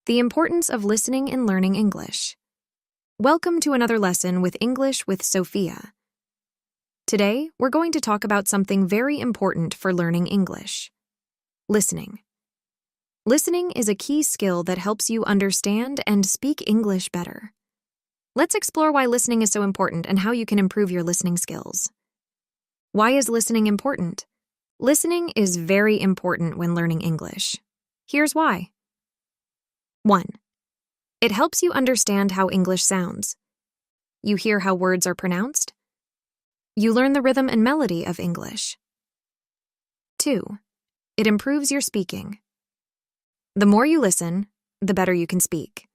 The importance of listening and learning English. Welcome to another lesson with English with Sophia. Today, we're going to talk about something very important for learning English: listening. Listening is a key skill that helps you understand and speak English better. Let's explore why listening is so important and how you can improve your listening skills. Why is listening important? Listening is very important when learning English. Here's why. 1. It helps you understand how English sounds. You hear how words are pronounced. You learn the rhythm and melody of English. 2. It improves your speaking. The more you listen, the better you can speak.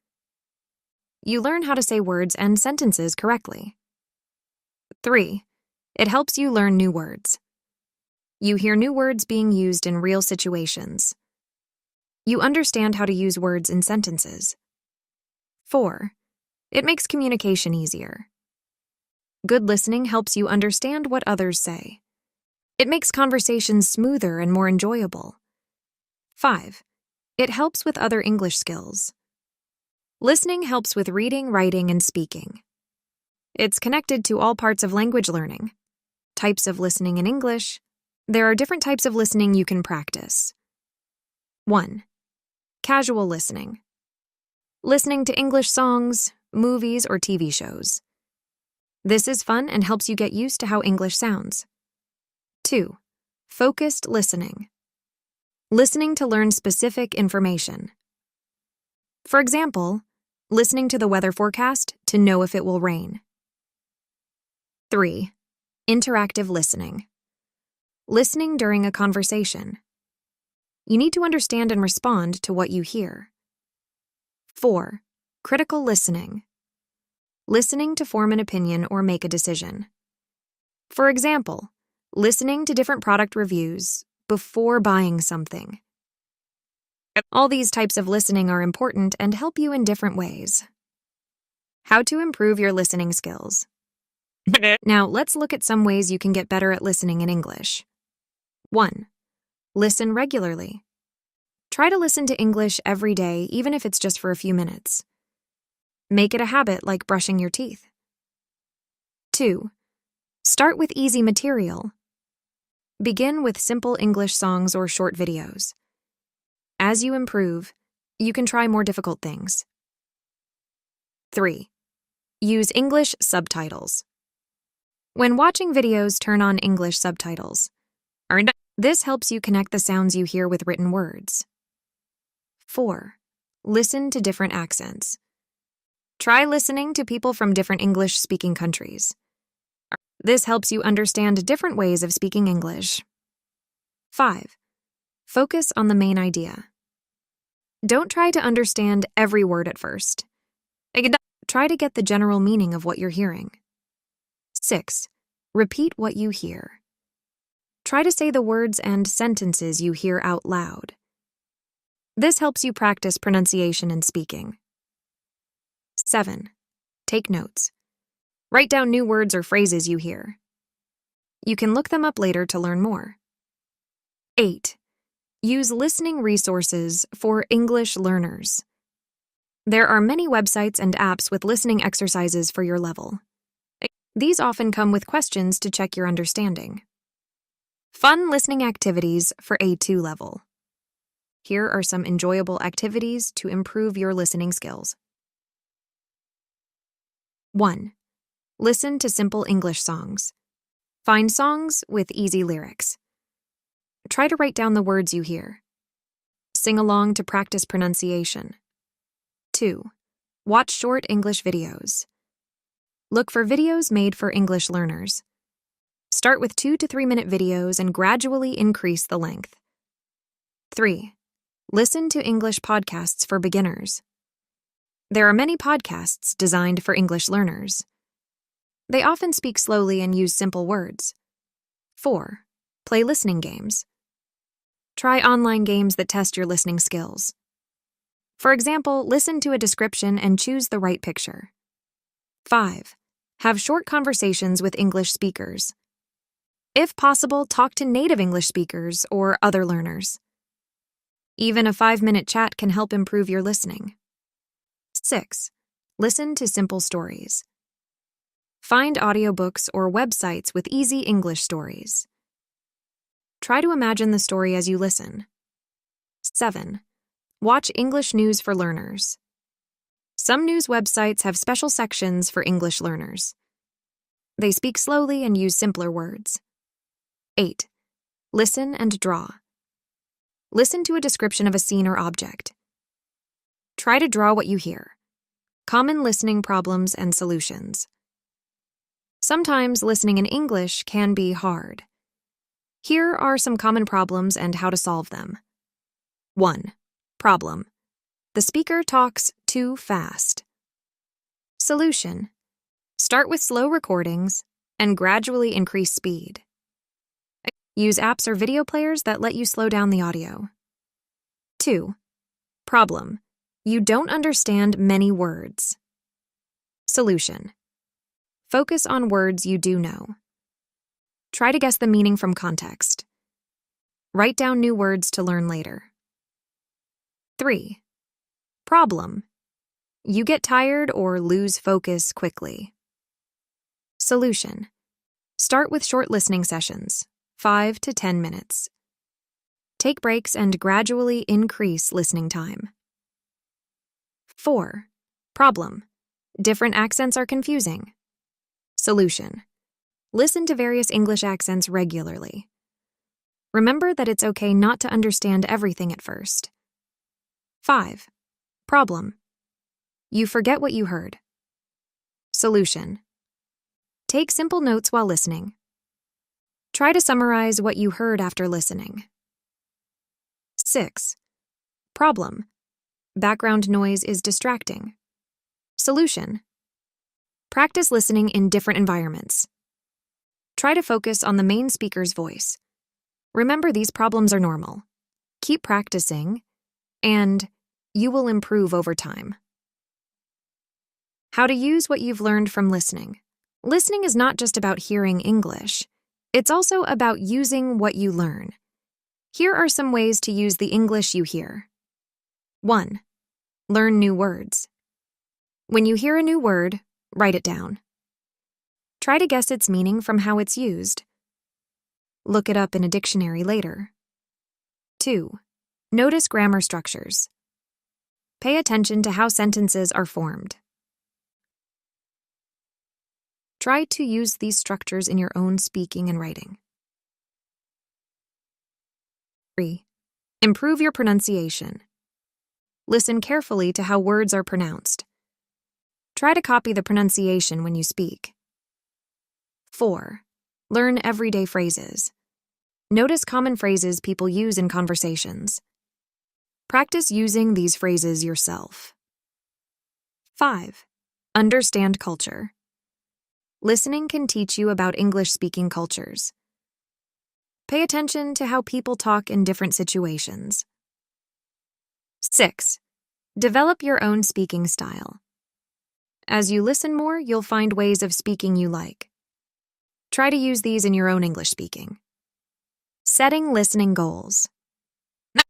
You learn how to say words and sentences correctly. 3. It helps you learn new words. You hear new words being used in real situations. You understand how to use words in sentences. 4. It makes communication easier. Good listening helps you understand what others say. It makes conversations smoother and more enjoyable. 5. It helps with other English skills. Listening helps with reading, writing, and speaking. It's connected to all parts of language learning. Types of listening in English. There are different types of listening you can practice. 1. Casual listening. Listening to English songs, movies, or TV shows. This is fun and helps you get used to how English sounds. 2. Focused listening. Listening to learn specific information. For example, listening to the weather forecast to know if it will rain. 3. Interactive listening. Listening during a conversation. You need to understand and respond to what you hear. 4. Critical listening. Listening to form an opinion or make a decision. For example, listening to different product reviews before buying something. All these types of listening are important and help you in different ways. How to improve your listening skills. Now, let's look at some ways you can get better at listening in English. 1. Listen regularly. Try to listen to English every day, even if it's just for a few minutes. Make it a habit like brushing your teeth. 2. Start with easy material. Begin with simple English songs or short videos. As you improve, you can try more difficult things. 3. Use English subtitles. When watching videos, turn on English subtitles. This helps you connect the sounds you hear with written words. 4. Listen to different accents. Try listening to people from different English-speaking countries. This helps you understand different ways of speaking English. 5. Focus on the main idea. Don't try to understand every word at first. Try to get the general meaning of what you're hearing. 6. Repeat what you hear. Try to say the words and sentences you hear out loud. This helps you practice pronunciation and speaking. 7. Take notes. Write down new words or phrases you hear. You can look them up later to learn more. 8. Use listening resources for English learners. There are many websites and apps with listening exercises for your level. These often come with questions to check your understanding. Fun listening activities for A2 level. Here are some enjoyable activities to improve your listening skills. 1. Listen to simple English songs. Find songs with easy lyrics. Try to write down the words you hear. Sing along to practice pronunciation. 2. Watch short English videos. Look for videos made for English learners. Start with 2 to 3 minute videos and gradually increase the length. 3. Listen to English podcasts for beginners. There are many podcasts designed for English learners. They often speak slowly and use simple words. 4. Play listening games. Try online games that test your listening skills. For example, listen to a description and choose the right picture. 5. Have short conversations with English speakers. If possible, talk to native English speakers or other learners. Even a 5-minute chat can help improve your listening. 6. Listen to simple stories. Find audiobooks or websites with easy English stories. Try to imagine the story as you listen. 7. Watch English news for learners. Some news websites have special sections for English learners. They speak slowly and use simpler words. 8. Listen and draw. Listen to a description of a scene or object. Try to draw what you hear. Common listening problems and solutions. Sometimes listening in English can be hard. Here are some common problems and how to solve them. 1. Problem. The speaker talks too fast. Solution. Start with slow recordings and gradually increase speed. Use apps or video players that let you slow down the audio. 2. Problem. You don't understand many words. Solution. Focus on words you do know. Try to guess the meaning from context. Write down new words to learn later. 3. Problem. You get tired or lose focus quickly. Solution. Start with short listening sessions, 5 to 10 minutes. Take breaks and gradually increase listening time. 4. Problem. Different accents are confusing. Solution. Listen to various English accents regularly. Remember that it's okay not to understand everything at first. 5. Problem. You forget what you heard. Solution. Take simple notes while listening. Try to summarize what you heard after listening. 6. Problem. Background noise is distracting. Solution. Practice listening in different environments. Try to focus on the main speaker's voice. Remember, these problems are normal. Keep practicing, and you will improve over time. How to use what you've learned from listening. Listening is not just about hearing English. It's also about using what you learn. Here are some ways to use the English you hear. 1. Learn new words. When you hear a new word, write it down. Try to guess its meaning from how it's used. Look it up in a dictionary later. 2. Notice grammar structures. Pay attention to how sentences are formed. Try to use these structures in your own speaking and writing. 3. Improve your pronunciation. Listen carefully to how words are pronounced. Try to copy the pronunciation when you speak. 4. Learn everyday phrases. Notice common phrases people use in conversations. Practice using these phrases yourself. 5. Understand culture. Listening can teach you about English-speaking cultures. Pay attention to how people talk in different situations. 6. Develop your own speaking style. As you listen more, you'll find ways of speaking you like. Try to use these in your own English speaking. Setting listening goals.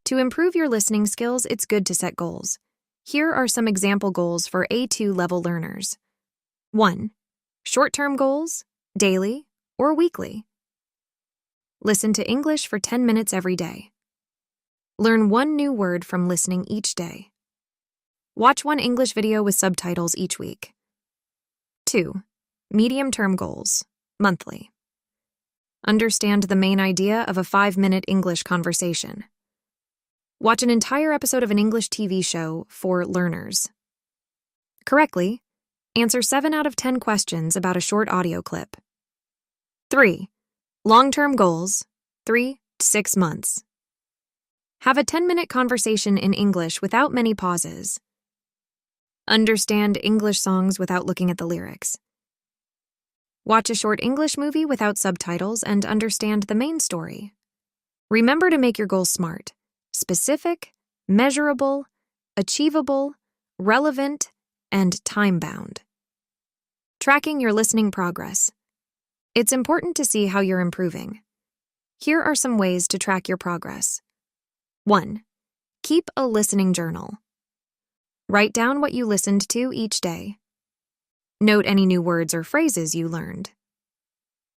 To improve your listening skills, it's good to set goals. Here are some example goals for A2 level learners. 1. Short-term goals, daily or weekly. Listen to English for 10 minutes every day. Learn one new word from listening each day. Watch one English video with subtitles each week. 2. Medium-term goals, monthly. Understand the main idea of a 5-minute English conversation. Watch an entire episode of an English TV show for learners. Correctly, answer 7 out of 10 questions about a short audio clip. 3. Long-term goals, 3 to 6 months. Have a 10-minute conversation in English without many pauses. Understand English songs without looking at the lyrics. Watch a short English movie without subtitles and understand the main story. Remember to make your goals SMART: specific, measurable, achievable, relevant, and time-bound. Tracking your listening progress. It's important to see how you're improving. Here are some ways to track your progress. 1. Keep a listening journal. Write down what you listened to each day. Note any new words or phrases you learned.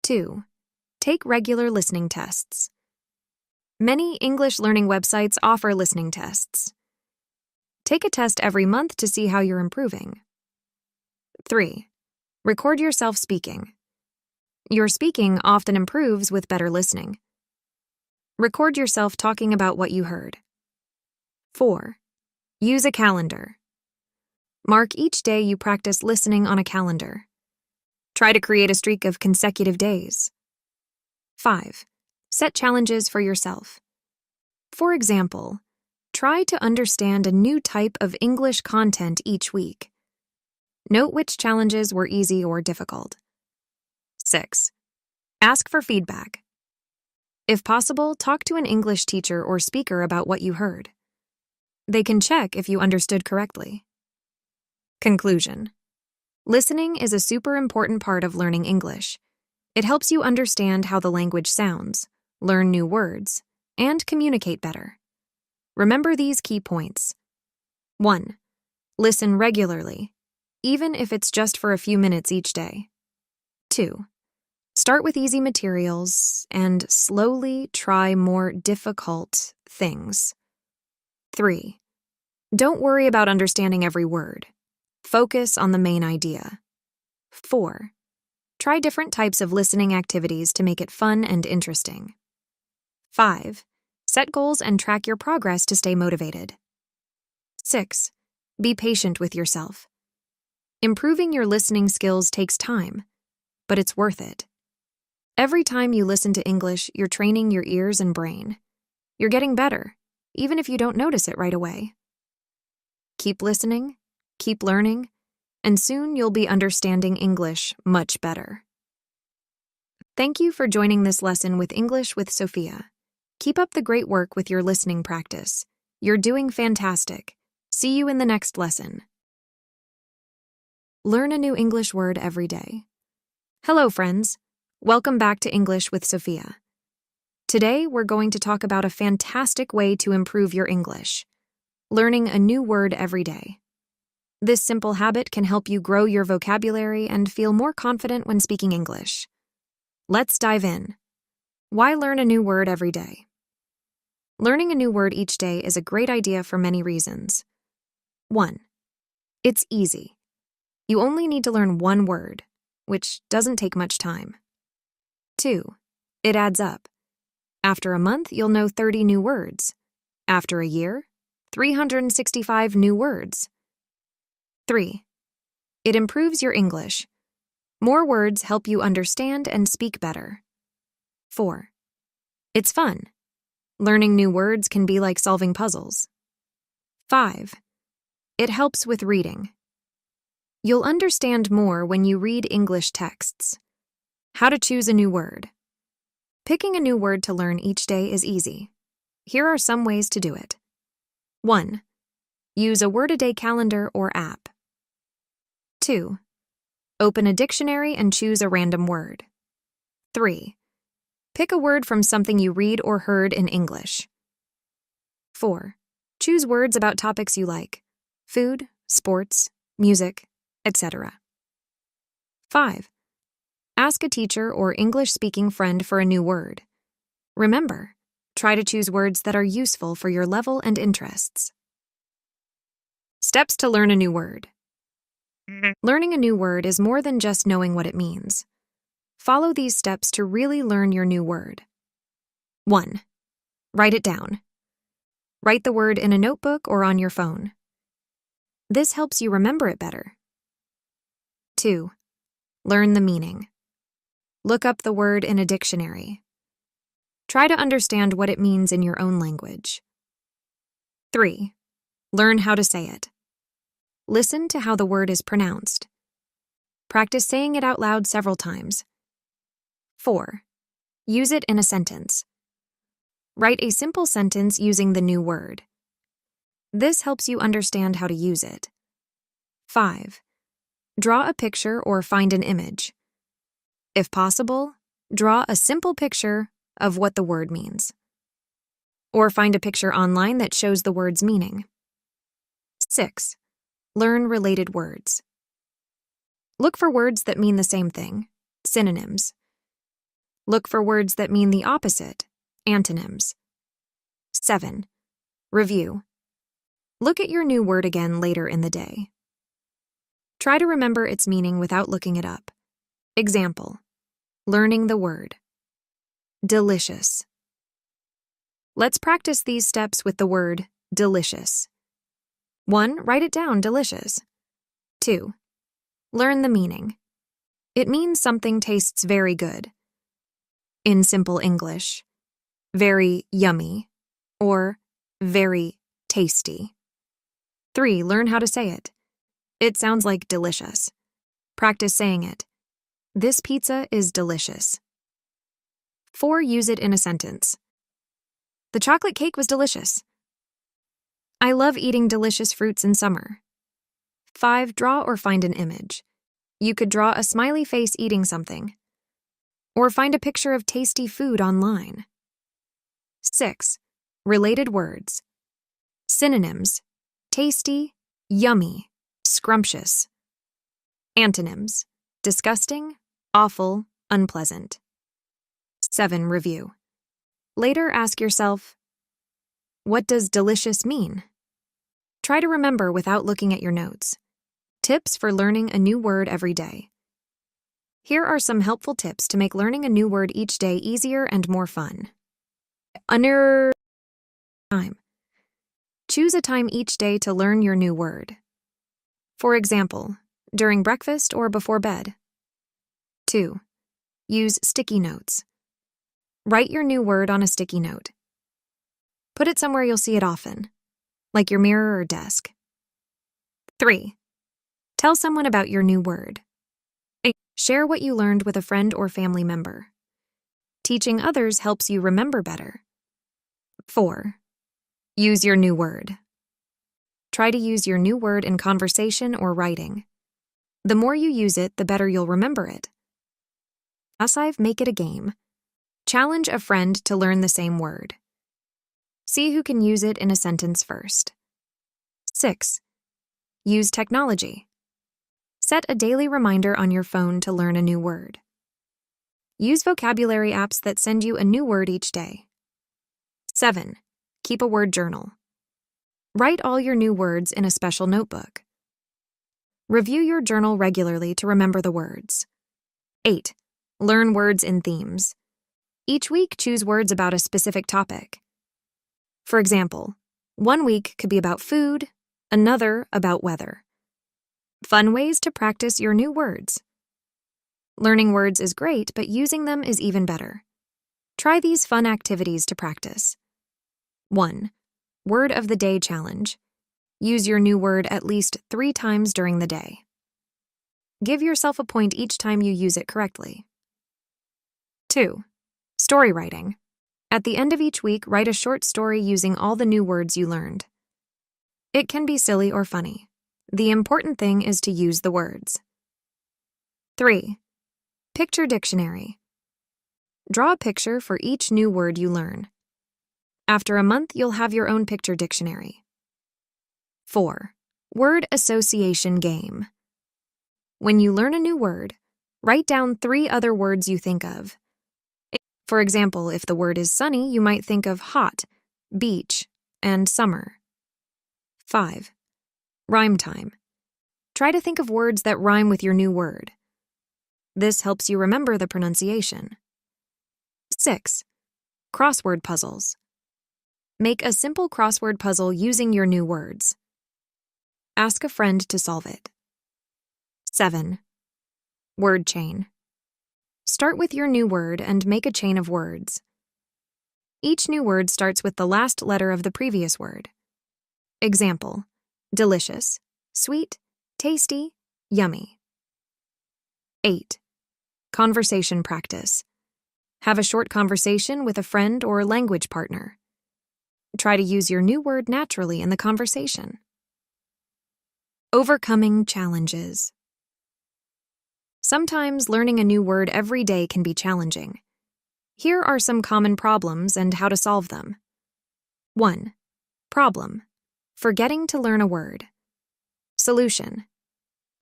2. Take regular listening tests. Many English learning websites offer listening tests. Take a test every month to see how you're improving. 3. Record yourself speaking. Your speaking often improves with better listening. Record yourself talking about what you heard. 4. Use a calendar. Mark each day you practice listening on a calendar. Try to create a streak of consecutive days. 5. Set challenges for yourself. For example, try to understand a new type of English content each week. Note which challenges were easy or difficult. 6. Ask for feedback. If possible, talk to an English teacher or speaker about what you heard. They can check if you understood correctly. Conclusion. Listening is a super important part of learning English. It helps you understand how the language sounds, learn new words, and communicate better. Remember these key points. 1. Listen regularly, even if it's just for a few minutes each day. 2. Start with easy materials and slowly try more difficult things. 3. Don't worry about understanding every word. Focus on the main idea. 4. Try different types of listening activities to make it fun and interesting. 5. Set goals and track your progress to stay motivated. 6. Be patient with yourself. Improving your listening skills takes time, but it's worth it. Every time you listen to English, you're training your ears and brain. You're getting better, even if you don't notice it right away. Keep listening, keep learning, and soon you'll be understanding English much better. Thank you for joining this lesson with English with Sophia. Keep up the great work with your listening practice. You're doing fantastic. See you in the next lesson. Learn a new English word every day. Hello, friends. Welcome back to English with Sophia. Today, we're going to talk about a fantastic way to improve your English: learning a new word every day. This simple habit can help you grow your vocabulary and feel more confident when speaking English. Let's dive in. Why learn a new word every day? Learning a new word each day is a great idea for many reasons. 1. It's easy. You only need to learn one word, which doesn't take much time. 2. It adds up. After a month, you'll know 30 new words. After a year, 365 new words. 3. It improves your English. More words help you understand and speak better. 4. It's fun. Learning new words can be like solving puzzles. 5. It helps with reading. You'll understand more when you read English texts. How to choose a new word. Picking a new word to learn each day is easy. Here are some ways to do it. 1. Use a word-a-day calendar or app. 2. Open a dictionary and choose a random word. 3. Pick a word from something you read or heard in English. 4. Choose words about topics you like: food, sports, music, etc. 5. Ask a teacher or English-speaking friend for a new word. Remember, try to choose words that are useful for your level and interests. Steps to learn a new word. Learning a new word is more than just knowing what it means. Follow these steps to really learn your new word. 1. Write it down. Write the word in a notebook or on your phone. This helps you remember it better. 2. Learn the meaning. Look up the word in a dictionary. Try to understand what it means in your own language. 3. Learn how to say it. Listen to how the word is pronounced. Practice saying it out loud several times. 4. Use it in a sentence. Write a simple sentence using the new word. This helps you understand how to use it. 5. Draw a picture or find an image. If possible, draw a simple picture of what the word means. Or find a picture online that shows the word's meaning. 6. Learn related words. Look for words that mean the same thing, synonyms. Look for words that mean the opposite, antonyms. 7. Review. Look at your new word again later in the day. Try to remember its meaning without looking it up. Example: learning the word. Delicious. Let's practice these steps with the word delicious. 1. Write it down, delicious. 2. Learn the meaning. It means something tastes very good. In simple English, very yummy or very tasty. 3. Learn how to say it. It sounds like delicious. Practice saying it. This pizza is delicious. 4. Use it in a sentence. The chocolate cake was delicious. I love eating delicious fruits in summer. 5. Draw or find an image. You could draw a smiley face eating something. Or find a picture of tasty food online. 6. Related words. Synonyms: tasty, yummy, scrumptious. Antonyms: disgusting, awful, unpleasant. 7. Review. Later ask yourself, what does delicious mean? Try to remember without looking at your notes. Tips for learning a new word every day. Here are some helpful tips to make learning a new word each day easier and more fun. Under time. Choose a time each day to learn your new word. For example, during breakfast or before bed. 2. Use sticky notes. Write your new word on a sticky note. Put it somewhere you'll see it often, like your mirror or desk. 3. Tell someone about your new word. Share what you learned with a friend or family member. Teaching others helps you remember better. 4. Use your new word. Try to use your new word in conversation or writing. The more you use it, the better you'll remember it. Make it a game. Challenge a friend to learn the same word. See who can use it in a sentence first. 6. Use technology. Set a daily reminder on your phone to learn a new word. Use vocabulary apps that send you a new word each day. 7. Keep a word journal. Write all your new words in a special notebook. Review your journal regularly to remember the words. 8. Learn words in themes. Each week, choose words about a specific topic. For example, one week could be about food, another about weather. Fun ways to practice your new words. Learning words is great, but using them is even better. Try these fun activities to practice. 1. Word of the Day Challenge. Use your new word at least 3 times during the day. Give yourself a point each time you use it correctly. 2. Story writing. At the end of each week, write a short story using all the new words you learned. It can be silly or funny. The important thing is to use the words. 3. Picture dictionary. Draw a picture for each new word you learn. After a month, you'll have your own picture dictionary. 4. Word association game. When you learn a new word, write down 3 other words you think of. For example, if the word is sunny, you might think of hot, beach, and summer. 5. Rhyme time. Try to think of words that rhyme with your new word. This helps you remember the pronunciation. 6. Crossword puzzles. Make a simple crossword puzzle using your new words. Ask a friend to solve it. 7. Word chain. Start with your new word and make a chain of words. Each new word starts with the last letter of the previous word. Example: delicious, sweet, tasty, yummy. 8. Conversation practice. Have a short conversation with a friend or language partner. Try to use your new word naturally in the conversation. Overcoming challenges. Sometimes learning a new word every day can be challenging. Here are some common problems and how to solve them. 1. Problem: forgetting to learn a word. Solution.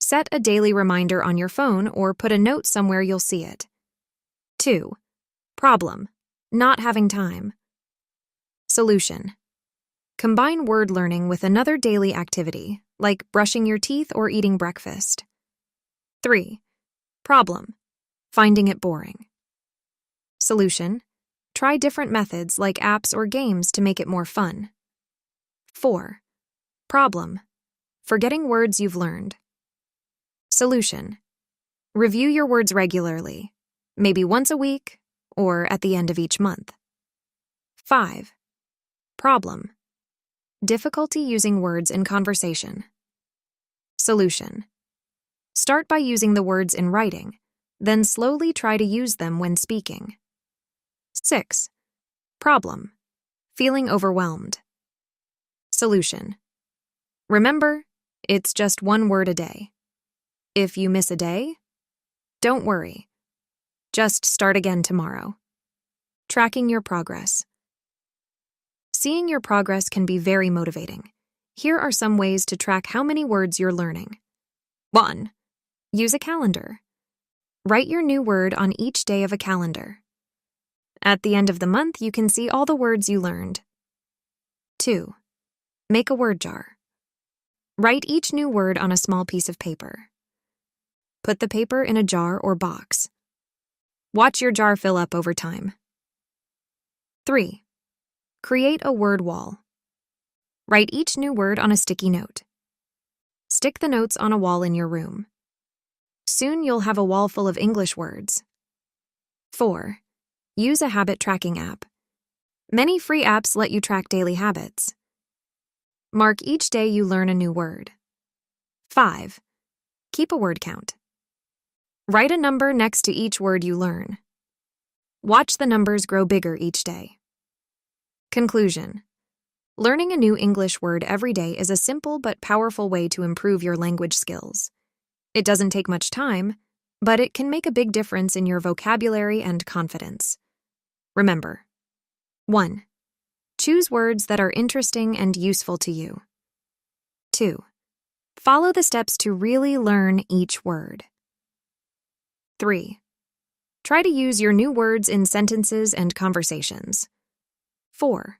Set a daily reminder on your phone or put a note somewhere you'll see it. 2. Problem. Not having time. Solution. Combine word learning with another daily activity, like brushing your teeth or eating breakfast. 3. Problem. Finding it boring. Solution. Try different methods like apps or games to make it more fun. 4. Problem. Forgetting words you've learned. Solution. Review your words regularly, maybe once a week or at the end of each month. 5. Problem. Difficulty using words in conversation. Solution. Start by using the words in writing, then slowly try to use them when speaking. 6. Problem. Feeling overwhelmed. Solution. Remember, it's just one word a day. If you miss a day, don't worry. Just start again tomorrow. Tracking your progress. Seeing your progress can be very motivating. Here are some ways to track how many words you're learning. 1. Use a calendar. Write your new word on each day of a calendar. At the end of the month, you can see all the words you learned. 2. Make a word jar. Write each new word on a small piece of paper. Put the paper in a jar or box. Watch your jar fill up over time. 3. Create a word wall. Write each new word on a sticky note. Stick the notes on a wall in your room. Soon you'll have a wall full of English words. 4. Use a habit tracking app. Many free apps let you track daily habits. Mark each day you learn a new word. 5. Keep a word count. Write a number next to each word you learn. Watch the numbers grow bigger each day. Conclusion. Learning a new English word every day is a simple but powerful way to improve your language skills. It doesn't take much time, but it can make a big difference in your vocabulary and confidence. Remember, 1. Choose words that are interesting and useful to you. 2. Follow the steps to really learn each word. 3. Try to use your new words in sentences and conversations. 4.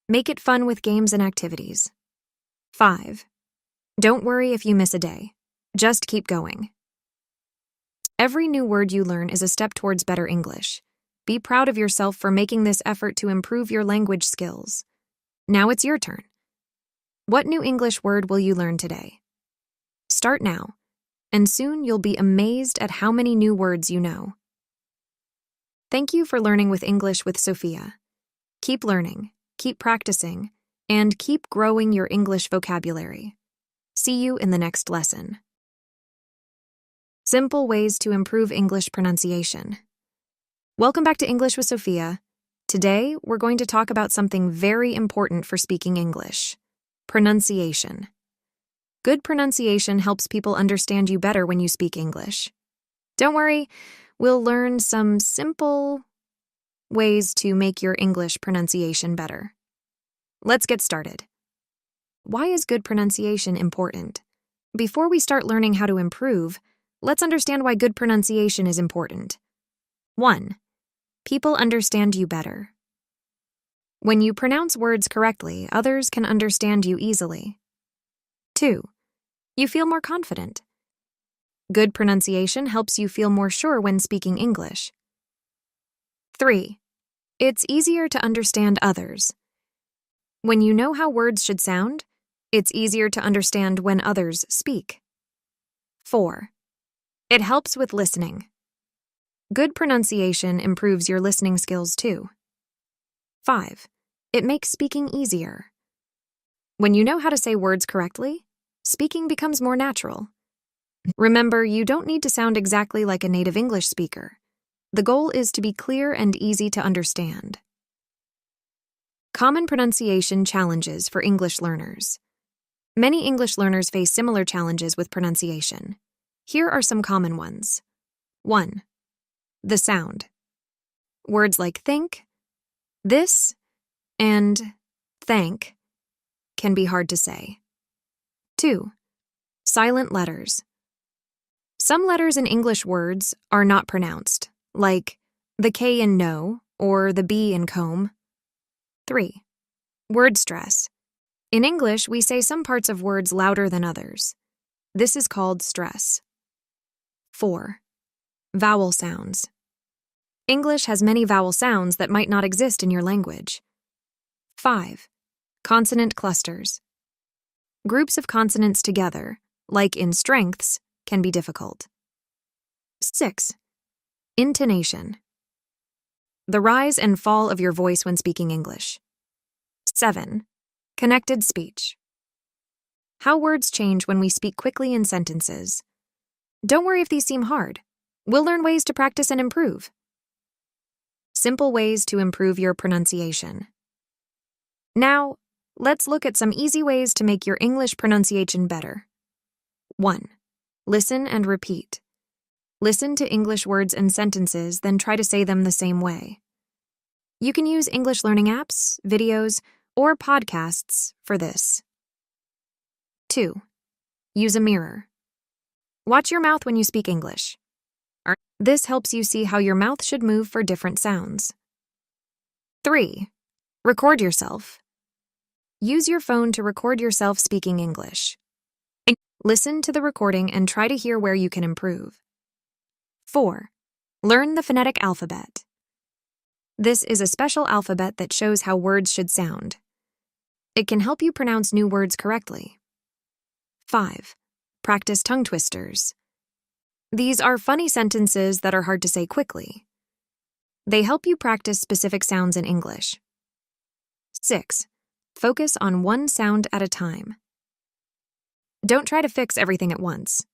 Make it fun with games and activities. 5. Don't worry if you miss a day. Just keep going. Every new word you learn is a step towards better English. Be proud of yourself for making this effort to improve your language skills. Now it's your turn. What new English word will you learn today? Start now, and soon you'll be amazed at how many new words you know. Thank you for learning with English with Sophia. Keep learning, keep practicing, and keep growing your English vocabulary. See you in the next lesson. Simple ways to improve English pronunciation. Welcome back to English with Sophia. Today, we're going to talk about something very important for speaking English: pronunciation. Good pronunciation helps people understand you better when you speak English. Don't worry, we'll learn some simple ways to make your English pronunciation better. Let's get started. Why is good pronunciation important? Before we start learning how to improve, let's understand why good pronunciation is important. 1. People understand you better. When you pronounce words correctly, others can understand you easily. 2. You feel more confident. Good pronunciation helps you feel more sure when speaking English. 3. It's easier to understand others. When you know how words should sound, it's easier to understand when others speak. 4. It helps with listening. Good pronunciation improves your listening skills too. 5. It makes speaking easier. When you know how to say words correctly, speaking becomes more natural. Remember, you don't need to sound exactly like a native English speaker. The goal is to be clear and easy to understand. Common pronunciation challenges for English learners. Many English learners face similar challenges with pronunciation. Here are some common ones. 1. The sound. Words like think, this, and thank can be hard to say. 2. Silent letters. Some letters in English words are not pronounced, like the K in no or the B in comb. 3. Word stress. In English, we say some parts of words louder than others. This is called stress. 4. Vowel sounds. English has many vowel sounds that might not exist in your language. 5. Consonant clusters. Groups of consonants together, like in strengths, can be difficult. 6. Intonation. The rise and fall of your voice when speaking English. 7. Connected speech. How words change when we speak quickly in sentences. Don't worry if these seem hard. We'll learn ways to practice and improve. Simple ways to improve your pronunciation. Now, let's look at some easy ways to make your English pronunciation better. 1. Listen and repeat. Listen to English words and sentences, then try to say them the same way. You can use English learning apps, videos, or podcasts for this. 2. Use a mirror. Watch your mouth when you speak English. This helps you see how your mouth should move for different sounds. 3. Record yourself. Use your phone to record yourself speaking English. Listen to the recording and try to hear where you can improve. 4. Learn the phonetic alphabet. This is a special alphabet that shows how words should sound. It can help you pronounce new words correctly. 5. Practice tongue twisters. These are funny sentences that are hard to say quickly. They help you practice specific sounds in English. 6. Focus on one sound at a time. Don't try to fix everything at once.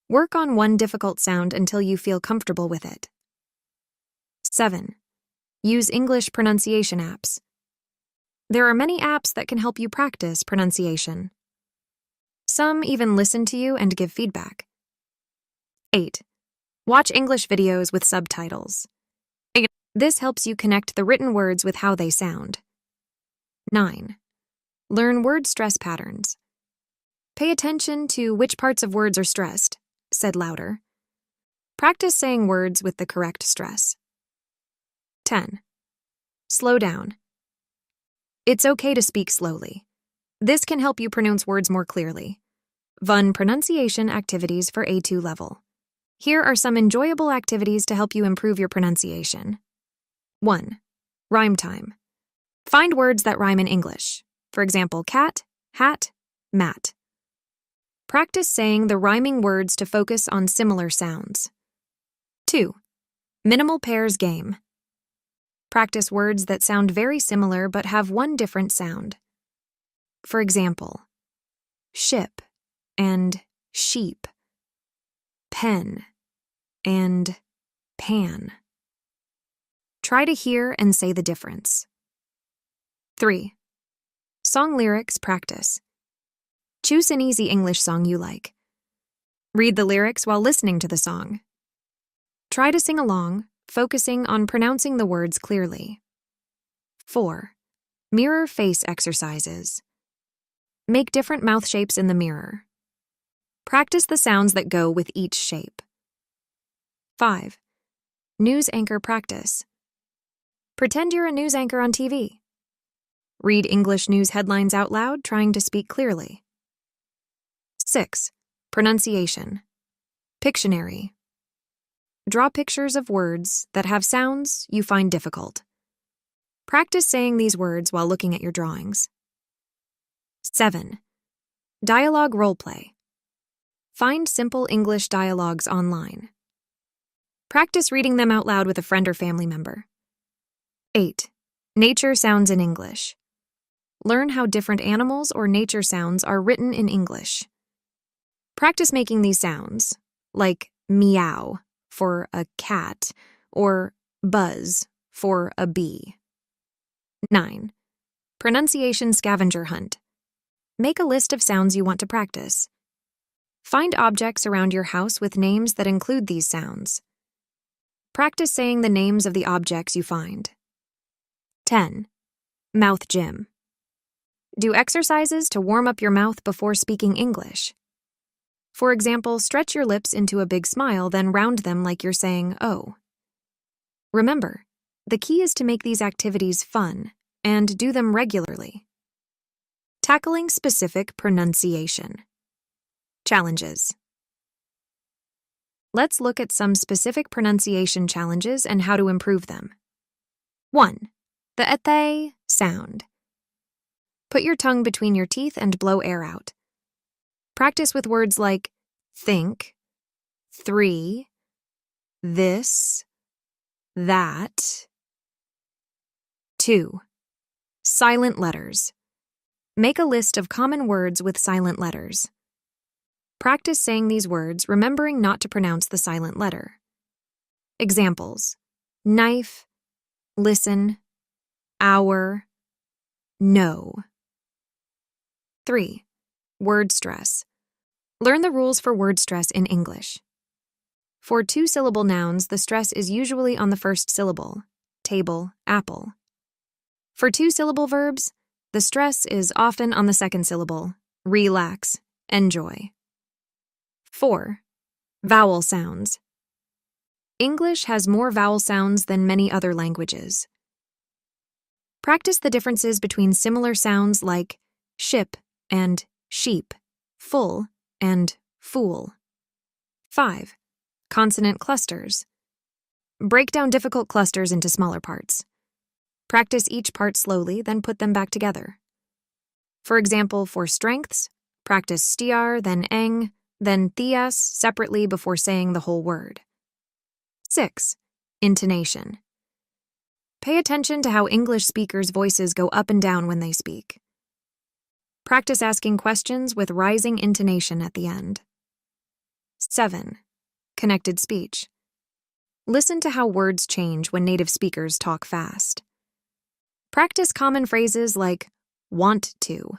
Work on one difficult sound until you feel comfortable with it. 7. Use English pronunciation apps. There are many apps that can help you practice pronunciation. Some even listen to you and give feedback. 8. Watch English videos with subtitles. This helps you connect the written words with how they sound. 9. Learn word stress patterns. Pay attention to which parts of words are stressed, said louder. Practice saying words with the correct stress. 10. Slow down. It's okay to speak slowly. This can help you pronounce words more clearly. Fun pronunciation activities for A2 level. Here are some enjoyable activities to help you improve your pronunciation. 1. Rhyme time. Find words that rhyme in English. For example, cat, hat, mat. Practice saying the rhyming words to focus on similar sounds. 2. Minimal pairs game. Practice words that sound very similar but have one different sound. For example, ship and sheep, pen and pan. Try to hear and say the difference. 3. Song lyrics practice. Choose an easy English song you like. Read the lyrics while listening to the song. Try to sing along, focusing on pronouncing the words clearly. 4. Mirror face exercises. Make different mouth shapes in the mirror. Practice the sounds that go with each shape. 5. News anchor practice. Pretend you're a news anchor on TV. Read English news headlines out loud, trying to speak clearly. 6. Pronunciation. Pictionary. Draw pictures of words that have sounds you find difficult. Practice saying these words while looking at your drawings. 7. Dialogue roleplay. Find simple English dialogues online. Practice reading them out loud with a friend or family member. 8. Nature sounds in English. Learn how different animals or nature sounds are written in English. Practice making these sounds, like meow for a cat or buzz for a bee. 9. Pronunciation scavenger hunt. Make a list of sounds you want to practice. Find objects around your house with names that include these sounds. Practice saying the names of the objects you find. 10. Mouth gym. Do exercises to warm up your mouth before speaking English. For example, stretch your lips into a big smile, then round them like you're saying, oh. Remember, the key is to make these activities fun and do them regularly. Tackling specific pronunciation. Challenges. Let's look at some specific pronunciation challenges and how to improve them. 1. The th sound. Put your tongue between your teeth and blow air out. Practice with words like think, 3, this, that. 2. Silent letters. Make a list of common words with silent letters. Practice saying these words, remembering not to pronounce the silent letter. Examples: knife, listen, hour, no. 3. Word stress. Learn the rules for word stress in English. For 2-syllable nouns, the stress is usually on the first syllable, table, apple. For 2-syllable verbs, the stress is often on the second syllable, relax, enjoy. 4. Vowel sounds. English has more vowel sounds than many other languages. Practice the differences between similar sounds like ship and sheep, full and fool. 5. Consonant clusters. Break down difficult clusters into smaller parts. Practice each part slowly, then put them back together. For example, for strengths, practice stiar, then eng, then thias separately before saying the whole word. 6. Intonation. Pay attention to how English speakers' voices go up and down when they speak. Practice asking questions with rising intonation at the end. 7. Connected speech. Listen to how words change when native speakers talk fast. Practice common phrases like want to,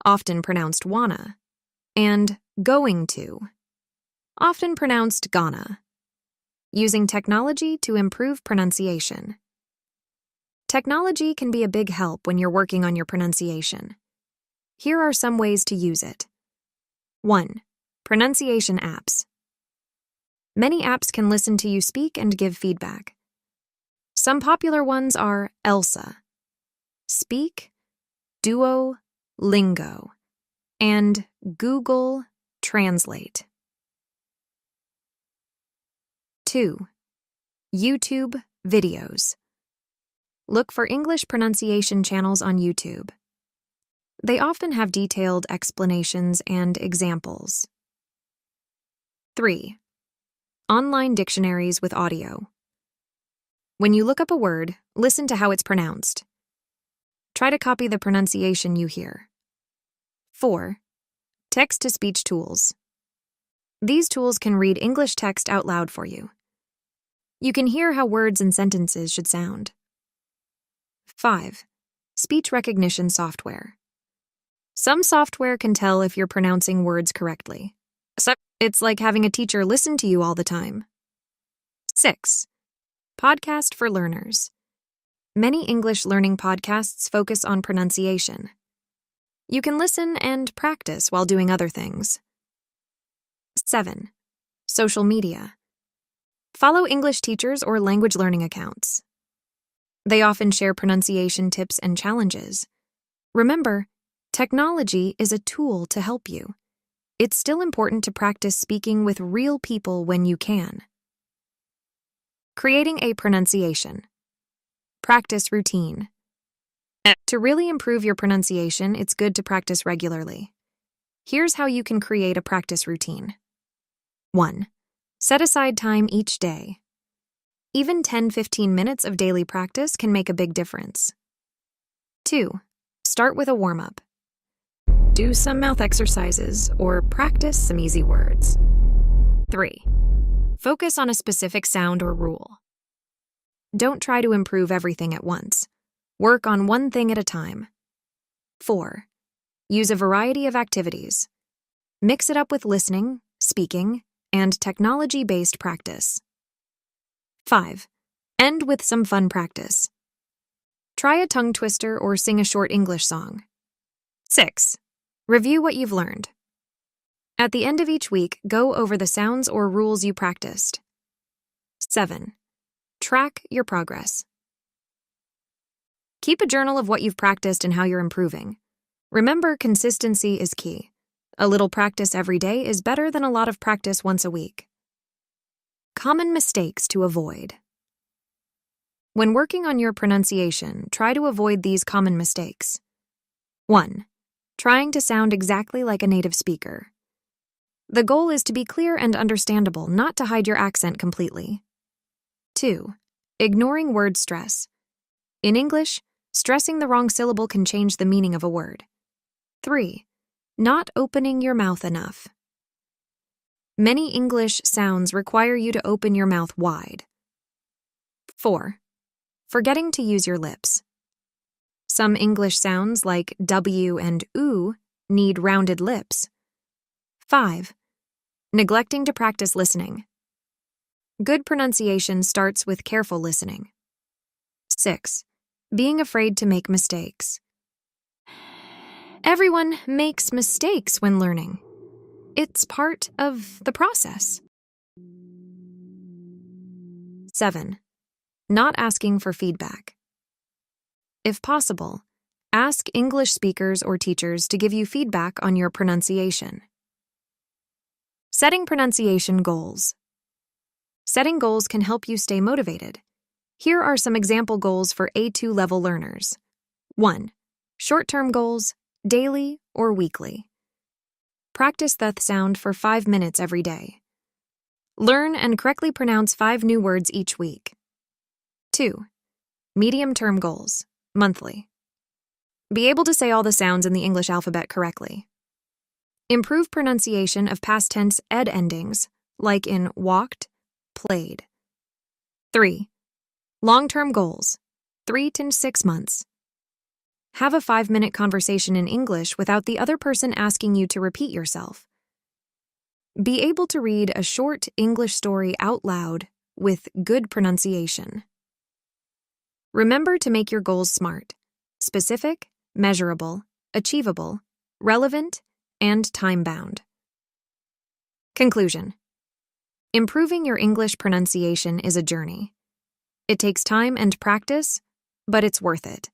often pronounced wanna, and going to, often pronounced gonna. Using technology to improve pronunciation. Technology can be a big help when you're working on your pronunciation. Here are some ways to use it. 1. Pronunciation apps. Many apps can listen to you speak and give feedback. Some popular ones are Elsa, Speak, Duolingo, and Google Translate. 2. YouTube videos. Look for English pronunciation channels on YouTube. They often have detailed explanations and examples. 3. Online dictionaries with audio. When you look up a word, listen to how it's pronounced. Try to copy the pronunciation you hear. 4. Text-to-speech tools. These tools can read English text out loud for you. You can hear how words and sentences should sound. 5. Speech recognition software. Some software can tell if you're pronouncing words correctly. So it's like having a teacher listen to you all the time. 6. Podcast for learners. Many English learning podcasts focus on pronunciation. You can listen and practice while doing other things. 7. Social media. Follow English teachers or language learning accounts. They often share pronunciation tips and challenges. Remember, technology is a tool to help you. It's still important to practice speaking with real people when you can. Creating a pronunciation. Practice routine. To really improve your pronunciation, it's good to practice regularly. Here's how you can create a practice routine. 1. Set aside time each day. Even 10-15 minutes of daily practice can make a big difference. 2. Start with a warm-up. Do some mouth exercises or practice some easy words. 3. Focus on a specific sound or rule. Don't try to improve everything at once. Work on one thing at a time. 4. Use a variety of activities. Mix it up with listening, speaking, and technology-based practice. 5. End with some fun practice. Try a tongue twister or sing a short English song. 6. Review what you've learned. At the end of each week, go over the sounds or rules you practiced. 7. Track your progress. Keep a journal of what you've practiced and how you're improving. Remember, consistency is key. A little practice every day is better than a lot of practice once a week. Common mistakes to avoid. When working on your pronunciation, try to avoid these common mistakes. 1. Trying to sound exactly like a native speaker. The goal is to be clear and understandable, not to hide your accent completely. 2. Ignoring word stress. In English, stressing the wrong syllable can change the meaning of a word. 3. Not opening your mouth enough. Many English sounds require you to open your mouth wide. 4. Forgetting to use your lips. Some English sounds like W and OO need rounded lips. 5. Neglecting to practice listening. Good pronunciation starts with careful listening. 6. Being afraid to make mistakes. Everyone makes mistakes when learning. It's part of the process. 7. Not asking for feedback. If possible, ask English speakers or teachers to give you feedback on your pronunciation. Setting pronunciation goals. Setting goals can help you stay motivated. Here are some example goals for A2 level learners. 1. Short-term goals, daily or weekly. Practice the th sound for 5 minutes every day. Learn and correctly pronounce 5 new words each week. 2. Medium-term goals, monthly. Be able to say all the sounds in the English alphabet correctly. Improve pronunciation of past tense ed endings, like in walked, played. 3. Long-term goals, 3 to 6 months. Have a 5-minute conversation in English without the other person asking you to repeat yourself. Be able to read a short English story out loud with good pronunciation. Remember to make your goals SMART: specific, measurable, achievable, relevant, and time-bound. Conclusion. Improving your English pronunciation is a journey. It takes time and practice, but it's worth it.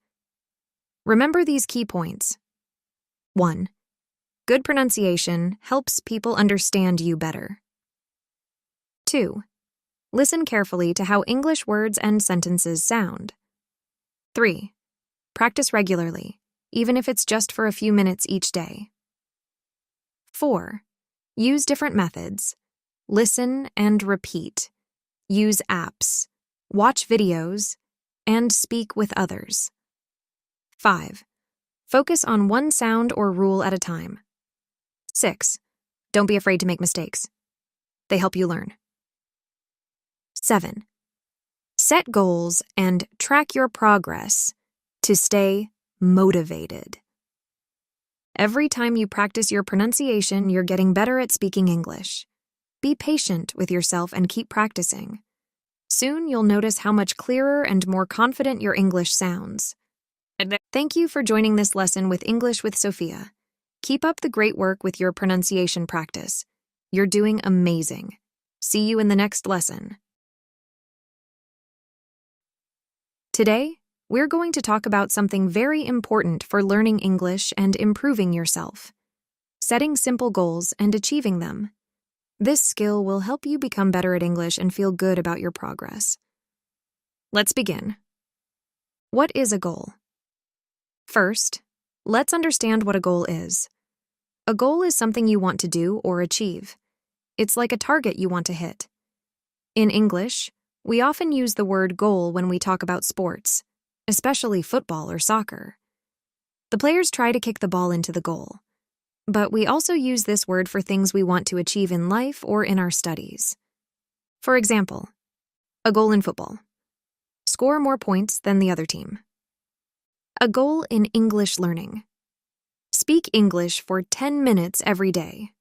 Remember these key points. 1. Good pronunciation helps people understand you better. 2. Listen carefully to how English words and sentences sound. 3. Practice regularly, even if it's just for a few minutes each day. 4. Use different methods. Listen and repeat. Use apps. Watch videos. And speak with others. 5. Focus on one sound or rule at a time. 6. Don't be afraid to make mistakes. They help you learn. 7. Set goals and track your progress to stay motivated. Every time you practice your pronunciation, you're getting better at speaking English. Be patient with yourself and keep practicing. Soon you'll notice how much clearer and more confident your English sounds. Thank you for joining this lesson with English with Sophia. Keep up the great work with your pronunciation practice. You're doing amazing. See you in the next lesson. Today, we're going to talk about something very important for learning English and improving yourself: setting simple goals and achieving them. This skill will help you become better at English and feel good about your progress. Let's begin. What is a goal? First, let's understand what a goal is. A goal is something you want to do or achieve. It's like a target you want to hit. In English, we often use the word goal when we talk about sports, especially football or soccer. The players try to kick the ball into the goal. But we also use this word for things we want to achieve in life or in our studies. For example, a goal in football: score more points than the other team. A goal in English learning: speak English for 10 minutes every day.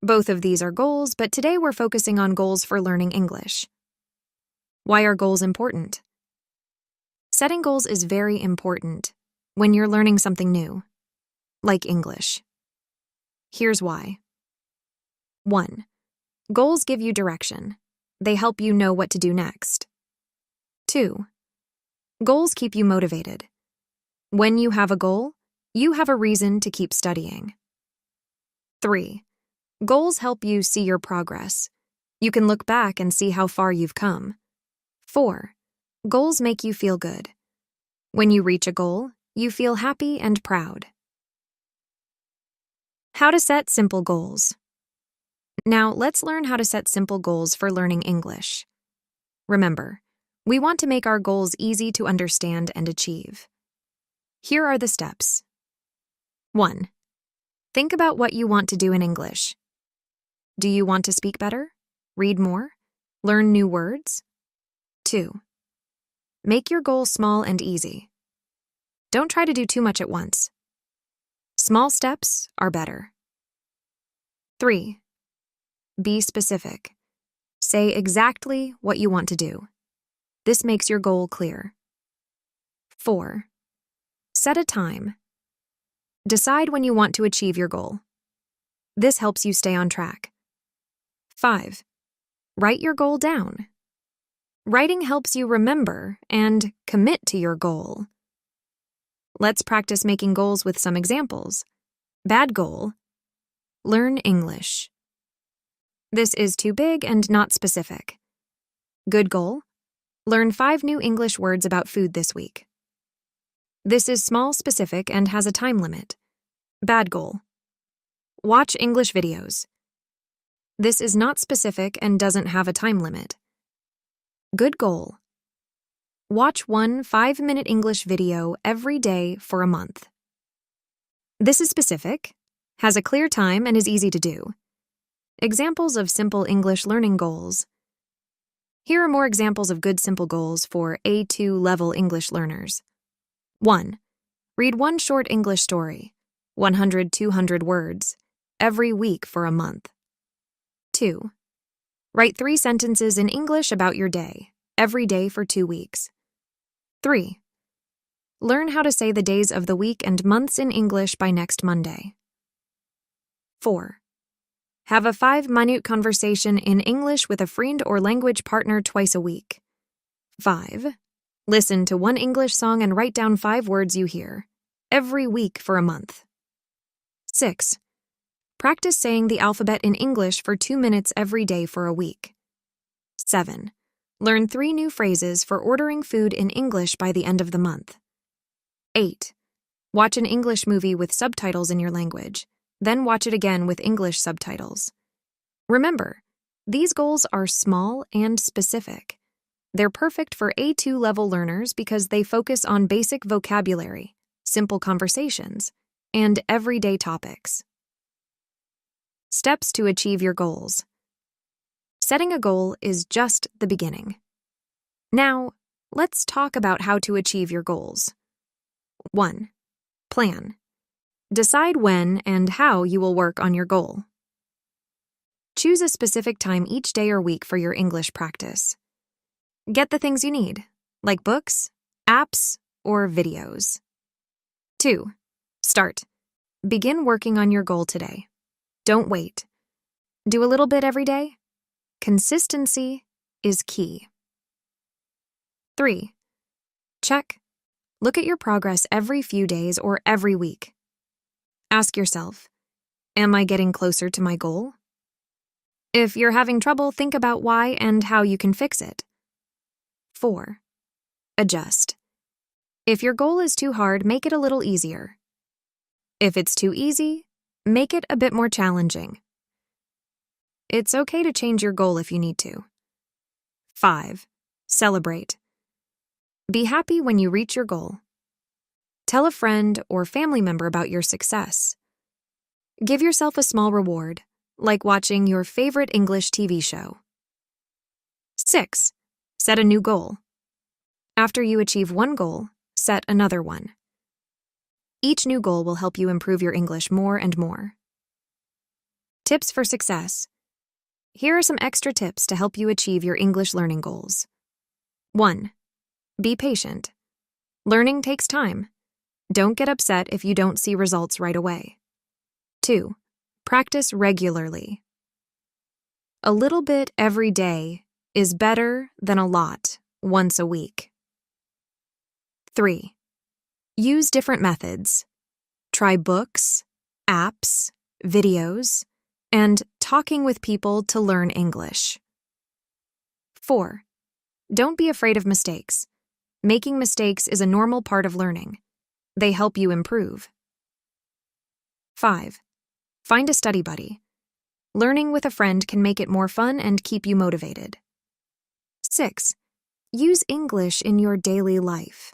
Both of these are goals, but today we're focusing on goals for learning English. Why are goals important? Setting goals is very important when you're learning something new, like English. Here's why. 1. Goals give you direction. They help you know what to do next. 2. Goals keep you motivated. When you have a goal, you have a reason to keep studying. 3. Goals help you see your progress. You can look back and see how far you've come. 4. Goals make you feel good. When you reach a goal, you feel happy and proud. How to set simple goals. Now, let's learn how to set simple goals for learning English. Remember, we want to make our goals easy to understand and achieve. Here are the steps. 1. Think about what you want to do in English. Do you want to speak better? Read more? Learn new words? 2. Make your goal small and easy. Don't try to do too much at once. Small steps are better. 3. Be specific. Say exactly what you want to do. This makes your goal clear. 4. Set a time. Decide when you want to achieve your goal. This helps you stay on track. 5. Write your goal down. Writing helps you remember and commit to your goal. Let's practice making goals with some examples. Bad goal: learn English. This is too big and not specific. Good goal: learn 5 new English words about food this week. This is small, specific, and has a time limit. Bad goal: watch English videos. This is not specific and doesn't have a time limit. Good goal: watch one 5-minute English video every day for a month. This is specific, has a clear time, and is easy to do. Examples of simple English learning goals. Here are more examples of good simple goals for A2 level English learners. 1. Read one short English story, 100-200 words, every week for a month. 2. Write 3 sentences in English about your day, every day for 2 weeks. 3. Learn how to say the days of the week and months in English by next Monday. 4. Have a 5-minute conversation in English with a friend or language partner twice a week. 5. Listen to one English song and write down 5 words you hear, every week for a month. 6. Practice saying the alphabet in English for 2 minutes every day for a week. 7. Learn 3 new phrases for ordering food in English by the end of the month. 8. Watch an English movie with subtitles in your language, then watch it again with English subtitles. Remember, these goals are small and specific. They're perfect for A2 level learners because they focus on basic vocabulary, simple conversations, and everyday topics. Steps to achieve your goals. Setting a goal is just the beginning. Now, let's talk about how to achieve your goals. 1. Plan. Decide when and how you will work on your goal. Choose a specific time each day or week for your English practice. Get the things you need, like books, apps, or videos. 2. Start. Begin working on your goal today. Don't wait. Do a little bit every day. Consistency is key. 3. Check. Look at your progress every few days or every week. Ask yourself, am I getting closer to my goal? If you're having trouble, think about why and how you can fix it. 4. Adjust. If your goal is too hard, make it a little easier. If it's too easy, make it a bit more challenging. It's okay to change your goal if you need to. 5. Celebrate. Be happy when you reach your goal. Tell a friend or family member about your success. Give yourself a small reward, like watching your favorite English TV show. 6. Set a new goal. After you achieve one goal, set another one. Each new goal will help you improve your English more and more. Tips for success. Here are some extra tips to help you achieve your English learning goals. 1. Be patient. Learning takes time. Don't get upset if you don't see results right away. 2. Practice regularly. A little bit every day is better than a lot once a week. 3. Use different methods. Try books, apps, videos, and talking with people to learn English. 4. Don't be afraid of mistakes. Making mistakes is a normal part of learning. They help you improve. 5. Find a study buddy. Learning with a friend can make it more fun and keep you motivated. 6. Use English in your daily life.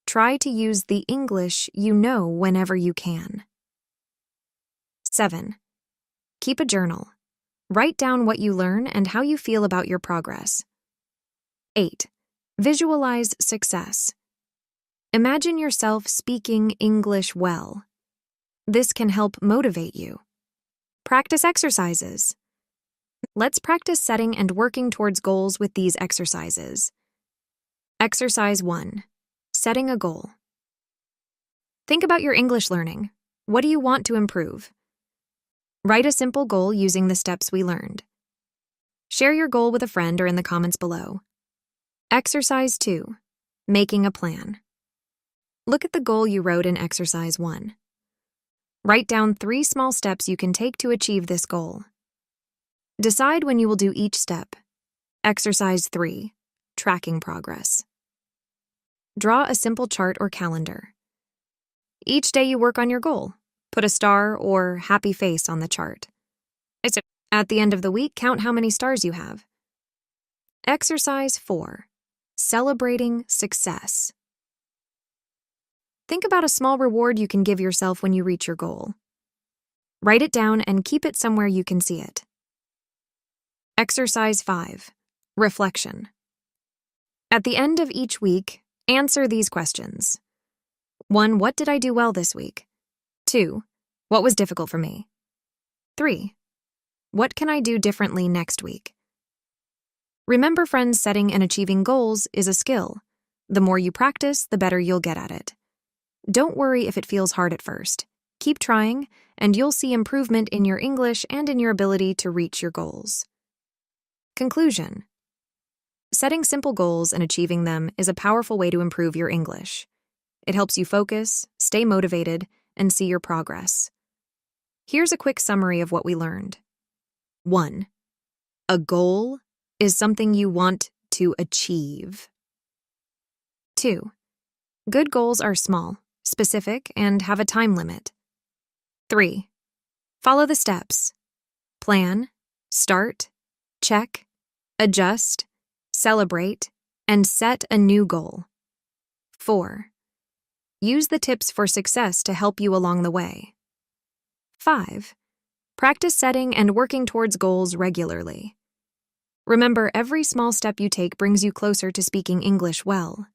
Try to use the English you know whenever you can. 7. Keep a journal. Write down what you learn and how you feel about your progress. 8. Visualize success. Imagine yourself speaking English well. This can help motivate you. Practice exercises. Let's practice setting and working towards goals with these exercises. Exercise 1. Setting a goal. Think about your English learning. What do you want to improve? Write a simple goal using the steps we learned. Share your goal with a friend or in the comments below. Exercise 2. Making a plan. Look at the goal you wrote in Exercise 1. Write down 3 small steps you can take to achieve this goal. Decide when you will do each step. Exercise 3. Tracking progress. Draw a simple chart or calendar. Each day you work on your goal, put a star or happy face on the chart. At the end of the week, count how many stars you have. Exercise 4. Celebrating success. Think about a small reward you can give yourself when you reach your goal. Write it down and keep it somewhere you can see it. Exercise 5. Reflection. At the end of each week, answer these questions. 1. What did I do well this week? 2. What was difficult for me? 3. What can I do differently next week? Remember, friends, setting and achieving goals is a skill. The more you practice, the better you'll get at it. Don't worry if it feels hard at first. Keep trying, and you'll see improvement in your English and in your ability to reach your goals. Conclusion. Setting simple goals and achieving them is a powerful way to improve your English. It helps you focus, stay motivated, and see your progress. Here's a quick summary of what we learned. 1. A goal is something you want to achieve. 2. Good goals are small, specific, and have a time limit. 3. Follow the steps. Plan, start, check, adjust, celebrate, and set a new goal. 4. Use the tips for success to help you along the way. 5. Practice setting and working towards goals regularly. Remember, every small step you take brings you closer to speaking English well.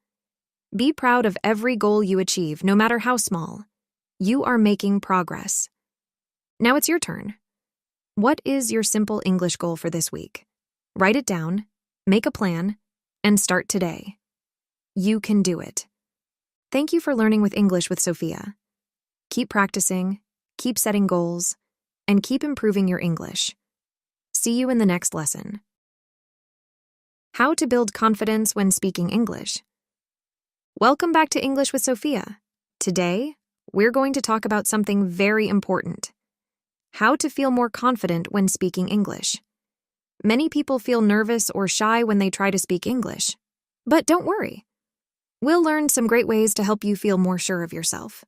Be proud of every goal you achieve, no matter how small. You are making progress. Now it's your turn. What is your simple English goal for this week? Write it down, make a plan, and start today. You can do it. Thank you for learning with English with Sophia. Keep practicing, keep setting goals, and keep improving your English. See you in the next lesson. How to build confidence when speaking English. Welcome back to English with Sophia. Today, we're going to talk about something very important. How to feel more confident when speaking English. Many people feel nervous or shy when they try to speak English. But don't worry. We'll learn some great ways to help you feel more sure of yourself.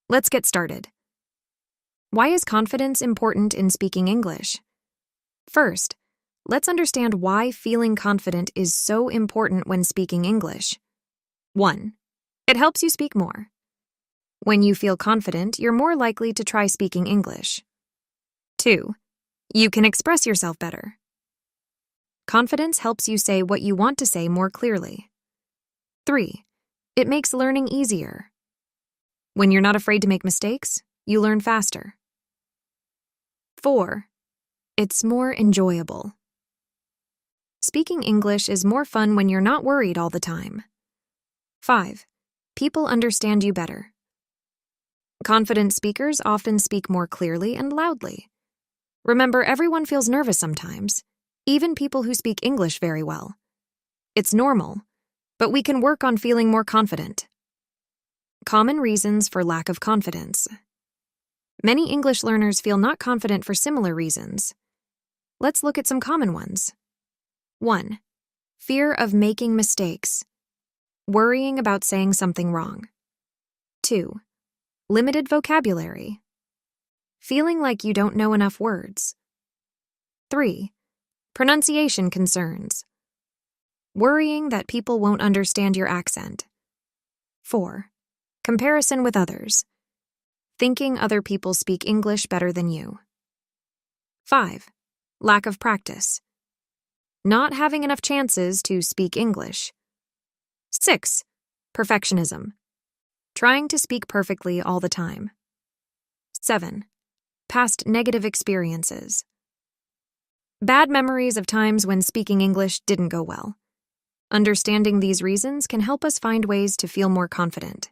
Let's get started. Why is confidence important in speaking English? First, let's understand why feeling confident is so important when speaking English. 1. It helps you speak more. When you feel confident, you're more likely to try speaking English. 2. You can express yourself better. Confidence helps you say what you want to say more clearly. 3. It makes learning easier. When you're not afraid to make mistakes, you learn faster. 4. It's more enjoyable. Speaking English is more fun when you're not worried all the time. 5. People understand you better. Confident speakers often speak more clearly and loudly. Remember, everyone feels nervous sometimes, even people who speak English very well. It's normal, but we can work on feeling more confident. Common reasons for lack of confidence. Many English learners feel not confident for similar reasons. Let's look at some common ones. 1. Fear of making mistakes. Worrying about saying something wrong. 2. Limited vocabulary. Feeling like you don't know enough words. 3. Pronunciation concerns. Worrying that people won't understand your accent. 4. Comparison with others. Thinking other people speak English better than you. 5. Lack of practice. Not having enough chances to speak English. 6. Perfectionism. Trying to speak perfectly all the time. 7. Past negative experiences. Bad memories of times when speaking English didn't go well. Understanding these reasons can help us find ways to feel more confident.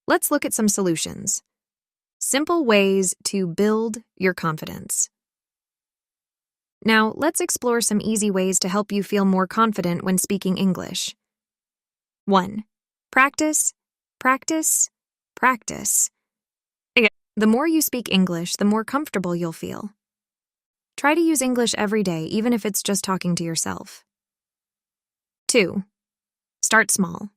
Let's look at some solutions. Simple ways to build your confidence. Now, let's explore some easy ways to help you feel more confident when speaking English. 1. Practice, practice, practice. The more you speak English, the more comfortable you'll feel. Try to use English every day, even if it's just talking to yourself. 2. Start small.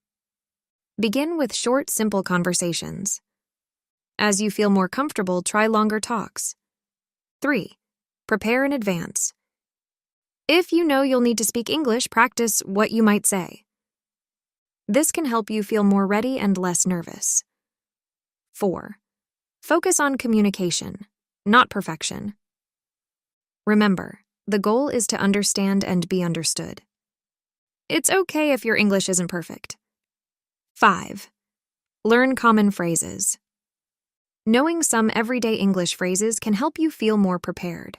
Begin with short, simple conversations. As you feel more comfortable, try longer talks. 3. Prepare in advance. If you know you'll need to speak English, practice what you might say. This can help you feel more ready and less nervous. 4. Focus on communication, not perfection. Remember, the goal is to understand and be understood. It's okay if your English isn't perfect. 5. Learn common phrases. Knowing some everyday English phrases can help you feel more prepared.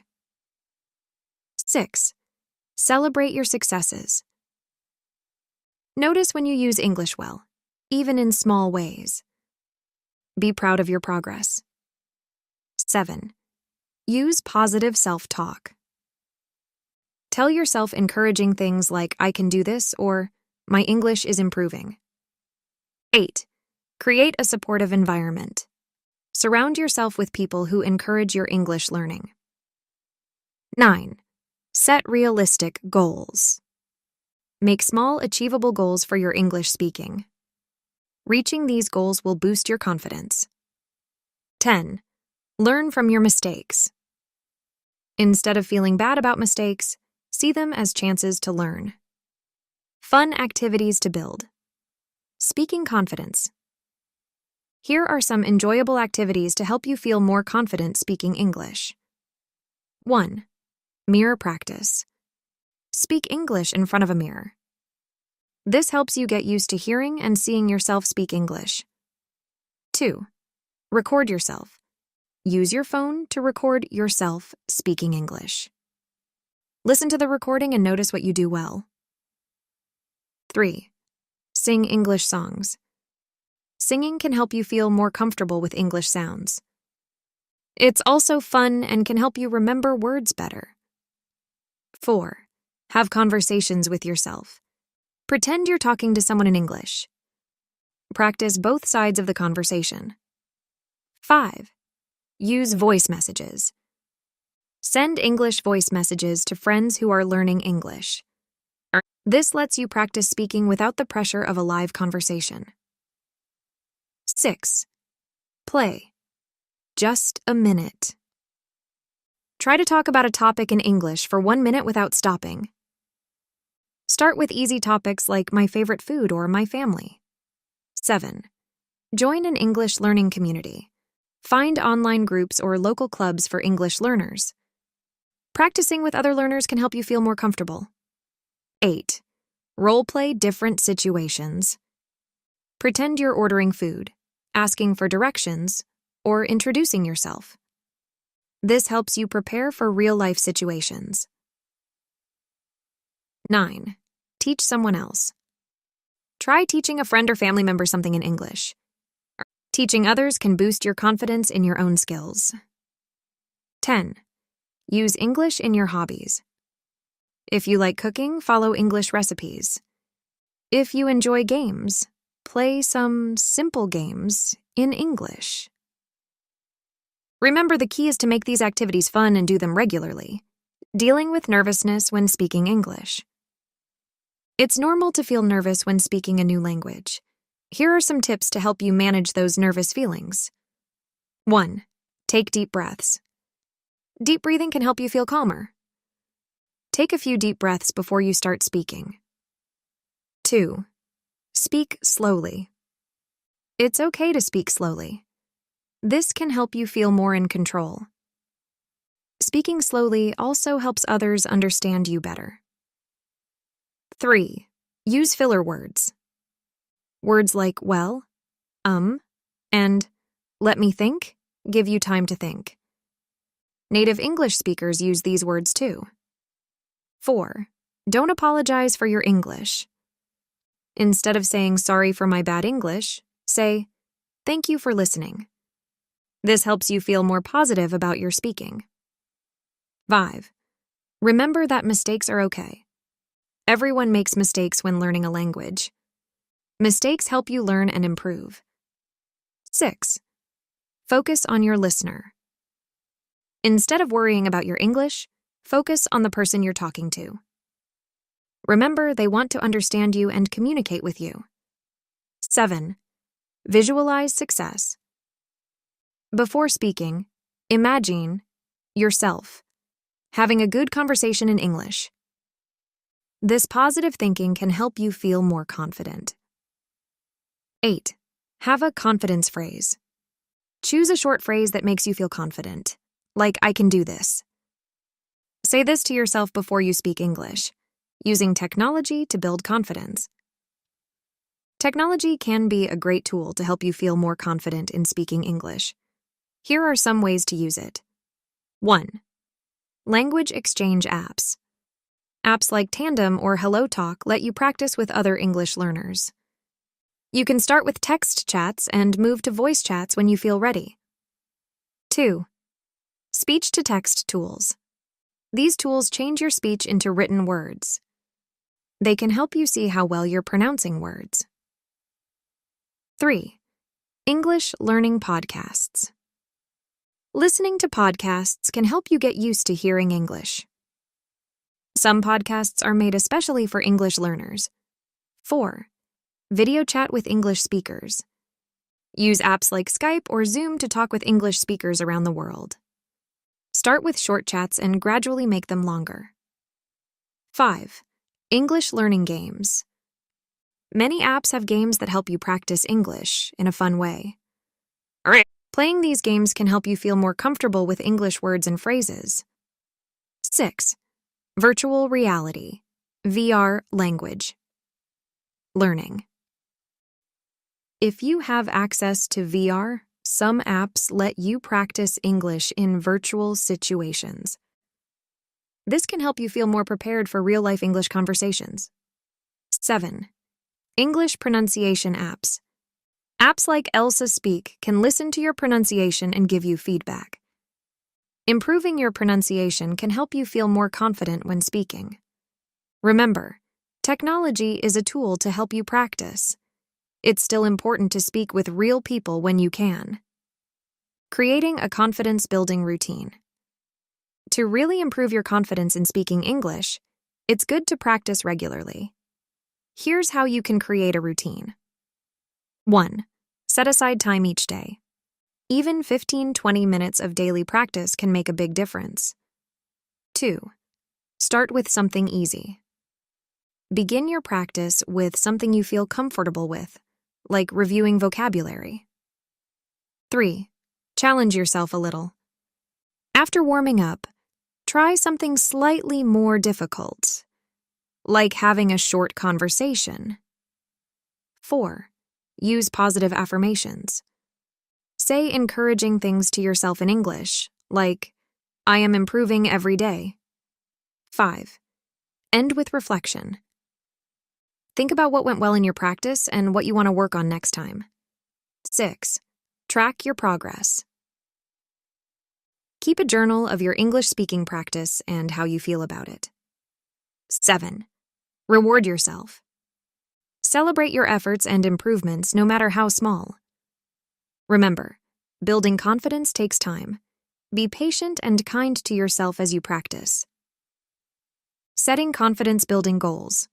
6. Celebrate your successes. Notice when you use English well, even in small ways. Be proud of your progress. 7. Use positive self-talk. Tell yourself encouraging things like, "I can do this," or "My English is improving." 8. Create a supportive environment. Surround yourself with people who encourage your English learning. 9. Set realistic goals. Make small, achievable goals for your English speaking. Reaching these goals will boost your confidence. 10. Learn from your mistakes. Instead of feeling bad about mistakes, see them as chances to learn. Fun activities to build. Speaking confidence. Here are some enjoyable activities to help you feel more confident speaking English. 1. Mirror practice. Speak English in front of a mirror. This helps you get used to hearing and seeing yourself speak English. 2. Record yourself. Use your phone to record yourself speaking English. Listen to the recording and notice what you do well. 3. Sing English songs. Singing can help you feel more comfortable with English sounds. It's also fun and can help you remember words better. 4. Have conversations with yourself. Pretend you're talking to someone in English. Practice both sides of the conversation. 5. Use voice messages. Send English voice messages to friends who are learning English. This lets you practice speaking without the pressure of a live conversation. 6. Play. Just a minute. Try to talk about a topic in English for 1 minute without stopping. Start with easy topics like my favorite food or my family. 7. Join an English learning community. Find online groups or local clubs for English learners. Practicing with other learners can help you feel more comfortable. 8. Role-play different situations. Pretend you're ordering food, asking for directions, or introducing yourself. This helps you prepare for real-life situations. 9. Teach someone else. Try teaching a friend or family member something in English. Teaching others can boost your confidence in your own skills. 10. use English in your hobbies. If you like cooking, follow English recipes. If you enjoy games, play some simple games in English. Remember, the key is to make these activities fun and do them regularly. Dealing with nervousness when speaking English. It's normal to feel nervous when speaking a new language. Here are some tips to help you manage those nervous feelings. 1. Take deep breaths. Deep breathing can help you feel calmer. Take a few deep breaths before you start speaking. 2. Speak slowly. It's okay to speak slowly. This can help you feel more in control. Speaking slowly also helps others understand you better. 3. Use filler words. Words like well, and let me think give you time to think. Native English speakers use these words too. 4. Don't apologize for your English. Instead of saying sorry for my bad English, say thank you for listening. This helps you feel more positive about your speaking. 5. Remember that mistakes are okay. Everyone makes mistakes when learning a language. Mistakes help you learn and improve. 6. Focus on your listener. Instead of worrying about your English, focus on the person you're talking to. Remember, they want to understand you and communicate with you. 7. Visualize success. Before speaking, imagine yourself having a good conversation in English. This positive thinking can help you feel more confident. 8. Have a confidence phrase. Choose a short phrase that makes you feel confident, like I can do this. Say this to yourself before you speak English, using technology to build confidence. Technology can be a great tool to help you feel more confident in speaking English. Here are some ways to use it. 1. Language exchange apps. Apps like Tandem or HelloTalk let you practice with other English learners. You can start with text chats and move to voice chats when you feel ready. 2. Speech-to-text tools. These tools change your speech into written words. They can help you see how well you're pronouncing words. 3. English learning podcasts. Listening to podcasts can help you get used to hearing English. Some podcasts are made especially for English learners. 4. Video chat with English speakers. Use apps like Skype or Zoom to talk with English speakers around the world. Start with short chats and gradually make them longer. 5. English learning games. Many apps have games that help you practice English in a fun way. Playing these games can help you feel more comfortable with English words and phrases. 6. Virtual reality, VR language. Learning. If you have access to VR, some apps let you practice English in virtual situations. This can help you feel more prepared for real-life English conversations. 7. English pronunciation apps. Apps like Elsa Speak can listen to your pronunciation and give you feedback. Improving your pronunciation can help you feel more confident when speaking. Remember, technology is a tool to help you practice. It's still important to speak with real people when you can. Creating a confidence-building routine. To really improve your confidence in speaking English, it's good to practice regularly. Here's how you can create a routine. 1. Set aside time each day. Even 15-20 minutes of daily practice can make a big difference. 2. Start with something easy. Begin your practice with something you feel comfortable with, like reviewing vocabulary. 3. Challenge yourself a little. After warming up, try something slightly more difficult, like having a short conversation. 4. Use positive affirmations. Say encouraging things to yourself in English, like, I am improving every day. 5. End with reflection. Think about what went well in your practice and what you want to work on next time. 6. Track your progress. Keep a journal of your English speaking practice and how you feel about it. 7. Reward yourself. Celebrate your efforts and improvements no matter how small. Remember, building confidence takes time. Be patient and kind to yourself as you practice. Setting confidence-building goals.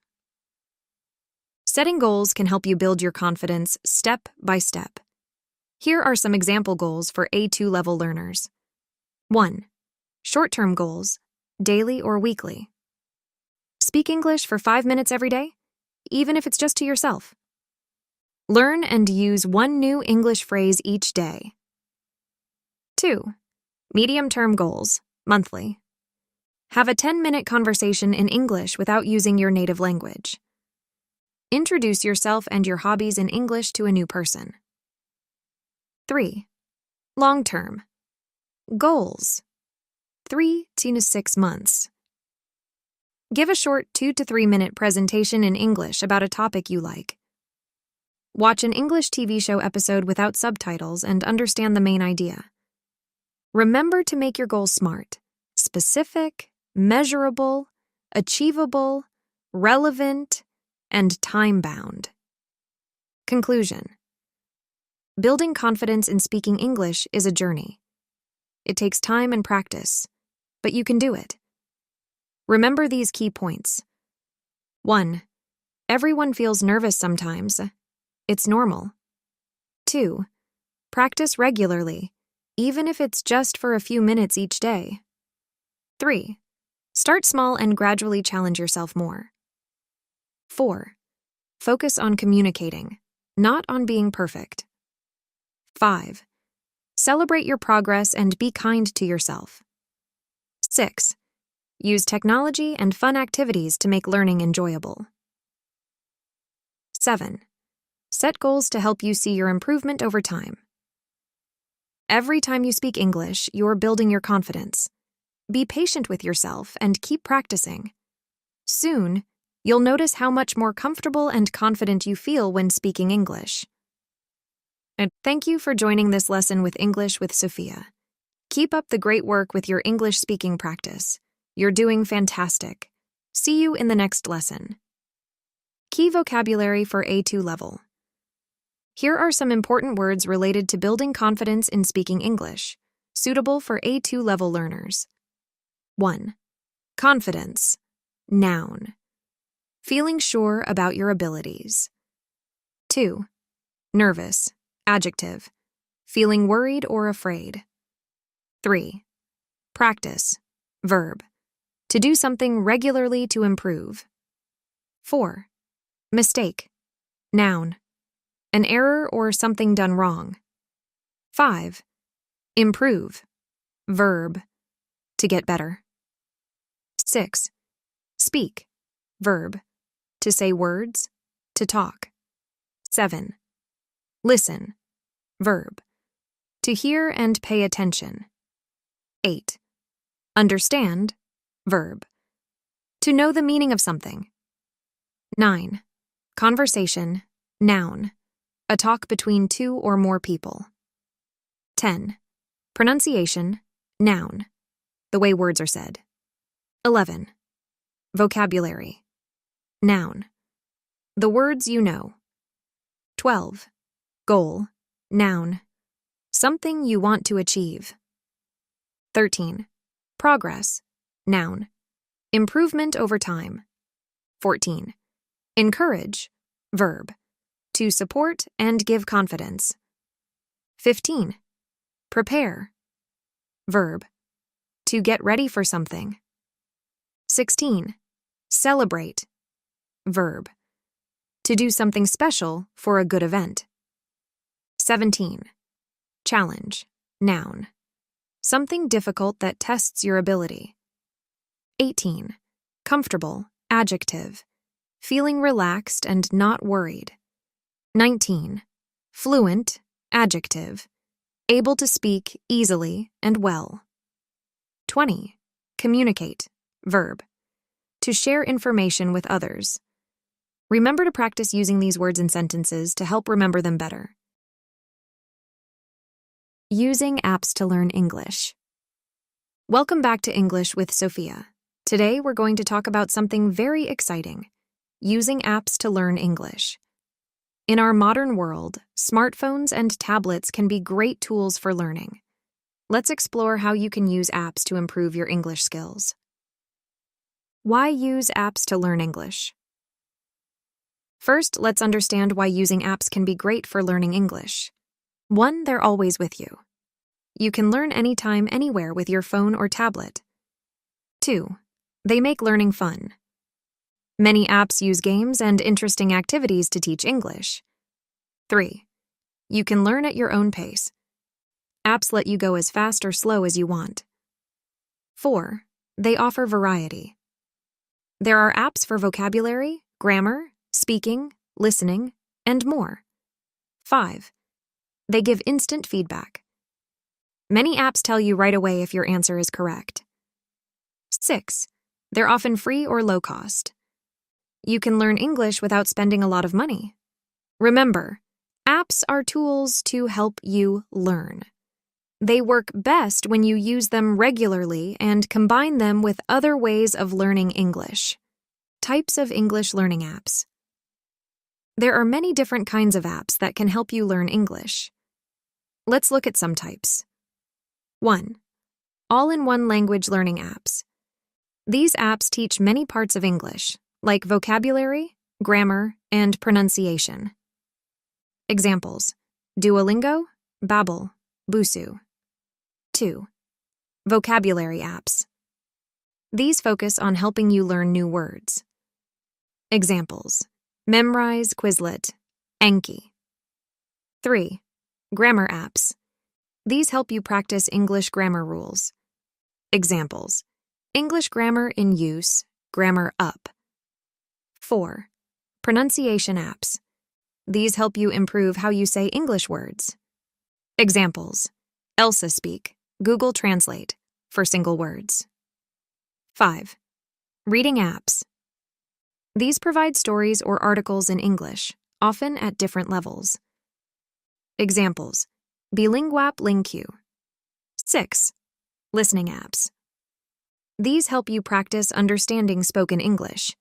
Setting goals can help you build your confidence step by step. Here are some example goals for A2 level learners. 1. Short-term goals, daily or weekly. Speak English for 5 minutes every day, even if it's just to yourself. Learn and use one new English phrase each day. 2. Medium-term goals, monthly. Have a 10-minute conversation in English without using your native language. Introduce yourself and your hobbies in English to a new person. 3. Long-term. Goals. 3 to 6 months. Give a short 2 to 3 minute presentation in English about a topic you like. Watch an English TV show episode without subtitles and understand the main idea. Remember to make your goals smart, specific, measurable, achievable, relevant, and time-bound. Conclusion. Building confidence in speaking English is a journey. It takes time and practice, but you can do it. Remember these key points. 1. Everyone feels nervous sometimes. It's normal. 2. Practice regularly, even if it's just for a few minutes each day. 3. Start small and gradually challenge yourself more. 4. Focus on communicating, not on being perfect. 5. Celebrate your progress and be kind to yourself. 6. Use technology and fun activities to make learning enjoyable. 7. Set goals to help you see your improvement over time. Every time you speak English, you're building your confidence. Be patient with yourself and keep practicing. Soon, you'll notice how much more comfortable and confident you feel when speaking English. And thank you for joining this lesson with English with Sophia. Keep up the great work with your English speaking practice. You're doing fantastic. See you in the next lesson. Key vocabulary for A2 level. Here are some important words related to building confidence in speaking English, suitable for A2 level learners. 1. Confidence. Noun. Feeling sure about your abilities. 2. Nervous. Adjective. Feeling worried or afraid. 3. Practice. Verb. To do something regularly to improve. 4. Mistake. Noun. An error or something done wrong. 5. Improve. Verb. To get better. 6. Speak. Verb. To say words. To talk. 7. Listen. Verb. To hear and pay attention. 8. Understand. Verb. To know the meaning of something. 9. Conversation. Noun. A talk between 2 or more people. 10. Pronunciation. Noun. The way words are said. 11. Vocabulary. Noun. The words you know. 12. Goal. Noun. Something you want to achieve. 13. Progress. Noun. Improvement over time. 14. Encourage. Verb. To support and give confidence. 15. Prepare. Verb. To get ready for something. 16. Celebrate. Verb. To do something special for a good event. 17. Challenge. Noun. Something difficult that tests your ability. 18. Comfortable. Adjective. Feeling relaxed and not worried. 19. Fluent. Adjective. Able to speak easily and well. 20. Communicate. Verb. To share information with others. Remember to practice using these words in sentences to help remember them better. Using apps to learn English. Welcome back to English with Sophia. Today we're going to talk about something very exciting: using apps to learn English. In our modern world, smartphones and tablets can be great tools for learning. Let's explore how you can use apps to improve your English skills. Why use apps to learn English? First, let's understand why using apps can be great for learning English. 1. They're always with you. You can learn anytime, anywhere with your phone or tablet. 2. They make learning fun. Many apps use games and interesting activities to teach English. 3. You can learn at your own pace. Apps let you go as fast or slow as you want. 4. They offer variety. There are apps for vocabulary, grammar, speaking, listening, and more. 5. They give instant feedback. Many apps tell you right away if your answer is correct. 6. They're often free or low cost. You can learn English without spending a lot of money. Remember, apps are tools to help you learn. They work best when you use them regularly and combine them with other ways of learning English. Types of English learning apps. There are many different kinds of apps that can help you learn English. Let's look at some types. 1. All-in-one language learning apps. These apps teach many parts of English, like vocabulary, grammar, and pronunciation. Examples: Duolingo, Babbel, Busuu. 2. Vocabulary apps. These focus on helping you learn new words. Examples: Memrise, Quizlet, Anki. 3. Grammar apps. These help you practice English grammar rules. Examples: English grammar in use, Grammar Up. 4. Pronunciation apps. These help you improve how you say English words. Examples: Elsa Speak, Google Translate, for single words. 5. Reading apps. These provide stories or articles in English, often at different levels. Examples: Bilinguap LingQ. 6. Listening apps. These help you practice understanding spoken English.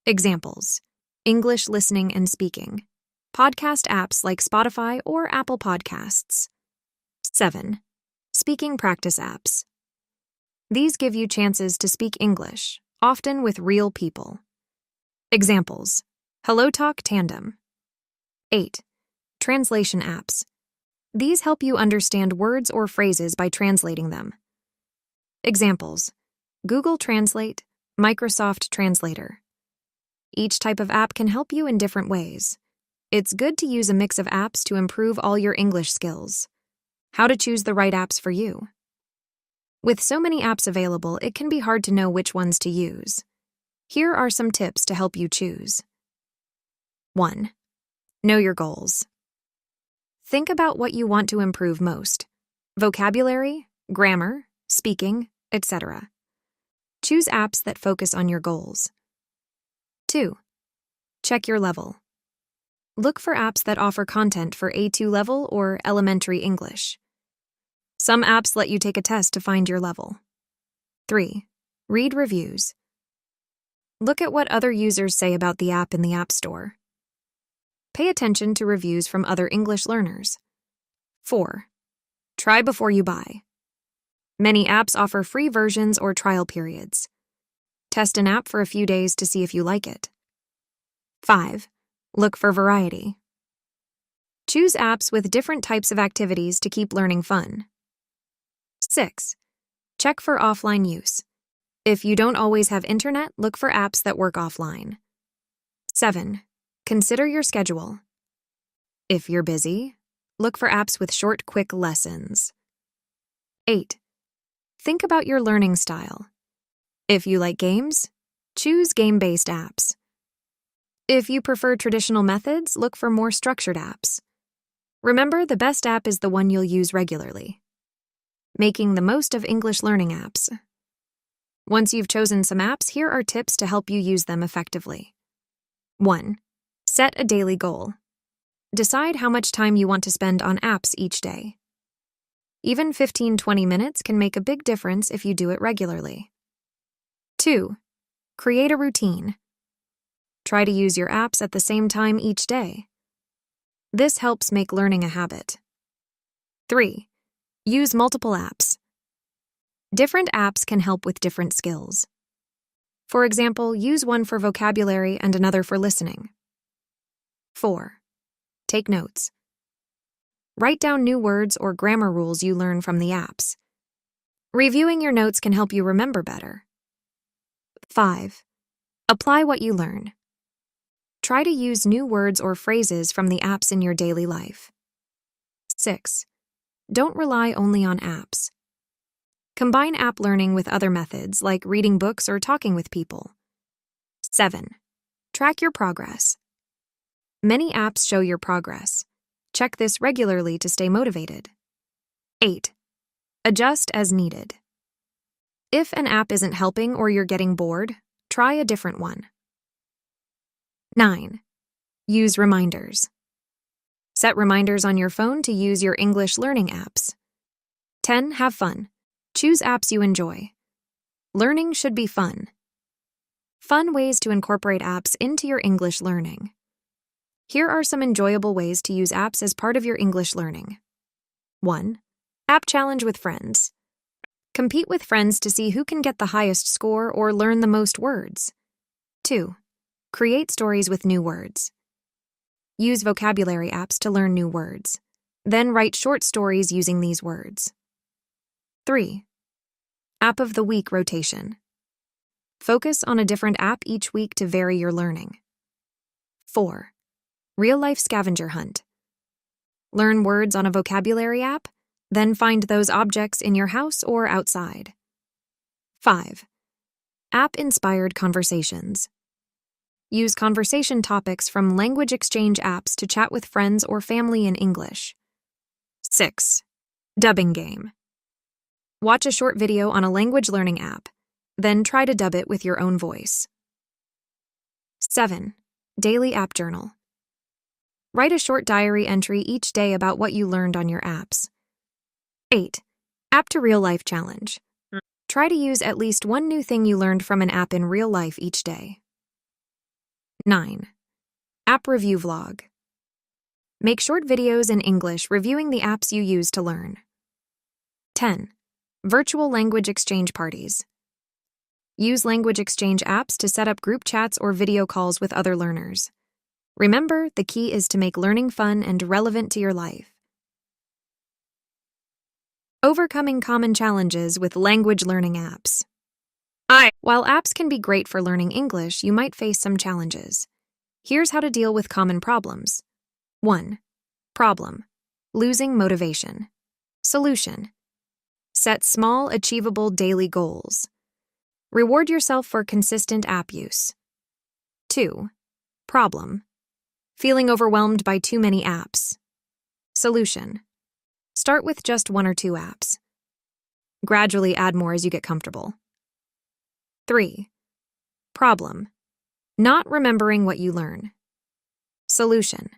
Examples: English listening and speaking. Podcast apps like Spotify or Apple Podcasts. 7. Speaking practice apps. These give you chances to speak English, often with real people. Examples: HelloTalk Tandem. 8. Translation apps. These help you understand words or phrases by translating them. Examples: Google Translate, Microsoft Translator. Each type of app can help you in different ways. It's good to use a mix of apps to improve all your English skills. How to choose the right apps for you. With so many apps available, it can be hard to know which ones to use. Here are some tips to help you choose. 1. Know your goals. Think about what you want to improve most: vocabulary, grammar, speaking, etc. Choose apps that focus on your goals. 2. Check your level. Look for apps that offer content for A2 level or elementary English. Some apps let you take a test to find your level. 3. Read reviews. Look at what other users say about the app in the App Store. Pay attention to reviews from other English learners. 4. Try before you buy. Many apps offer free versions or trial periods. Test an app for a few days to see if you like it. 5. Look for variety. Choose apps with different types of activities to keep learning fun. 6. Check for offline use. If you don't always have internet, look for apps that work offline. 7. Consider your schedule. If you're busy, look for apps with short, quick lessons. 8. Think about your learning style. If you like games, choose game-based apps. If you prefer traditional methods, look for more structured apps. Remember, the best app is the one you'll use regularly. Making the most of English learning apps. Once you've chosen some apps, here are tips to help you use them effectively. 1. Set a daily goal. Decide how much time you want to spend on apps each day. Even 15-20 minutes can make a big difference if you do it regularly. 2. Create a routine. Try to use your apps at the same time each day. This helps make learning a habit. 3. Use multiple apps. Different apps can help with different skills. For example, use one for vocabulary and another for listening. 4. Take notes. Write down new words or grammar rules you learn from the apps. Reviewing your notes can help you remember better. 5. Apply what you learn. Try to use new words or phrases from the apps in your daily life. 6. Don't rely only on apps. Combine app learning with other methods like reading books or talking with people. 7. Track your progress. Many apps show your progress. Check this regularly to stay motivated. 8. Adjust as needed. If an app isn't helping or you're getting bored, try a different one. 9. Use reminders. Set reminders on your phone to use your English learning apps. 10. Have fun. Choose apps you enjoy. Learning should be fun. Fun ways to incorporate apps into your English learning. Here are some enjoyable ways to use apps as part of your English learning. 1. App challenge with friends. Compete with friends to see who can get the highest score or learn the most words. 2. Create stories with new words. Use vocabulary apps to learn new words. Then write short stories using these words. 3. App of the Week rotation. Focus on a different app each week to vary your learning. 4. Real-life scavenger hunt. Learn words on a vocabulary app, then find those objects in your house or outside. 5. App-inspired conversations. Use conversation topics from language exchange apps to chat with friends or family in English. 6. Dubbing game. Watch a short video on a language learning app, then try to dub it with your own voice. 7. Daily app journal. Write a short diary entry each day about what you learned on your apps. 8. App to real life challenge. Try to use at least one new thing you learned from an app in real life each day. 9. App review vlog. Make short videos in English reviewing the apps you use to learn. 10. Virtual language exchange parties. Use language exchange apps to set up group chats or video calls with other learners. Remember, the key is to make learning fun and relevant to your life. Overcoming common challenges with language learning apps. While apps can be great for learning English, you might face some challenges. Here's how to deal with common problems. 1. Problem: losing motivation. Solution: set small, achievable daily goals. Reward yourself for consistent app use. 2. Problem: feeling overwhelmed by too many apps. Solution: start with just 1 or 2 apps. Gradually add more as you get comfortable. 3. Problem: not remembering what you learn. Solution: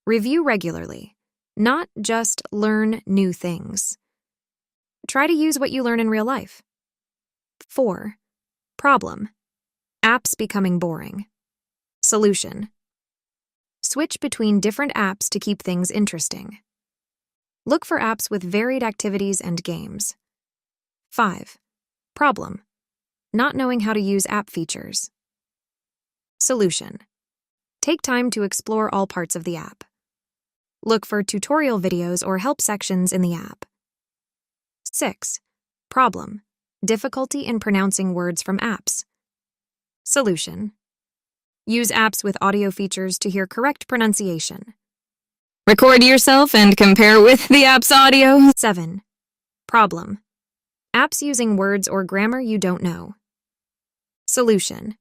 review regularly, not just learn new things. Try to use what you learn in real life. 4. Problem: apps becoming boring. Solution: switch between different apps to keep things interesting. Look for apps with varied activities and games. 5. Problem: not knowing how to use app features. Solution: take time to explore all parts of the app. Look for tutorial videos or help sections in the app. 6. Problem: difficulty in pronouncing words from apps. Solution: use apps with audio features to hear correct pronunciation. Record yourself and compare with the app's audio. 7. Problem: apps using words or grammar you don't know. Solution: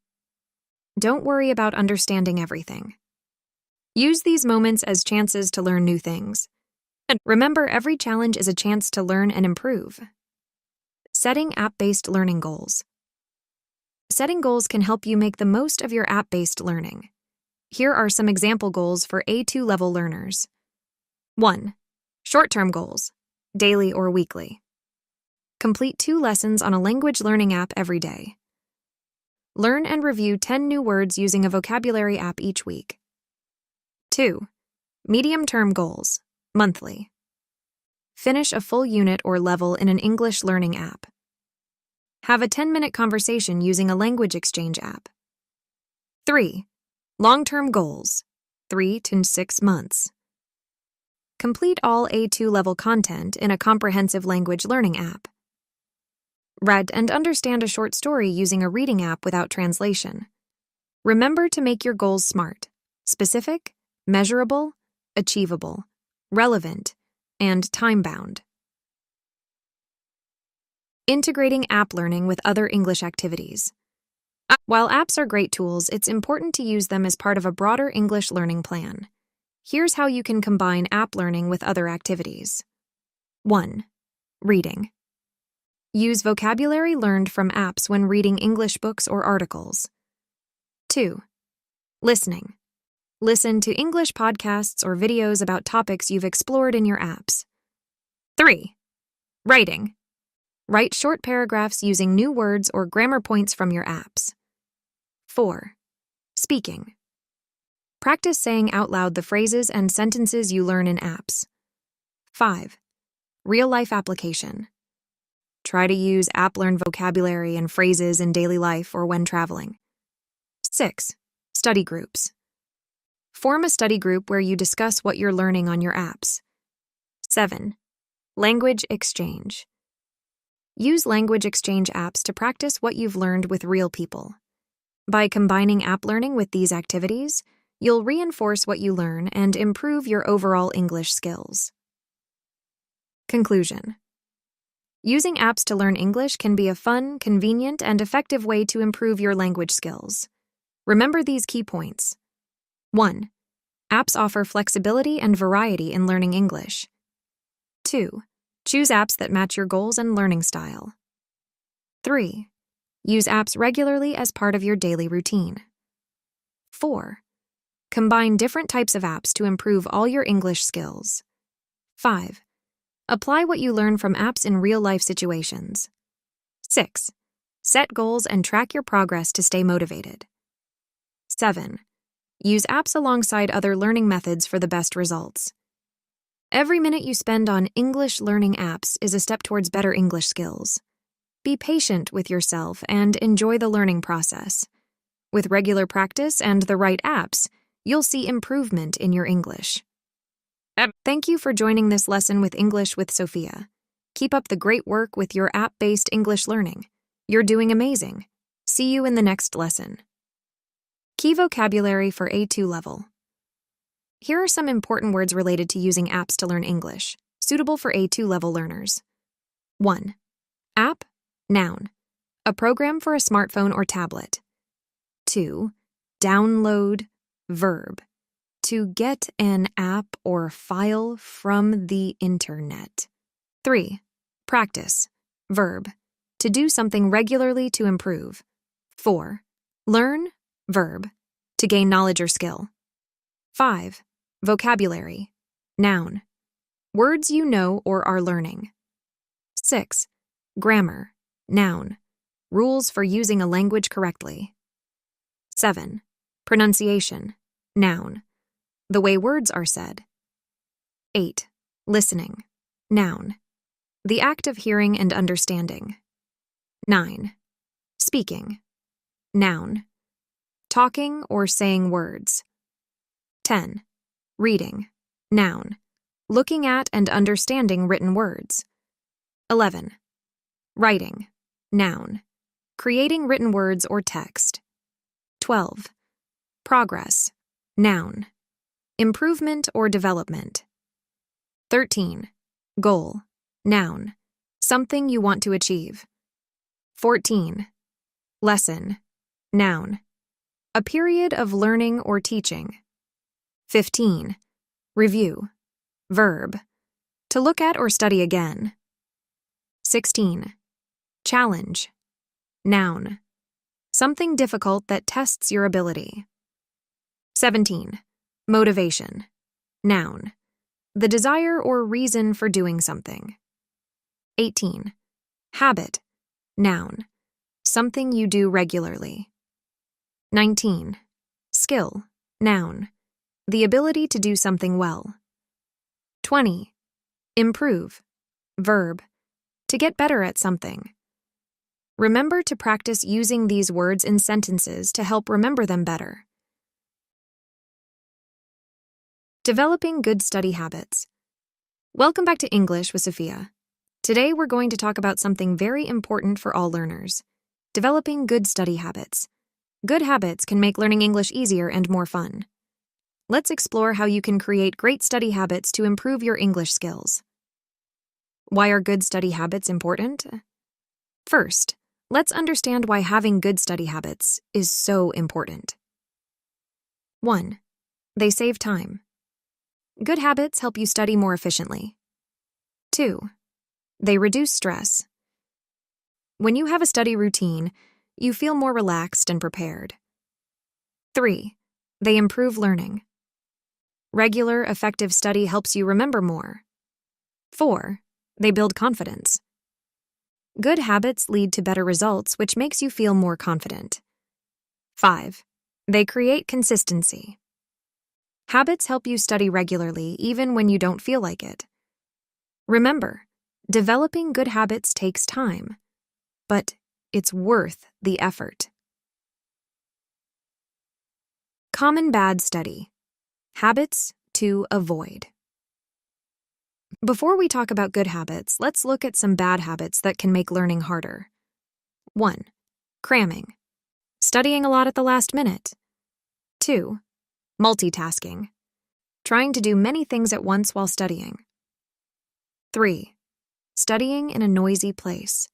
don't worry about understanding everything. Use these moments as chances to learn new things. And remember, every challenge is a chance to learn and improve. Setting app-based learning goals. Setting goals can help you make the most of your app-based learning. Here are some example goals for A2 level learners. 1. Short-term goals. daily or weekly. Complete 2 lessons on a language learning app every day. Learn and review 10 new words using a vocabulary app each week. 2. Medium-term goals, monthly. Finish a full unit or level in an English learning app. Have a 10-minute conversation using a language exchange app. 3. Long-term goals, 3 to 6 months. Complete all A2 level content in a comprehensive language learning app. Read and understand a short story using a reading app without translation. Remember to make your goals SMART, specific, measurable, achievable, relevant, and time-bound. Integrating app learning with other English activities. While apps are great tools, it's important to use them as part of a broader English learning plan. Here's how you can combine app learning with other activities. 1. Reading. Use vocabulary learned from apps when reading English books or articles. 2. Listening. Listen to English podcasts or videos about topics you've explored in your apps. 3. Writing. Write short paragraphs using new words or grammar points from your apps. 4. Speaking. Practice saying out loud the phrases and sentences you learn in apps. 5. Real-life application. Try to use app-learned vocabulary and phrases in daily life or when traveling. 6. Study groups. Form a study group where you discuss what you're learning on your apps. 7. Language exchange. Use language exchange apps to practice what you've learned with real people. By combining app learning with these activities, you'll reinforce what you learn and improve your overall English skills. Conclusion. Using apps to learn English can be a fun, convenient, and effective way to improve your language skills. Remember these key points. 1. Apps offer flexibility and variety in learning English. 2. Choose apps that match your goals and learning style. 3. Use apps regularly as part of your daily routine. 4. Combine different types of apps to improve all your English skills. 5. Apply what you learn from apps in real-life situations. 6. Set goals and track your progress to stay motivated. 7. Use apps alongside other learning methods for the best results. Every minute you spend on English learning apps is a step towards better English skills. Be patient with yourself and enjoy the learning process. With regular practice and the right apps, you'll see improvement in your English. Thank you for joining this lesson with English with Sophia. Keep up the great work with your app-based English learning. You're doing amazing. See you in the next lesson. Key vocabulary for A2 level. Here are some important words related to using apps to learn English, suitable for A2 level learners. 1. App, noun. A program for a smartphone or tablet. 2. Download, verb. To get an app or file from the internet. 3. Practice, verb. To do something regularly to improve. 4. Learn, verb. To gain knowledge or skill. 5. Vocabulary, noun. Words you know or are learning. 6. Grammar, noun. Rules for using a language correctly. 7. Pronunciation, noun. The way words are said. 8. Listening, noun. The act of hearing and understanding. 9. Speaking, noun. Talking or saying words. 10. Reading, noun. Looking at and understanding written words. 11. Writing, noun. Creating written words or text. 12. Progress, noun. Improvement or development. 13. Goal, noun. Something you want to achieve. 14. Lesson, noun. A period of learning or teaching. 15. Review, verb. To look at or study again. 16. Challenge, noun. Something difficult that tests your ability. 17. Motivation, noun. The desire or reason for doing something. 18. Habit, noun, something you do regularly. 19. Skill, noun, the ability to do something well. 20. Improve, verb, to get better at something. Remember to practice using these words in sentences to help remember them better. Developing good study habits. Welcome back to English with Sophia. Today we're going to talk about something very important for all learners: developing good study habits. Good habits can make learning English easier and more fun. Let's explore how you can create great study habits to improve your English skills. Why are good study habits important? First, let's understand why having good study habits is so important. 1. They save time. Good habits help you study more efficiently. 2. They reduce stress. When you have a study routine, you feel more relaxed and prepared. 3. They improve learning. Regular, effective study helps you remember more. 4. They build confidence. Good habits lead to better results, which makes you feel more confident. 5. They create consistency. Habits help you study regularly even when you don't feel like it. Remember, developing good habits takes time, but it's worth the effort. Common bad study. Habits to avoid. Before we talk about good habits, let's look at some bad habits that can make learning harder. 1. Cramming. Studying a lot at the last minute. 2. Multitasking. Trying to do many things at once while studying. 3. Studying in a noisy place.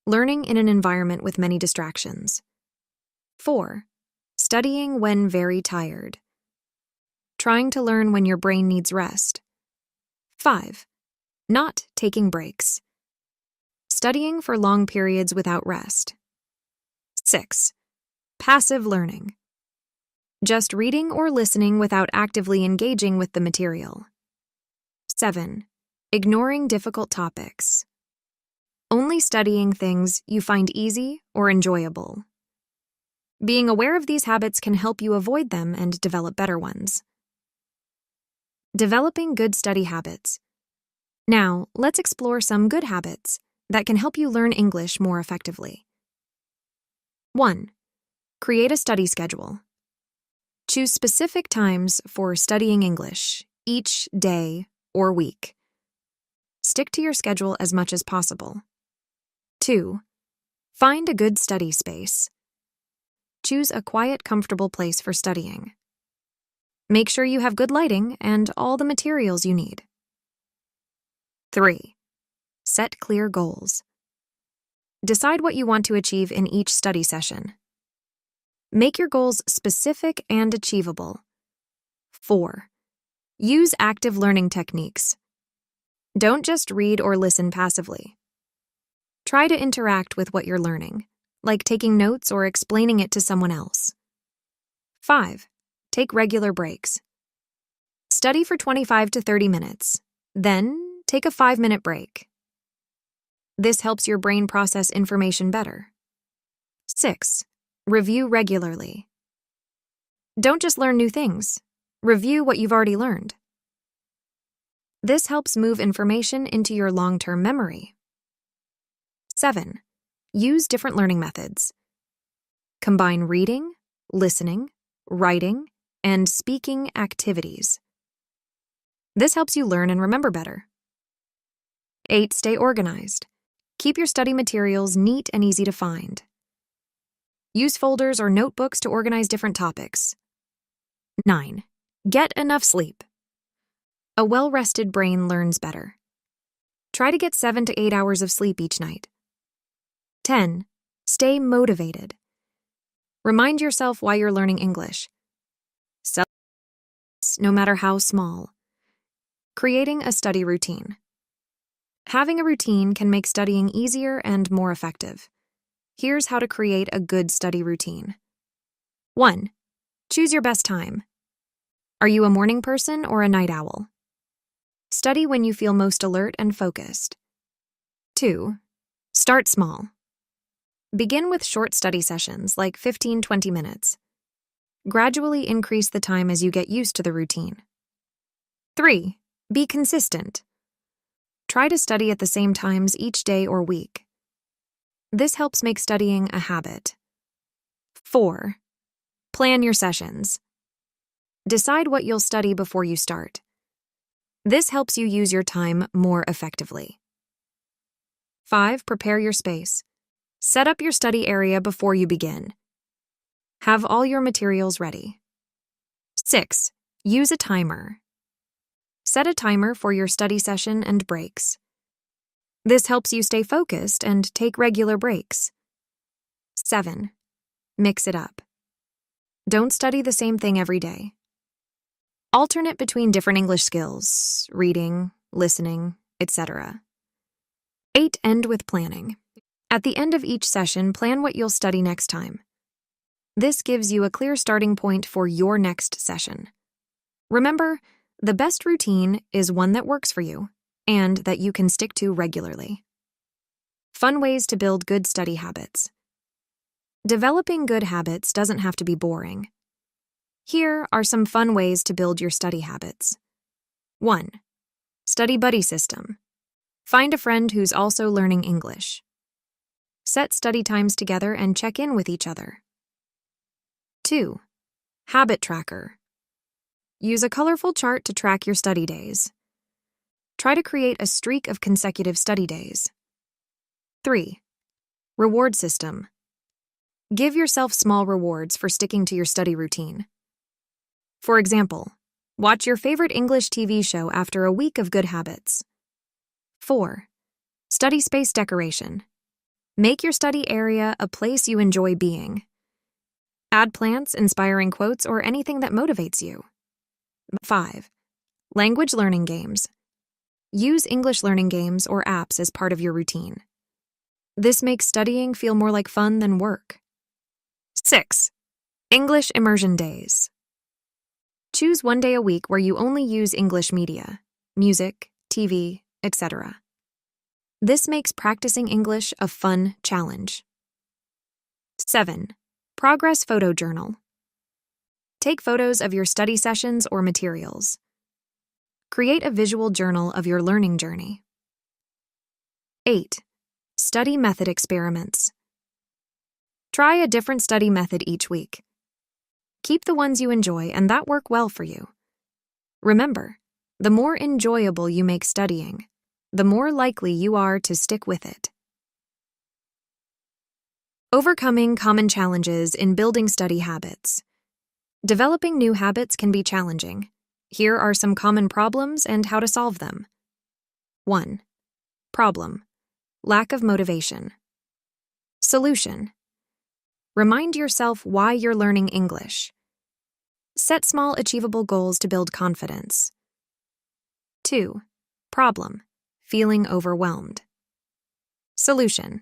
Learning in an environment with many distractions. 4. Studying when very tired. Trying to learn when your brain needs rest. 5. Not taking breaks. Studying for long periods without rest. 6. Passive learning. Just reading or listening without actively engaging with the material. 7. Ignoring difficult topics. Only studying things you find easy or enjoyable. Being aware of these habits can help you avoid them and develop better ones. Developing good study habits. Now, let's explore some good habits that can help you learn English more effectively. 1. Create a study schedule. Choose specific times for studying English, each day or week. Stick to your schedule as much as possible. 2. Find a good study space. Choose a quiet, comfortable place for studying. Make sure you have good lighting and all the materials you need. 3. Set clear goals. Decide what you want to achieve in each study session. Make your goals specific and achievable. 4. Use active learning techniques. Don't just read or listen passively. Try to interact with what you're learning, like taking notes or explaining it to someone else. 5. Take regular breaks. Study for 25 to 30 minutes, then take a 5-minute break. This helps your brain process information better. 6. Review regularly. Don't just learn new things. Review what you've already learned. This helps move information into your long-term memory. 7. Use different learning methods. Combine reading, listening, writing, and speaking activities. This helps you learn and remember better. 8. Stay organized. Keep your study materials neat and easy to find. Use folders or notebooks to organize different topics. 9. Get enough sleep. A well-rested brain learns better. Try to get 7 to 8 hours of sleep each night. 10. Stay motivated. Remind yourself why you're learning English. No matter how small. Creating a study routine. Having a routine can make studying easier and more effective. Here's how to create a good study routine. 1. Choose your best time. Are you a morning person or a night owl? Study when you feel most alert and focused. 2. Start small. Begin with short study sessions, like 15-20 minutes. Gradually increase the time as you get used to the routine. 3. Be consistent. Try to study at the same times each day or week. This helps make studying a habit. 4. Plan your sessions. Decide what you'll study before you start. This helps you use your time more effectively. 5. Prepare your space. Set up your study area before you begin. Have all your materials ready. 6. Use a timer. Set a timer for your study session and breaks. This helps you stay focused and take regular breaks. 7. Mix it up. Don't study the same thing every day. Alternate between different English skills, reading, listening, etc. 8. End with planning. At the end of each session, plan what you'll study next time. This gives you a clear starting point for your next session. Remember, the best routine is one that works for you and that you can stick to regularly. Fun ways to build good study habits. Developing good habits doesn't have to be boring. Here are some fun ways to build your study habits. 1. Study buddy system. Find a friend who's also learning English. Set study times together and check in with each other. 2. Habit tracker. Use a colorful chart to track your study days. Try to create a streak of consecutive study days. 3. Reward system. Give yourself small rewards for sticking to your study routine. For example, watch your favorite English TV show after a week of good habits. 4. Study space decoration. Make your study area a place you enjoy being. Add plants, inspiring quotes, or anything that motivates you. 5. Language learning games. Use English learning games or apps as part of your routine. This makes studying feel more like fun than work. 6. English immersion days. Choose one day a week where you only use English media, music, TV, etc. This makes practicing English a fun challenge. 7. Progress photo journal. Take photos of your study sessions or materials. Create a visual journal of your learning journey. 8. Study method experiments. Try a different study method each week. Keep the ones you enjoy and that work well for you. Remember, the more enjoyable you make studying, the more likely you are to stick with it. Overcoming common challenges in building study habits. Developing new habits can be challenging. Here are some common problems and how to solve them. 1. Problem: lack of motivation. Solution: remind yourself why you're learning English. Set small, achievable goals to build confidence. 2. Problem: feeling overwhelmed. Solution: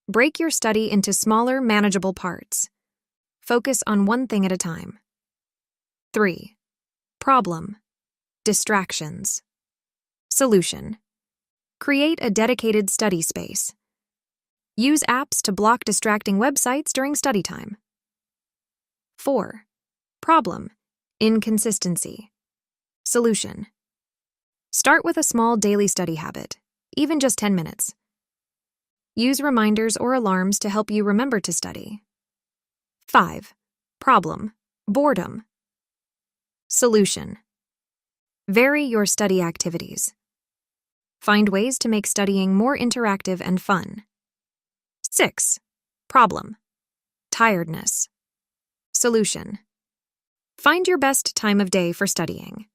break your study into smaller, manageable parts. Focus on one thing at a time. 3. Problem: distractions. Solution: create a dedicated study space. Use apps to block distracting websites during study time. 4. Problem: inconsistency. Solution: start with a small daily study habit, even just 10 minutes. Use reminders or alarms to help you remember to study. 5. Problem: boredom. Solution: vary your study activities. Find ways to make studying more interactive and fun. 6. Problem: tiredness. Solution: find your best time of day for studying.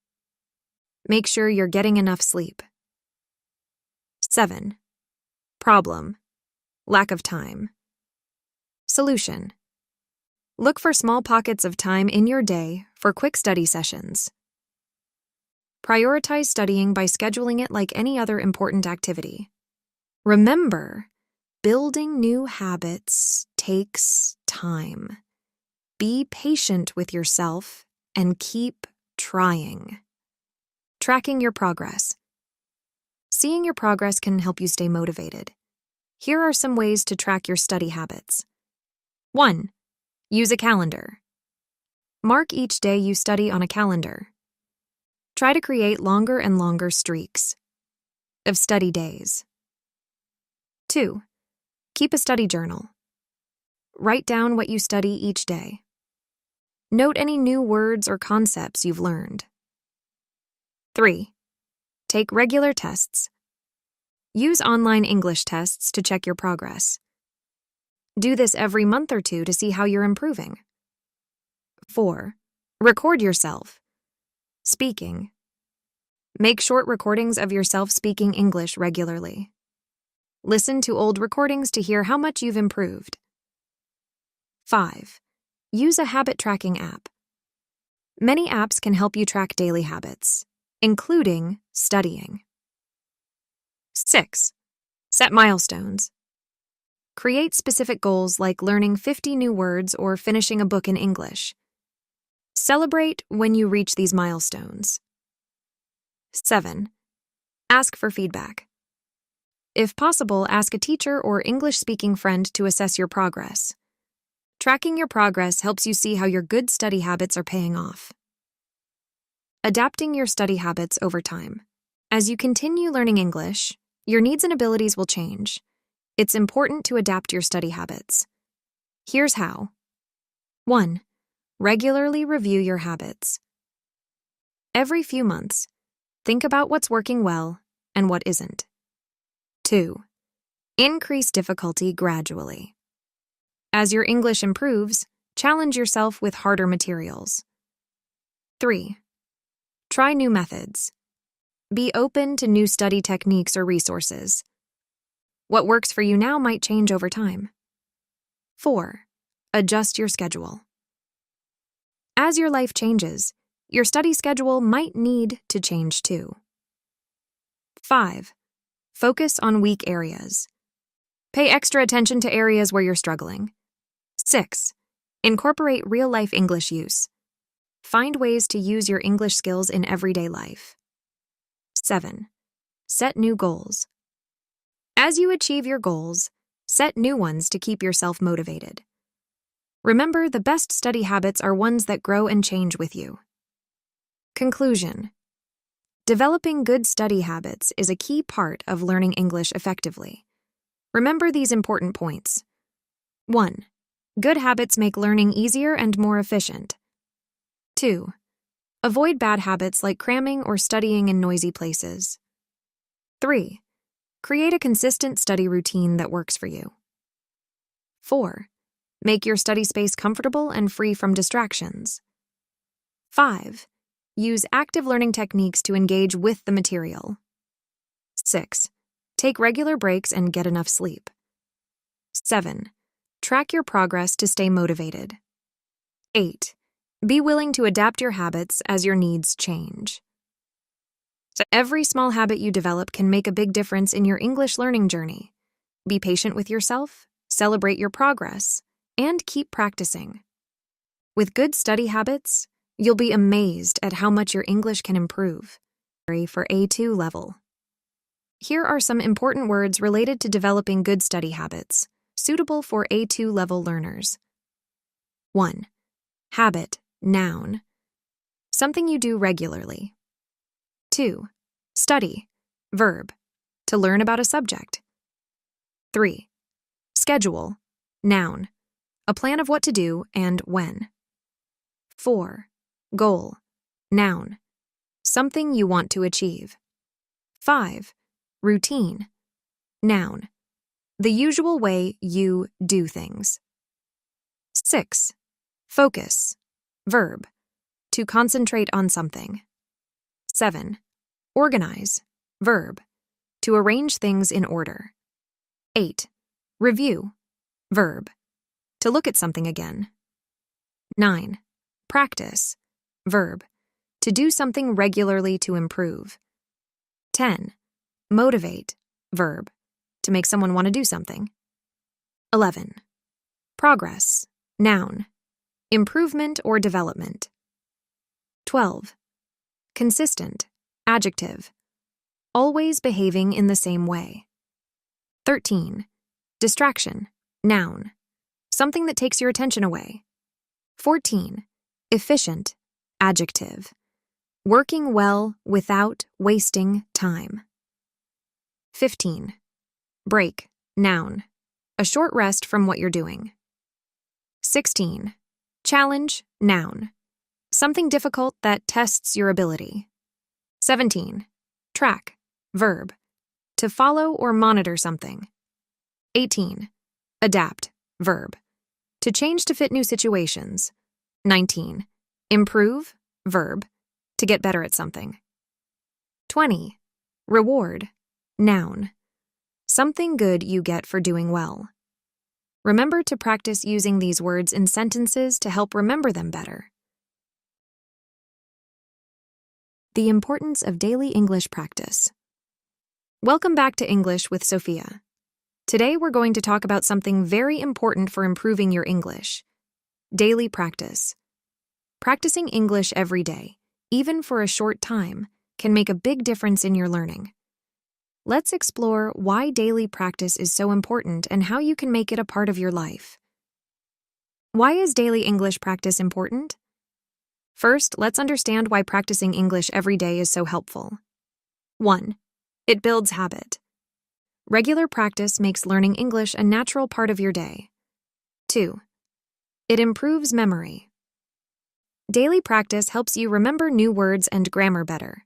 Make sure you're getting enough sleep. 7. Problem: lack of time. Solution: look for small pockets of time in your day for quick study sessions. Prioritize studying by scheduling it like any other important activity. Remember, building new habits takes time. Be patient with yourself and keep trying. Tracking your progress. Seeing your progress can help you stay motivated. Here are some ways to track your study habits. 1. Use a calendar. Mark each day you study on a calendar. Try to create longer and longer streaks of study days. 2. Keep a study journal. Write down what you study each day. Note any new words or concepts you've learned. 3. Take regular tests. Use online English tests to check your progress. Do this every month or two to see how you're improving. 4. Record yourself speaking. Make short recordings of yourself speaking English regularly. Listen to old recordings to hear how much you've improved. 5. Use a habit tracking app. Many apps can help you track daily habits, including studying. 6. Set milestones. Create specific goals like learning 50 new words or finishing a book in English. Celebrate when you reach these milestones. 7. Ask for feedback. If possible, ask a teacher or English-speaking friend to assess your progress. Tracking your progress helps you see how your good study habits are paying off. Adapting your study habits over time. As you continue learning English, your needs and abilities will change. It's important to adapt your study habits. Here's how. 1. Regularly review your habits. Every few months, think about what's working well and what isn't. 2. Increase difficulty gradually. As your English improves, challenge yourself with harder materials. 3. Try new methods. Be open to new study techniques or resources. What works for you now might change over time. 4. Adjust your schedule. As your life changes, your study schedule might need to change too. 5. Focus on weak areas. Pay extra attention to areas where you're struggling. 6. Incorporate real-life English use. Find ways to use your English skills in everyday life. 7. Set new goals. As you achieve your goals, set new ones to keep yourself motivated. Remember, the best study habits are ones that grow and change with you. Conclusion. Developing good study habits is a key part of learning English effectively. Remember these important points. 1. Good habits make learning easier and more efficient. 2. Avoid bad habits like cramming or studying in noisy places. 3. Create a consistent study routine that works for you. 4. Make your study space comfortable and free from distractions. 5. Use active learning techniques to engage with the material. 6. Take regular breaks and get enough sleep. 7. Track your progress to stay motivated. 8. Be willing to adapt your habits as your needs change. So every small habit you develop can make a big difference in your English learning journey. Be patient with yourself, celebrate your progress, and keep practicing. With good study habits, you'll be amazed at how much your English can improve. For A2 level. Here are some important words related to developing good study habits, suitable for A2 level learners. 1. Habit, noun. Something you do regularly. 2. Study, verb. To learn about a subject. 3. Schedule, noun. A plan of what to do and when. 4. Goal, noun. Something you want to achieve. 5. Routine, noun. The usual way you do things. 6. Focus, verb. To concentrate on something. 7. Organize, verb. To arrange things in order. 8. Review, verb. To look at something again. 9. Practice, verb. To do something regularly to improve. 10. Motivate, verb. To make someone want to do something. 11. Progress, noun. Improvement or development. 12. Consistent, adjective. always behaving in the same way. 13. Distraction, noun, something that takes your attention away. 14. Efficient, adjective, working well without wasting time. 15. Break, noun, a short rest from what you're doing. 16. Challenge, noun, something difficult that tests your ability. 17. Track, verb, to follow or monitor something. 18. Adapt, verb, to change to fit new situations. 19. Improve, verb, to get better at something. 20. Reward, noun, something good you get for doing well. Remember to practice using these words in sentences to help remember them better. The importance of daily English practice. Welcome back to English with Sophia. Today we're going to talk about something very important for improving your English: daily practice. Practicing English every day, even for a short time, can make a big difference in your learning. Let's explore why daily practice is so important and how you can make it a part of your life. Why is daily English practice important? First, let's understand why practicing English every day is so helpful. 1. It builds habit. Regular practice makes learning English a natural part of your day. 2. It improves memory. Daily practice helps you remember new words and grammar better.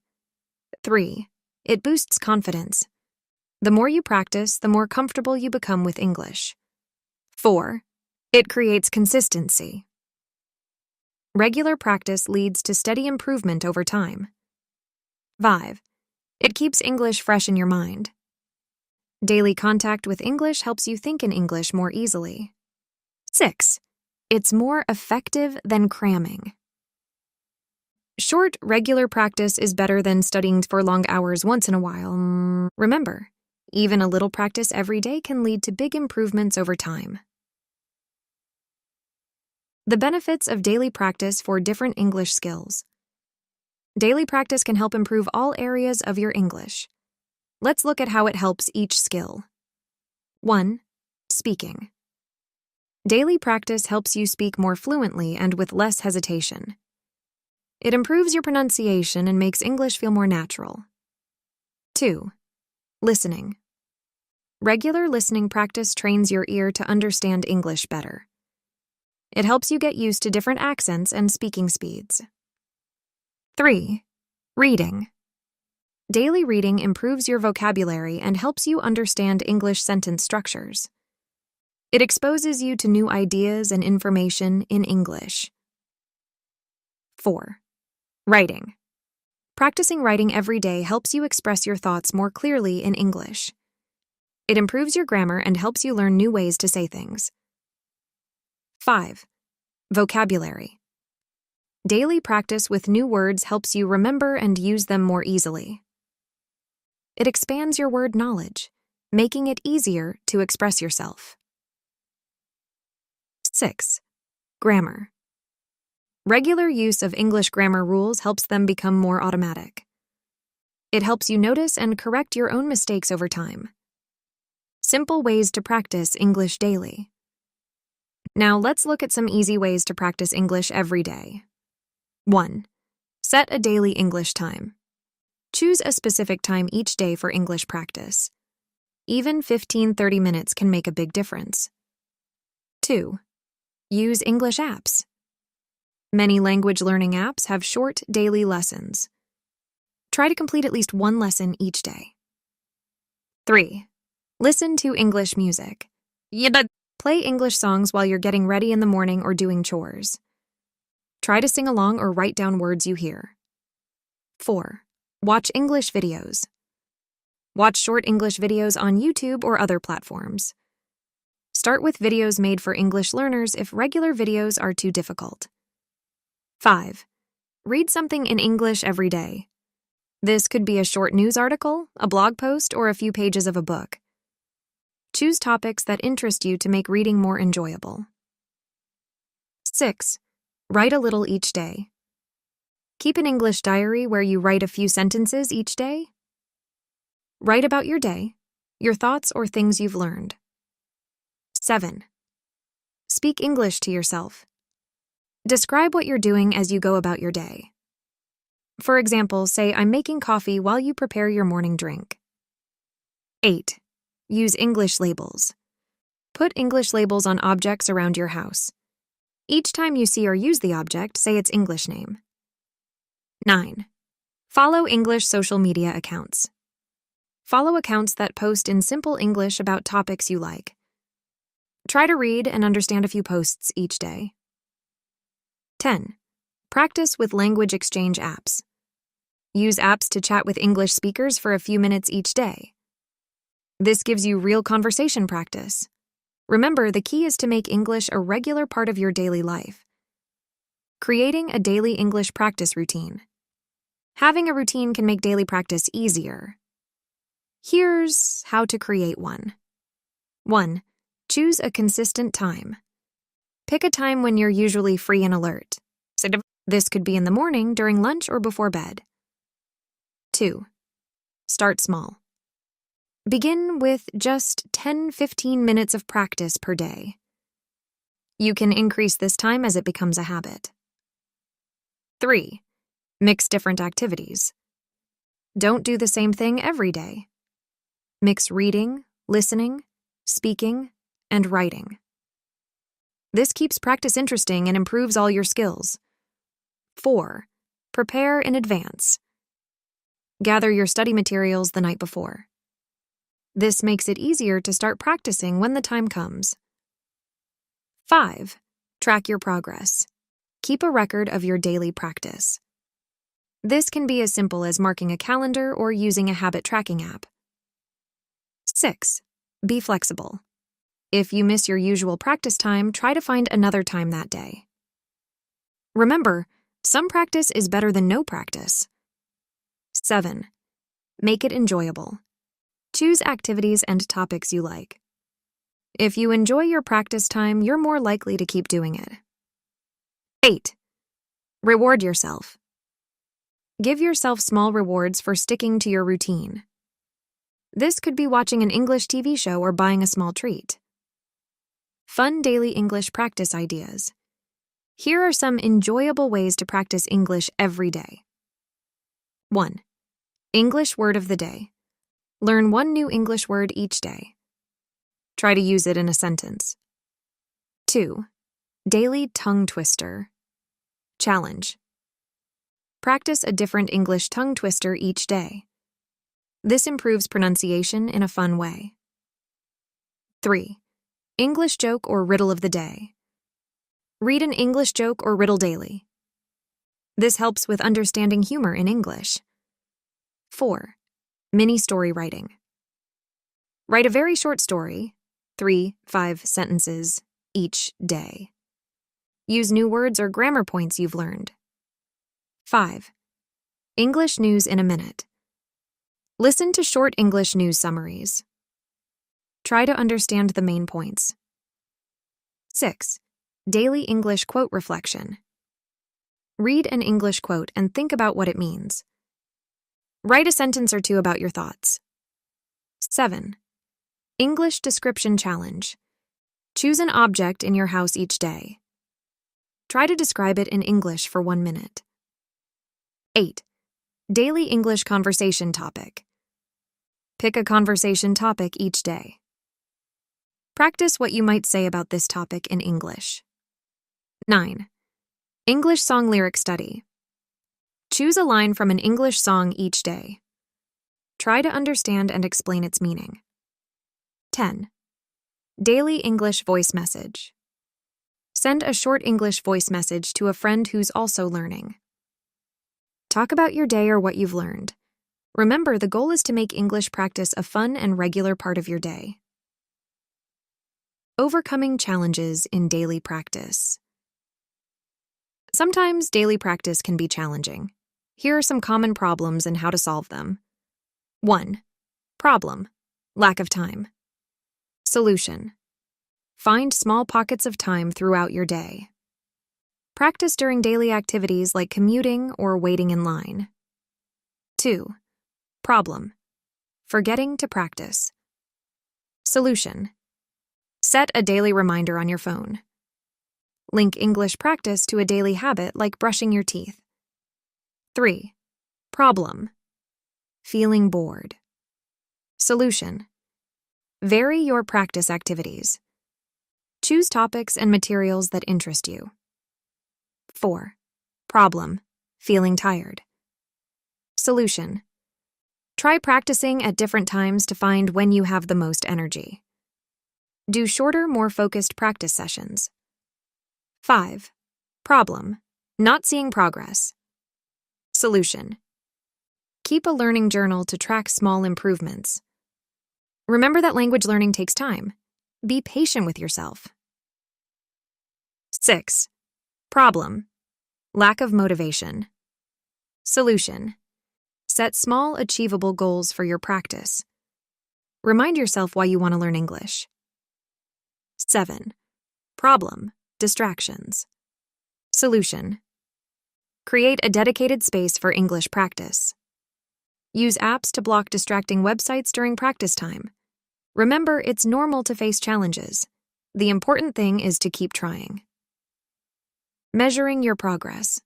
3. It boosts confidence. The more you practice, the more comfortable you become with English. 4. It creates consistency. Regular practice leads to steady improvement over time. 5. It keeps English fresh in your mind. Daily contact with English helps you think in English more easily. 6. It's more effective than cramming. Short, regular practice is better than studying for long hours once in a while. Remember, even a little practice every day can lead to big improvements over time. The benefits of daily practice for different English skills. Daily practice can help improve all areas of your English. Let's look at how it helps each skill. 1. Speaking. Daily practice helps you speak more fluently and with less hesitation. It improves your pronunciation and makes English feel more natural. 2. Listening. Regular listening practice trains your ear to understand English better. It helps you get used to different accents and speaking speeds. 3. Reading. Daily reading improves your vocabulary and helps you understand English sentence structures. It exposes you to new ideas and information in English. 4. Writing. Practicing writing every day helps you express your thoughts more clearly in English. It improves your grammar and helps you learn new ways to say things. 5. Vocabulary. Daily practice with new words helps you remember and use them more easily. It expands your word knowledge, making it easier to express yourself. 6. Grammar. Regular use of English grammar rules helps them become more automatic. It helps you notice and correct your own mistakes over time. Simple ways to practice English daily. Now let's look at some easy ways to practice English every day. 1. Set a daily English time. Choose a specific time each day for English practice. Even 15-30 minutes can make a big difference. 2. Use English apps. Many language learning apps have short daily lessons. Try to complete at least one lesson each day. 3. Listen to English music. Play English songs while you're getting ready in the morning or doing chores. Try to sing along or write down words you hear. 4. Watch English videos. Watch short English videos on YouTube or other platforms. Start with videos made for English learners if regular videos are too difficult. 5. Read something in English every day. This could be a short news article, a blog post, or a few pages of a book. Choose topics that interest you to make reading more enjoyable. 6. Write a little each day. Keep an English diary where you write a few sentences each day. Write about your day, your thoughts or things you've learned. 7. Speak English to yourself. Describe what you're doing as you go about your day. For example, say, I'm making coffee while you prepare your morning drink. 8. Use English labels. Put English labels on objects around your house. Each time you see or use the object, say its English name. 9. Follow English social media accounts. Follow accounts that post in simple English about topics you like. Try to read and understand a few posts each day. 10. Practice with language exchange apps. Use apps to chat with English speakers for a few minutes each day. This gives you real conversation practice. Remember, the key is to make English a regular part of your daily life. Creating a daily English practice routine. Having a routine can make daily practice easier. Here's how to create one. 1. Choose a consistent time. Pick a time when you're usually free and alert. This could be in the morning, during lunch, or before bed. 2. Start small. Begin with just 10-15 minutes of practice per day. You can increase this time as it becomes a habit. 3. Mix different activities. Don't do the same thing every day. Mix reading, listening, speaking, and writing. This keeps practice interesting and improves all your skills. 4. Prepare in advance. Gather your study materials the night before. This makes it easier to start practicing when the time comes. 5. Track your progress. Keep a record of your daily practice. This can be as simple as marking a calendar or using a habit tracking app. 6. Be flexible. If you miss your usual practice time, try to find another time that day. Remember, some practice is better than no practice. 7. Make it enjoyable. Choose activities and topics you like. If you enjoy your practice time, you're more likely to keep doing it. 8. Reward yourself. Give yourself small rewards for sticking to your routine. This could be watching an English TV show or buying a small treat. Fun daily English practice ideas. Here are some enjoyable ways to practice English every day. 1. English word of the day. Learn one new English word each day. Try to use it in a sentence. 2. Daily tongue twister. Challenge. Practice a different English tongue twister each day. This improves pronunciation in a fun way. 3. English joke or riddle of the day. Read an English joke or riddle daily. This helps with understanding humor in English. 4. Mini story writing. Write a very short story, 3-5 sentences, each day. Use new words or grammar points you've learned. 5. English news in a minute. Listen to short English news summaries. Try to understand the main points. 6. Daily English quote reflection. Read an English quote and think about what it means. Write a sentence or two about your thoughts. 7. English description challenge. Choose an object in your house each day. Try to describe it in English for 1 minute. 8. Daily English conversation topic. Pick a conversation topic each day. Practice what you might say about this topic in English. 9. English song lyric study. Choose a line from an English song each day. Try to understand and explain its meaning. 10. Daily English voice message. Send a short English voice message to a friend who's also learning. Talk about your day or what you've learned. Remember, the goal is to make English practice a fun and regular part of your day. Overcoming challenges in daily practice. Sometimes daily practice can be challenging. Here are some common problems and how to solve them. 1. Problem: lack of time. Solution: find small pockets of time throughout your day. Practice during daily activities like commuting or waiting in line. 2. Problem: Forgetting to practice. Solution: set a daily reminder on your phone. Link English practice to a daily habit like brushing your teeth. 3. Problem: feeling bored. Solution: vary your practice activities. Choose topics and materials that interest you. 4. Problem: feeling tired. Solution: try practicing at different times to find when you have the most energy. Do shorter, more focused practice sessions. 5. Problem: not seeing progress. Solution: keep a learning journal to track small improvements. Remember that language learning takes time. Be patient with yourself. 6. Problem: lack of motivation. Solution: set small, achievable goals for your practice. Remind yourself why you want to learn English. 7. Problem: distractions. Solution: create a dedicated space for English practice. Use apps to block distracting websites during practice time. Remember, it's normal to face challenges. The important thing is to keep trying. Measuring your progress.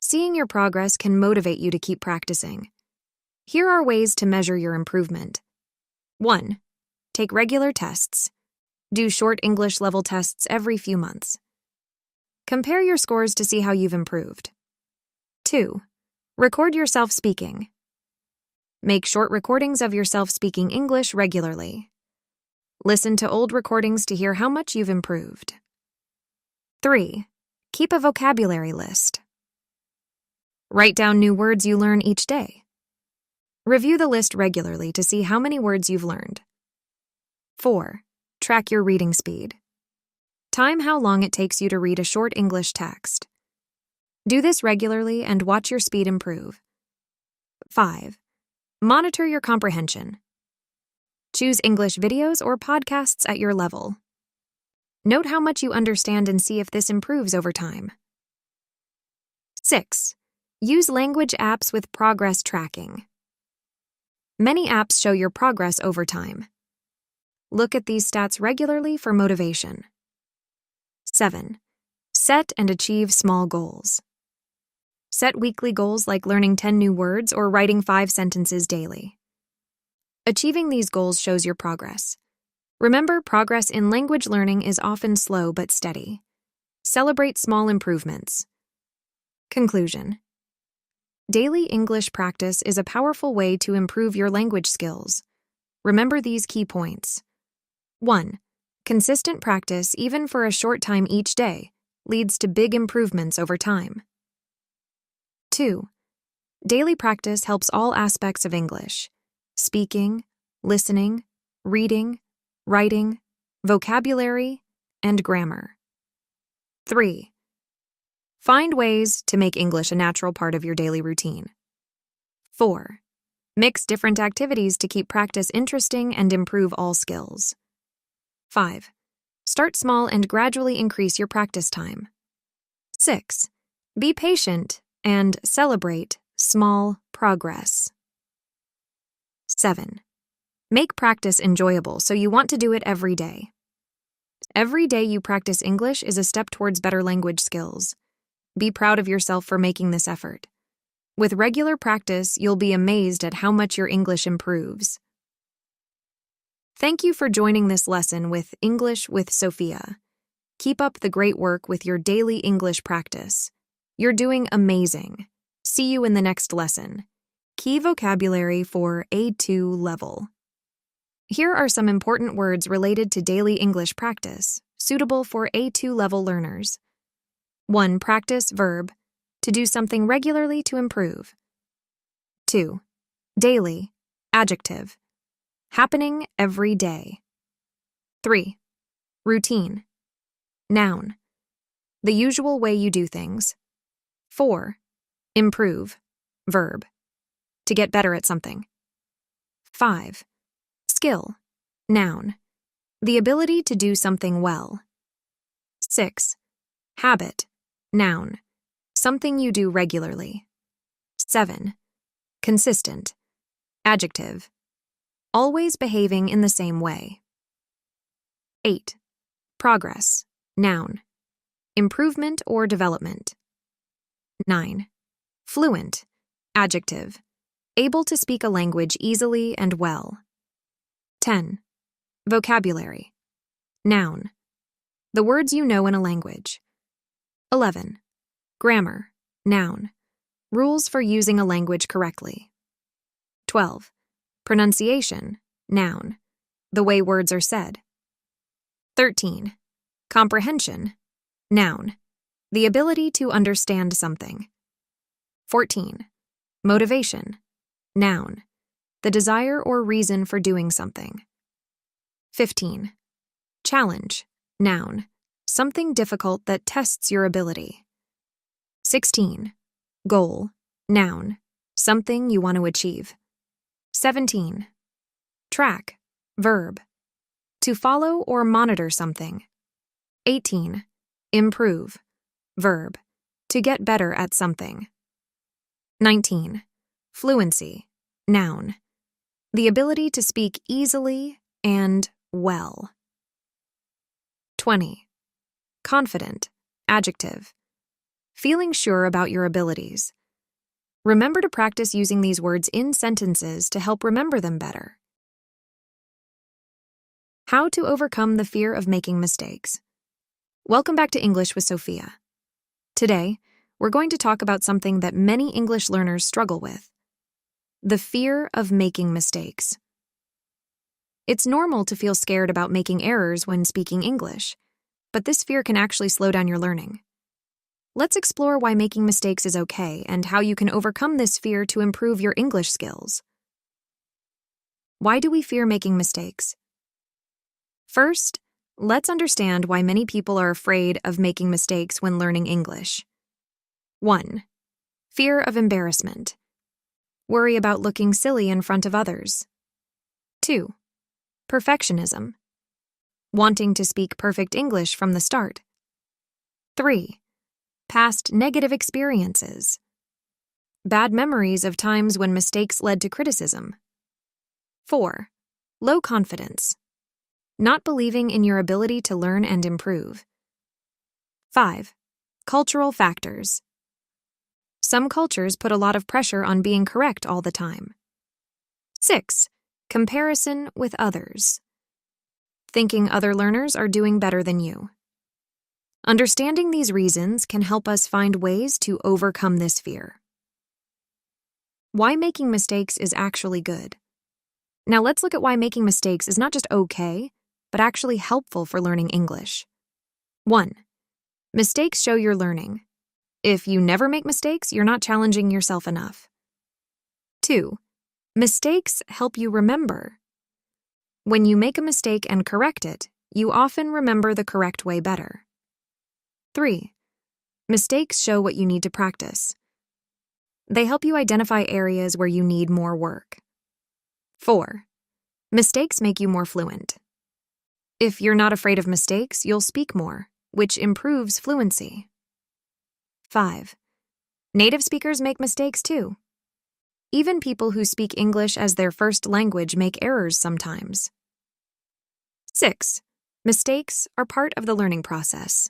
Seeing your progress can motivate you to keep practicing. Here are ways to measure your improvement. 1. Take regular tests. Do short English level tests every few months. Compare your scores to see how you've improved. 2. Record yourself speaking. Make short recordings of yourself speaking English regularly. Listen to old recordings to hear how much you've improved. 3. Keep a vocabulary list. Write down new words you learn each day. Review the list regularly to see how many words you've learned. 4. Track your reading speed. Time how long it takes you to read a short English text. Do this regularly and watch your speed improve. 5. Monitor your comprehension. Choose English videos or podcasts at your level. Note how much you understand and see if this improves over time. 6. Use language apps with progress tracking. Many apps show your progress over time. Look at these stats regularly for motivation. 7. Set and achieve small goals. Set weekly goals like learning 10 new words or writing 5 sentences daily. Achieving these goals shows your progress. Remember, progress in language learning is often slow but steady. Celebrate small improvements. Conclusion: daily English practice is a powerful way to improve your language skills. Remember these key points. 1. Consistent practice, even for a short time each day, leads to big improvements over time. 2. Daily practice helps all aspects of English: speaking, listening, reading, writing, vocabulary, and grammar. 3. Find ways to make English a natural part of your daily routine. 4. Mix different activities to keep practice interesting and improve all skills. 5. Start small and gradually increase your practice time. 6. Be patient and celebrate small progress. 7. Make practice enjoyable so you want to do it every day. Every day you practice English is a step towards better language skills. Be proud of yourself for making this effort. With regular practice, you'll be amazed at how much your English improves. Thank you for joining this lesson with English with Sophia. Keep up the great work with your daily English practice. You're doing amazing. See you in the next lesson. Key vocabulary for A2 level. Here are some important words related to daily English practice, suitable for A2 level learners. 1. Practice verb, to do something regularly to improve. 2. Daily, adjective, happening every day. 3. Routine, noun, the usual way you do things. 4. Improve, verb, to get better at something. 5. Skill, noun, the ability to do something well. 6. Habit, noun, something you do regularly. 7. Consistent, Adjective. Always behaving in the same way. 8. Progress. Noun. Improvement or development. 9. Fluent. Adjective. Able to speak a language easily and well. 10. Vocabulary. Noun. The words you know in a language. 11. Grammar. Noun. Rules for using a language correctly. 12. Pronunciation. Noun. The way words are said. 13. Comprehension. Noun. The ability to understand something. 14. Motivation. Noun. The desire or reason for doing something. 15. Challenge. Noun. Something difficult that tests your ability. 16. Goal. Noun. Something you want to achieve. 17. Track. Verb. To follow or monitor something. 18. Improve. Verb. To get better at something. 19. Fluency. Noun. The ability to speak easily and well. 20. Confident. Adjective. Feeling sure about your abilities. Remember to practice using these words in sentences to help remember them better. How to overcome the fear of making mistakes. Welcome back to English with Sophia. Today, we're going to talk about something that many English learners struggle with: the fear of making mistakes. It's normal to feel scared about making errors when speaking English, but this fear can actually slow down your learning. Let's explore why making mistakes is okay and how you can overcome this fear to improve your English skills. Why do we fear making mistakes? First, let's understand why many people are afraid of making mistakes when learning English. 1. Fear of embarrassment. Worry about looking silly in front of others. 2. Perfectionism. Wanting to speak perfect English from the start. 3. Past negative experiences. Bad memories of times when mistakes led to criticism. 4. Low confidence. Not believing in your ability to learn and improve. 5. Cultural factors. Some cultures put a lot of pressure on being correct all the time. 6. Comparison with others. Thinking other learners are doing better than you. Understanding these reasons can help us find ways to overcome this fear. Why making mistakes is actually good. Now let's look at why making mistakes is not just okay, but actually helpful for learning English. 1. Mistakes show you're learning. If you never make mistakes, you're not challenging yourself enough. 2. Mistakes help you remember. When you make a mistake and correct it, you often remember the correct way better. 3. Mistakes show what you need to practice. They help you identify areas where you need more work. 4. Mistakes make you more fluent. If you're not afraid of mistakes, you'll speak more, which improves fluency. 5. Native speakers make mistakes too. Even people who speak English as their first language make errors sometimes. 6. Mistakes are part of the learning process.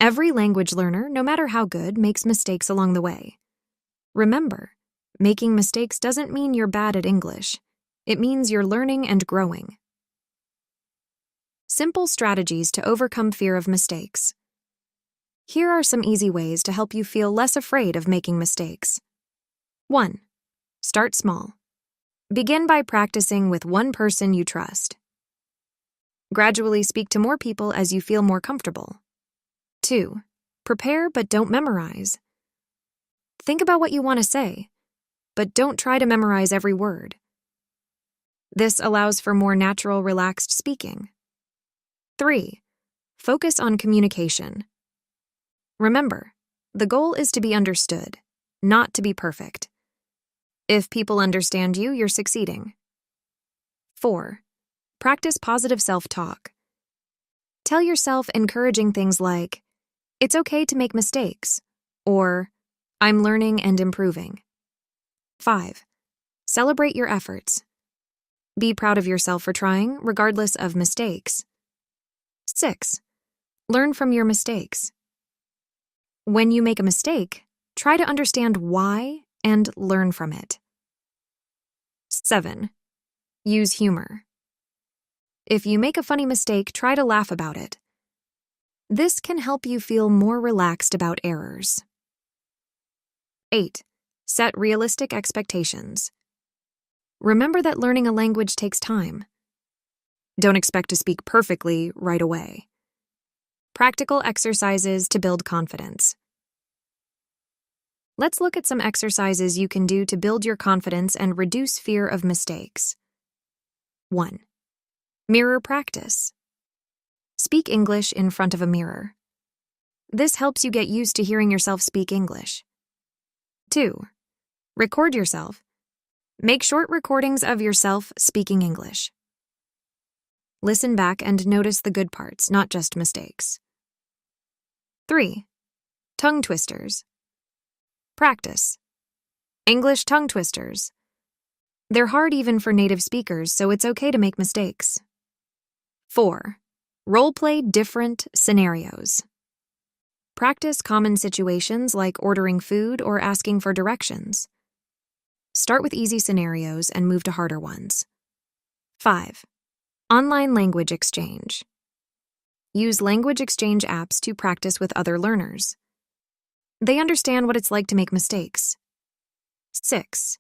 Every language learner, no matter how good, makes mistakes along the way. Remember, making mistakes doesn't mean you're bad at English. It means you're learning and growing. Simple strategies to overcome fear of mistakes. Here are some easy ways to help you feel less afraid of making mistakes. 1. Start small. Begin by practicing with one person you trust. Gradually speak to more people as you feel more comfortable. 2. Prepare but don't memorize. Think about what you want to say, but don't try to memorize every word. This allows for more natural, relaxed speaking. 3. Focus on communication. Remember, the goal is to be understood, not to be perfect. If people understand you, you're succeeding. 4. Practice positive self-talk. Tell yourself encouraging things like, "It's okay to make mistakes," or "I'm learning and improving." 5. Celebrate your efforts. Be proud of yourself for trying, regardless of mistakes. 6. Learn from your mistakes. When you make a mistake, try to understand why and learn from it. 7. Use humor. If you make a funny mistake, try to laugh about it. This can help you feel more relaxed about errors. 8. Set realistic expectations. Remember that learning a language takes time. Don't expect to speak perfectly right away. Practical exercises to build confidence. Let's look at some exercises you can do to build your confidence and reduce fear of mistakes. 1. Mirror practice. Speak English in front of a mirror. This helps you get used to hearing yourself speak English. 2. Record yourself. Make short recordings of yourself speaking English. Listen back and notice the good parts, not just mistakes. 3. Tongue twisters. Practice. English tongue twisters. They're hard even for native speakers, so it's okay to make mistakes. 4. Role-play different scenarios. Practice common situations like ordering food or asking for directions. Start with easy scenarios and move to harder ones. 5. Online language exchange. Use language exchange apps to practice with other learners. They understand what it's like to make mistakes. 6.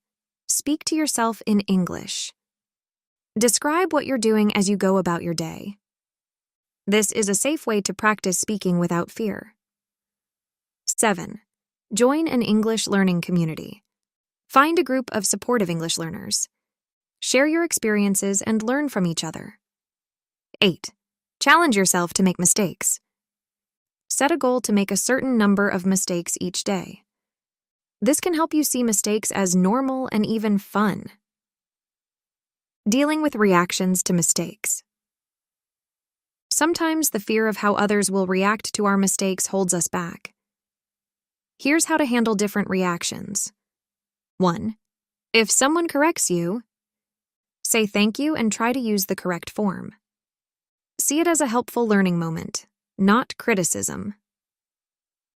Speak to yourself in English. Describe what you're doing as you go about your day. This is a safe way to practice speaking without fear. 7. Join an English learning community. Find a group of supportive English learners. Share your experiences and learn from each other. 8. Challenge yourself to make mistakes. Set a goal to make a certain number of mistakes each day. This can help you see mistakes as normal and even fun. Dealing with reactions to mistakes. Sometimes the fear of how others will react to our mistakes holds us back. Here's how to handle different reactions. 1. If someone corrects you, say thank you and try to use the correct form. See it as a helpful learning moment, not criticism.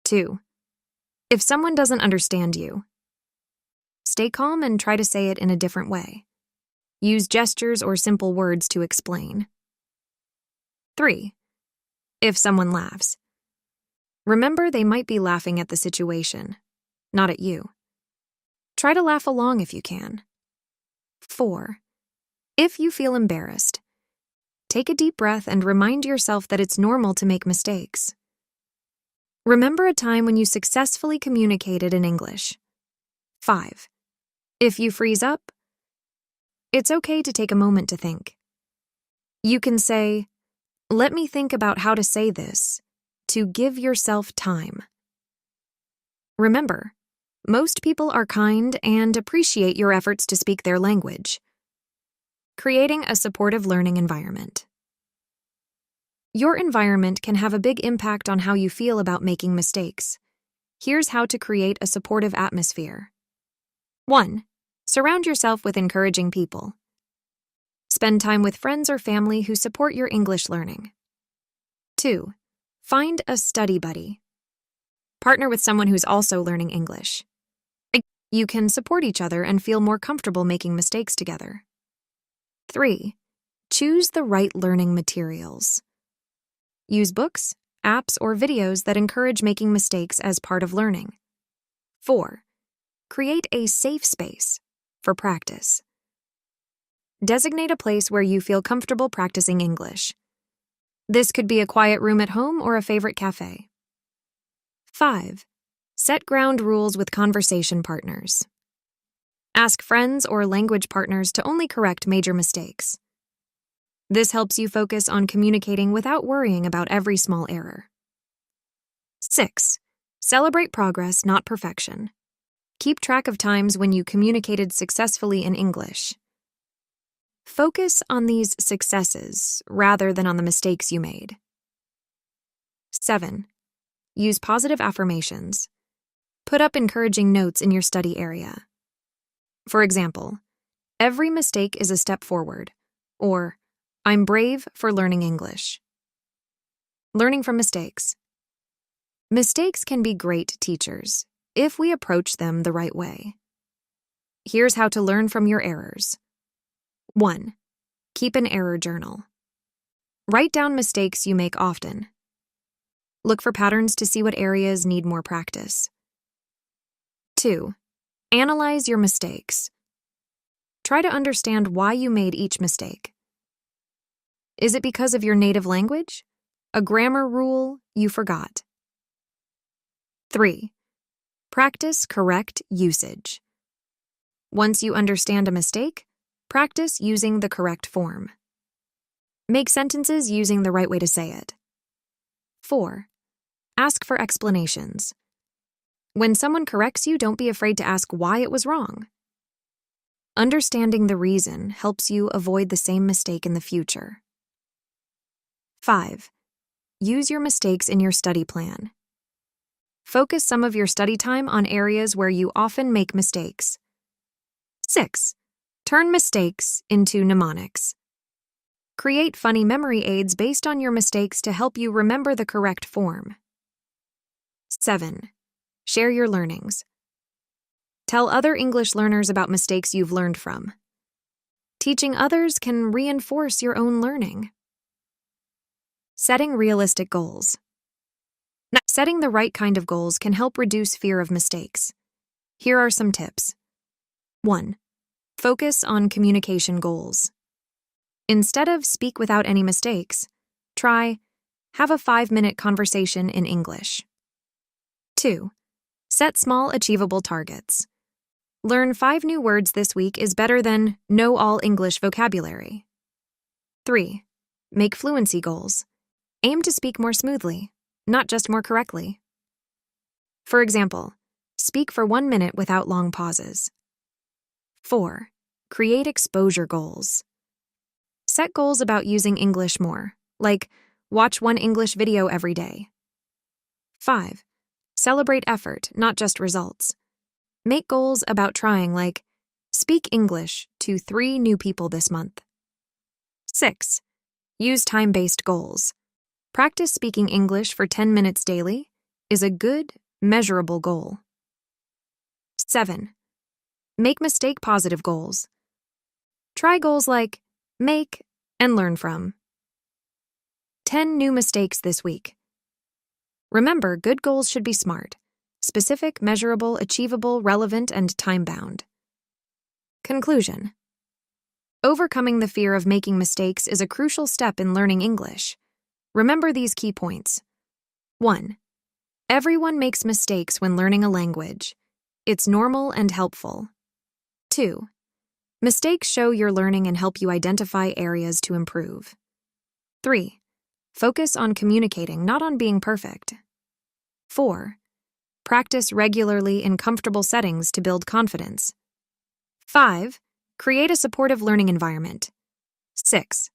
2. If someone doesn't understand you, stay calm and try to say it in a different way. Use gestures or simple words to explain. 3. If someone laughs, remember they might be laughing at the situation, not at you. Try to laugh along if you can. 4. If you feel embarrassed, take a deep breath and remind yourself that it's normal to make mistakes. Remember a time when you successfully communicated in English. 5. If you freeze up, it's okay to take a moment to think. You can say, "Let me think about how to say this," to give yourself time. Remember, most people are kind and appreciate your efforts to speak their language. Creating a supportive learning environment. Your environment can have a big impact on how you feel about making mistakes. Here's how to create a supportive atmosphere. 1. Surround yourself with encouraging people. Spend time with friends or family who support your English learning. 2. Find a study buddy. Partner with someone who's also learning English. You can support each other and feel more comfortable making mistakes together. 3. Choose the right learning materials. Use books, apps, or videos that encourage making mistakes as part of learning. 4. Create a safe space for practice. Designate a place where you feel comfortable practicing English. This could be a quiet room at home or a favorite cafe. 5. Set ground rules with conversation partners. Ask friends or language partners to only correct major mistakes. This helps you focus on communicating without worrying about every small error. 6. Celebrate progress, not perfection. Keep track of times when you communicated successfully in English. Focus on these successes rather than on the mistakes you made. 7. Use positive affirmations. Put up encouraging notes in your study area. For example, Every mistake is a step forward. Or, I'm brave for learning English. Learning from mistakes. Mistakes can be great teachers if we approach them the right way. Here's how to learn from your errors. 1. Keep an error journal. Write down mistakes you make often. Look for patterns to see what areas need more practice. 2. Analyze your mistakes. Try to understand why you made each mistake. Is it because of your native language? A grammar rule you forgot? 3. Practice correct usage. Once you understand a mistake, practice using the correct form. Make sentences using the right way to say it. 4. Ask for explanations. When someone corrects you, don't be afraid to ask why it was wrong. Understanding the reason helps you avoid the same mistake in the future. 5. Use your mistakes in your study plan. Focus some of your study time on areas where you often make mistakes. 6. Turn mistakes into mnemonics. Create funny memory aids based on your mistakes to help you remember the correct form. 7. Share your learnings. Tell other English learners about mistakes you've learned from. Teaching others can reinforce your own learning. Setting realistic goals. Now, setting the right kind of goals can help reduce fear of mistakes. Here are some tips. 1. Focus on communication goals. Instead of speak without any mistakes, try have a 5-minute conversation in English. 2. Set small, achievable targets. Learn 5 new words this week is better than know all English vocabulary. 3. Make fluency goals. Aim to speak more smoothly, not just more correctly. For example, speak for 1 minute without long pauses. 4. Create exposure goals. Set goals about using English more, like watch 1 English video every day. 5. Celebrate effort, not just results. Make goals about trying, like speak English to 3 new people this month. 6. Use time-based goals. Practice speaking English for 10 minutes daily is a good, measurable goal. 7. Make mistake-positive goals. Try goals like make and learn from. 10 new mistakes this week. Remember, good goals should be smart, specific, measurable, achievable, relevant, and time-bound. Conclusion. Overcoming the fear of making mistakes is a crucial step in learning English. Remember these key points. 1. Everyone makes mistakes when learning a language. It's normal and helpful. 2. Mistakes show your learning and help you identify areas to improve. 3. Focus on communicating, not on being perfect. 4. Practice regularly in comfortable settings to build confidence. 5. Create a supportive learning environment. 6.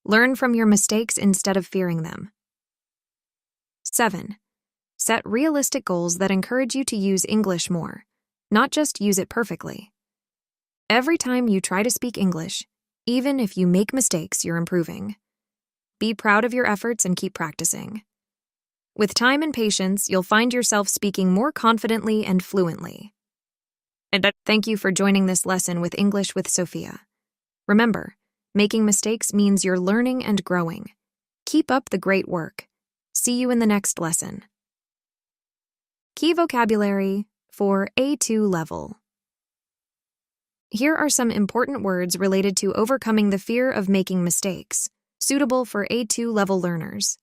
Learn from your mistakes instead of fearing them. 7. Set realistic goals that encourage you to use English more, not just use it perfectly. Every time you try to speak English, even if you make mistakes, you're improving. Be proud of your efforts and keep practicing. With time and patience, you'll find yourself speaking more confidently and fluently. And thank you for joining this lesson with English with Sophia. Remember, making mistakes means you're learning and growing. Keep up the great work. See you in the next lesson. Key vocabulary for A2 level. Here are some important words related to overcoming the fear of making mistakes, suitable for A2 level learners.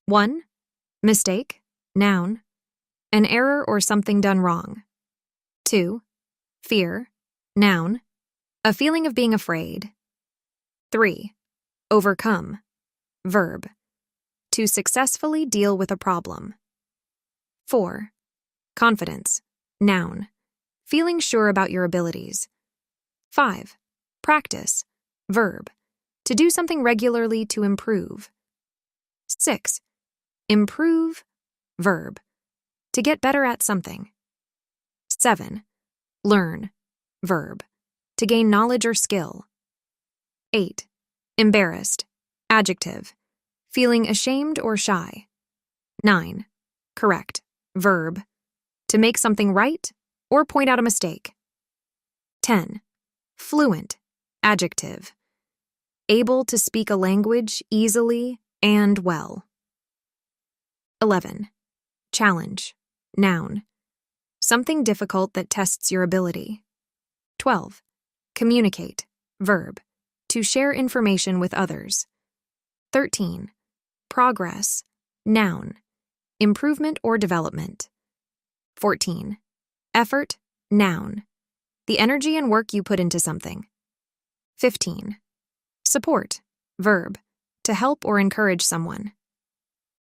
1. Mistake, noun, an error or something done wrong. 2. Fear, noun, a feeling of being afraid. 3. Overcome, verb, to successfully deal with a problem. 4. Confidence, noun, feeling sure about your abilities. 5. Practice, verb, to do something regularly to improve. 6. Improve, verb, to get better at something. 7. Learn, verb, to gain knowledge or skill. 8. Embarrassed, adjective, feeling ashamed or shy. 9. Correct, verb, to make something right or point out a mistake. 10. Fluent, adjective, able to speak a language easily and well. 11. Challenge, noun, something difficult that tests your ability. 12. Communicate, verb, to share information with others. 13. Progress, noun, improvement or development. 14. Effort, noun, the energy and work you put into something. 15. Support, verb, to help or encourage someone.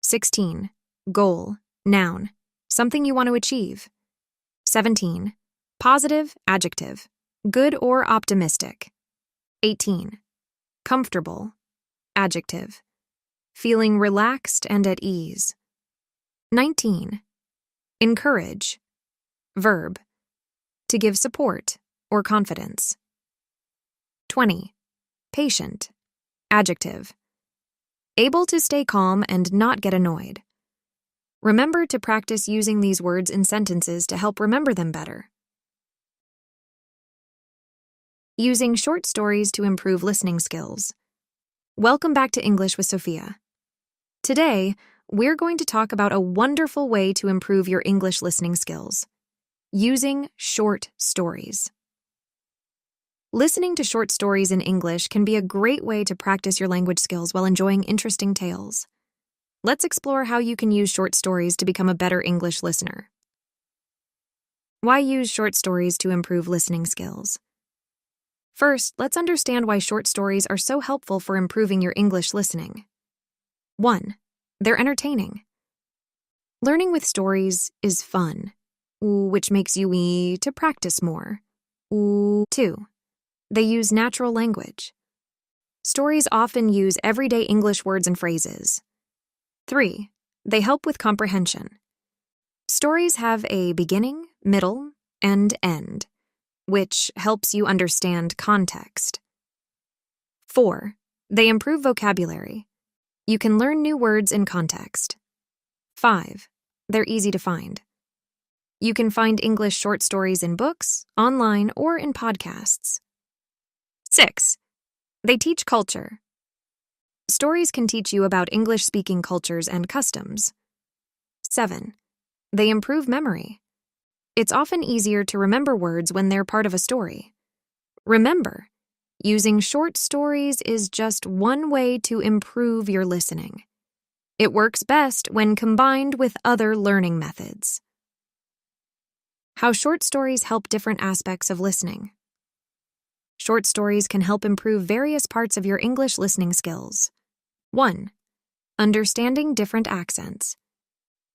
16. Goal, noun, something you want to achieve. 17. Positive, adjective, good or optimistic. 18. Comfortable, adjective, feeling relaxed and at ease. 19. Encourage, verb, to give support or confidence. 20. Patient, adjective, able to stay calm and not get annoyed. Remember to practice using these words in sentences to help remember them better. Using short stories to improve listening skills. Welcome back to English with Sophia. Today, we're going to talk about a wonderful way to improve your English listening skills, using short stories. Listening to short stories in English can be a great way to practice your language skills while enjoying interesting tales. Let's explore how you can use short stories to become a better English listener. Why use short stories to improve listening skills? First, let's understand why short stories are so helpful for improving your English listening. 1. They're entertaining. Learning with stories is fun, which makes you to practice more. 2. They use natural language. Stories often use everyday English words and phrases. 3. They help with comprehension. Stories have a beginning, middle, and end, which helps you understand context. 4. They improve vocabulary. You can learn new words in context. 5. They're easy to find. You can find English short stories in books, online, or in podcasts. 6. They teach culture. Stories can teach you about English-speaking cultures and customs. 7. They improve memory. It's often easier to remember words when they're part of a story. Remember, using short stories is just one way to improve your listening. It works best when combined with other learning methods. How short stories help different aspects of listening. Short stories can help improve various parts of your English listening skills. 1. Understanding different accents.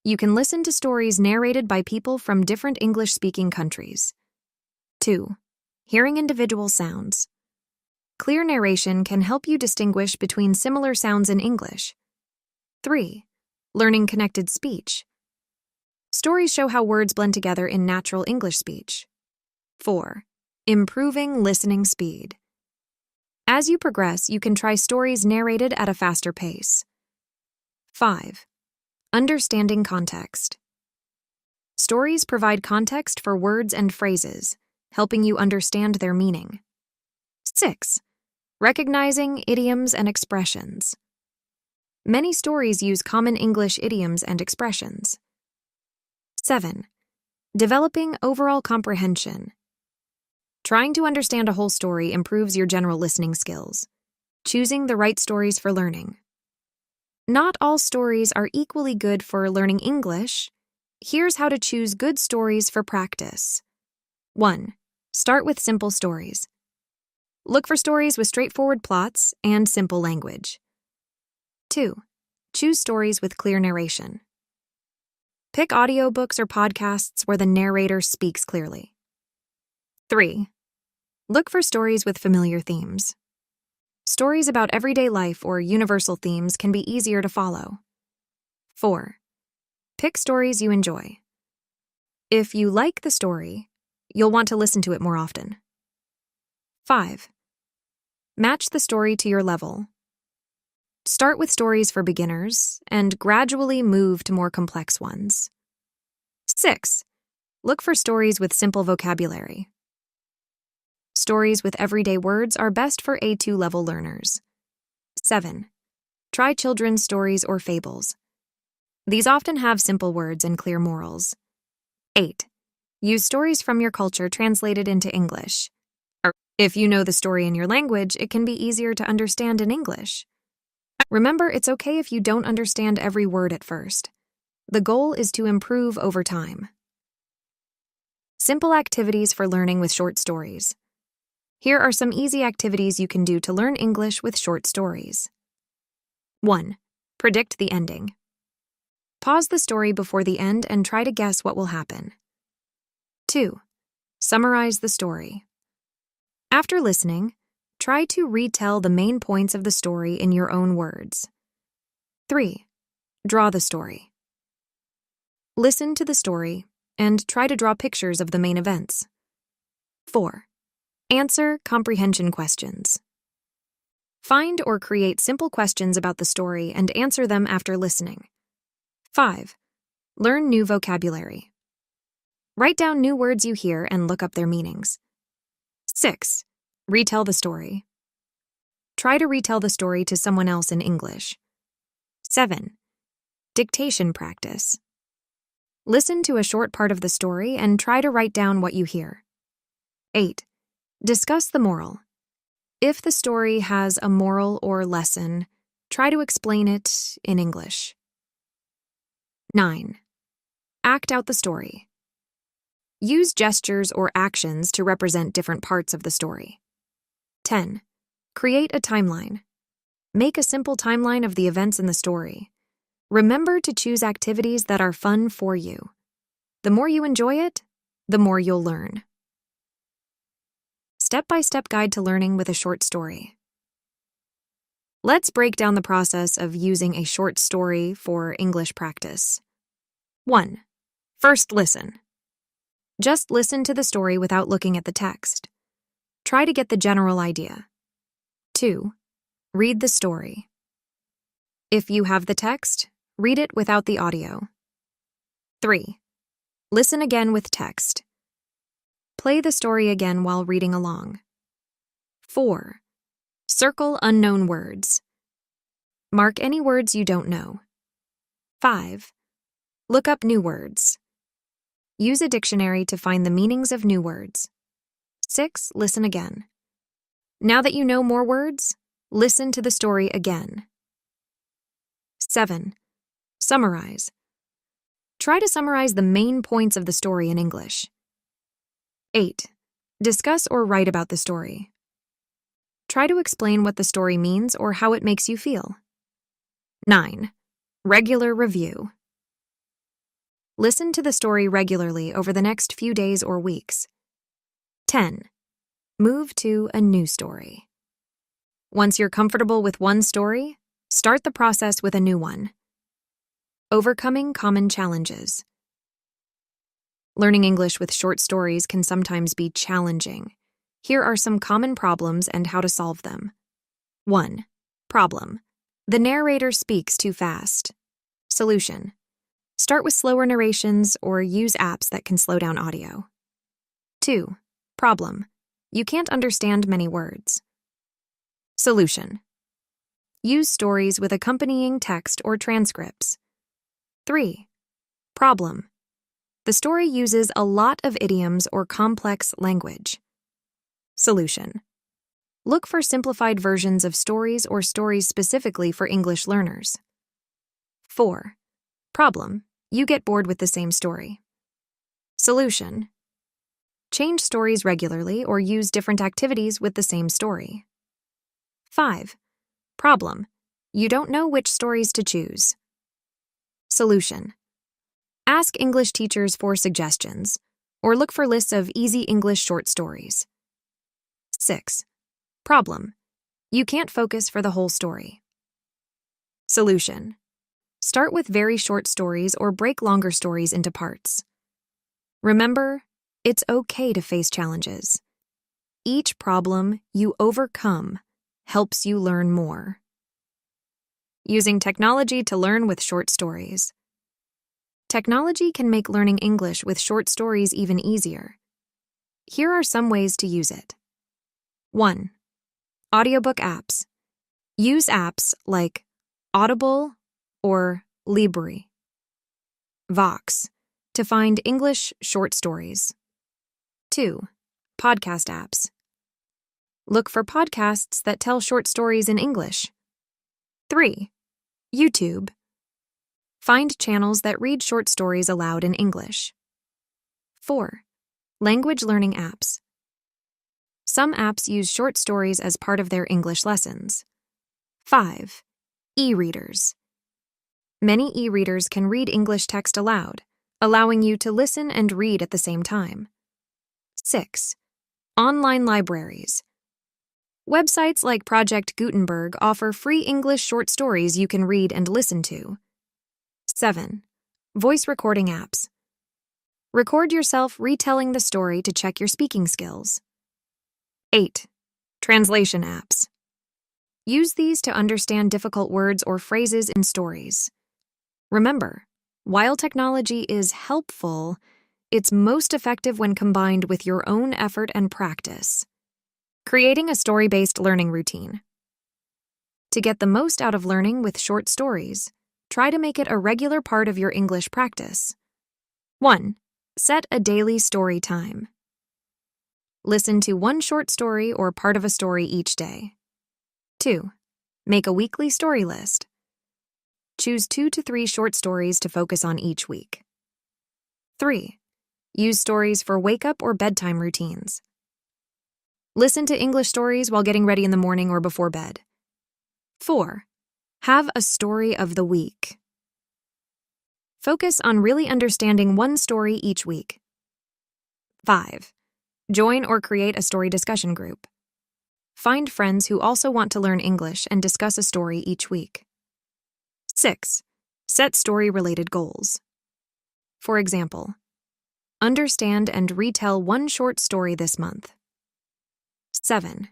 You can listen to stories narrated by people from different English-speaking countries. 2. Hearing individual sounds. Clear narration can help you distinguish between similar sounds in English. 3. Learning connected speech. Stories show how words blend together in natural English speech. 4. Improving listening speed. As you progress, you can try stories narrated at a faster pace. 5. Understanding context. Stories provide context for words and phrases, helping you understand their meaning. 6. Recognizing idioms and expressions. Many stories use common English idioms and expressions. 7. Developing overall comprehension. Trying to understand a whole story improves your general listening skills. Choosing the right stories for learning. Not all stories are equally good for learning English. Here's how to choose good stories for practice. 1. Start with simple stories. Look for stories with straightforward plots and simple language. 2. Choose stories with clear narration. Pick audiobooks or podcasts where the narrator speaks clearly. 3. Look for stories with familiar themes. Stories about everyday life or universal themes can be easier to follow. 4. Pick stories you enjoy. If you like the story, you'll want to listen to it more often. 5. Match the story to your level. Start with stories for beginners and gradually move to more complex ones. 6. Look for stories with simple vocabulary. Stories with everyday words are best for A2 level learners. 7. Try children's stories or fables. These often have simple words and clear morals. 8. Use stories from your culture translated into English. If you know the story in your language, it can be easier to understand in English. Remember, it's okay if you don't understand every word at first. The goal is to improve over time. Simple activities for learning with short stories. Here are some easy activities you can do to learn English with short stories. 1. Predict the ending. Pause the story before the end and try to guess what will happen. 2. Summarize the story. After listening, try to retell the main points of the story in your own words. 3. Draw the story. Listen to the story and try to draw pictures of the main events. 4. Answer comprehension questions. Find or create simple questions about the story and answer them after listening. 5. Learn new vocabulary. Write down new words you hear and look up their meanings. 6. Retell the story. Try to retell the story to someone else in English. 7. Dictation practice. Listen to a short part of the story and try to write down what you hear. 8. Discuss the moral. If the story has a moral or lesson, try to explain it in English. 9. Act out the story. Use gestures or actions to represent different parts of the story. 10. Create a timeline. Make a simple timeline of the events in the story. Remember to choose activities that are fun for you. The more you enjoy it, the more you'll learn. Step-by-step guide to learning with a short story. Let's break down the process of using a short story for English practice. 1. First, listen. Just listen to the story without looking at the text. Try to get the general idea. 2. Read the story. If you have the text, read it without the audio. 3. Listen again with text. Play the story again while reading along. 4. Circle unknown words. Mark any words you don't know. 5. Look up new words. Use a dictionary to find the meanings of new words. 6. Listen again. Now that you know more words, listen to the story again. 7. Summarize. Try to summarize the main points of the story in English. 8. Discuss or write about the story. Try to explain what the story means or how it makes you feel. 9. Regular review. Listen to the story regularly over the next few days or weeks. 10. Move to a new story. Once you're comfortable with one story, start the process with a new one. Overcoming common challenges. Learning English with short stories can sometimes be challenging. Here are some common problems and how to solve them. 1. Problem. The narrator speaks too fast. Solution. Start with slower narrations or use apps that can slow down audio. 2. Problem. You can't understand many words. Solution. Use stories with accompanying text or transcripts. 3. Problem. The story uses a lot of idioms or complex language. Solution. Look for simplified versions of stories or stories specifically for English learners. 4. Problem. You get bored with the same story. Solution. Change stories regularly or use different activities with the same story. 5. Problem. You don't know which stories to choose. Solution. Ask English teachers for suggestions, or look for lists of easy English short stories. 6. Problem. You can't focus for the whole story. Solution. Start with very short stories or break longer stories into parts. Remember, it's okay to face challenges. Each problem you overcome helps you learn more. Using technology to learn with short stories. Technology can make learning English with short stories even easier. Here are some ways to use it. 1. Audiobook apps. Use apps like Audible or Libri. Vox to find English short stories. 2. Podcast apps. Look for podcasts that tell short stories in English. 3. YouTube. Find channels that read short stories aloud in English. 4. Language learning apps. Some apps use short stories as part of their English lessons. 5. E-readers. Many e-readers can read English text aloud, allowing you to listen and read at the same time. 6. Online libraries. Websites like Project Gutenberg offer free English short stories you can read and listen to. 7. Voice recording apps. Record yourself retelling the story to check your speaking skills. 8. Translation apps. Use these to understand difficult words or phrases in stories. Remember, while technology is helpful, it's most effective when combined with your own effort and practice. Creating a story-based learning routine. To get the most out of learning with short stories, try to make it a regular part of your English practice. 1. Set a daily story time. Listen to one short story or part of a story each day. 2. Make a weekly story list. Choose 2 to 3 short stories to focus on each week. 3. Use stories for wake-up or bedtime routines. Listen to English stories while getting ready in the morning or before bed. 4. Have a story of the week. Focus on really understanding one story each week. 5. Join or create a story discussion group. Find friends who also want to learn English and discuss a story each week. 6. Set story-related goals. For example, understand and retell one short story this month. 7.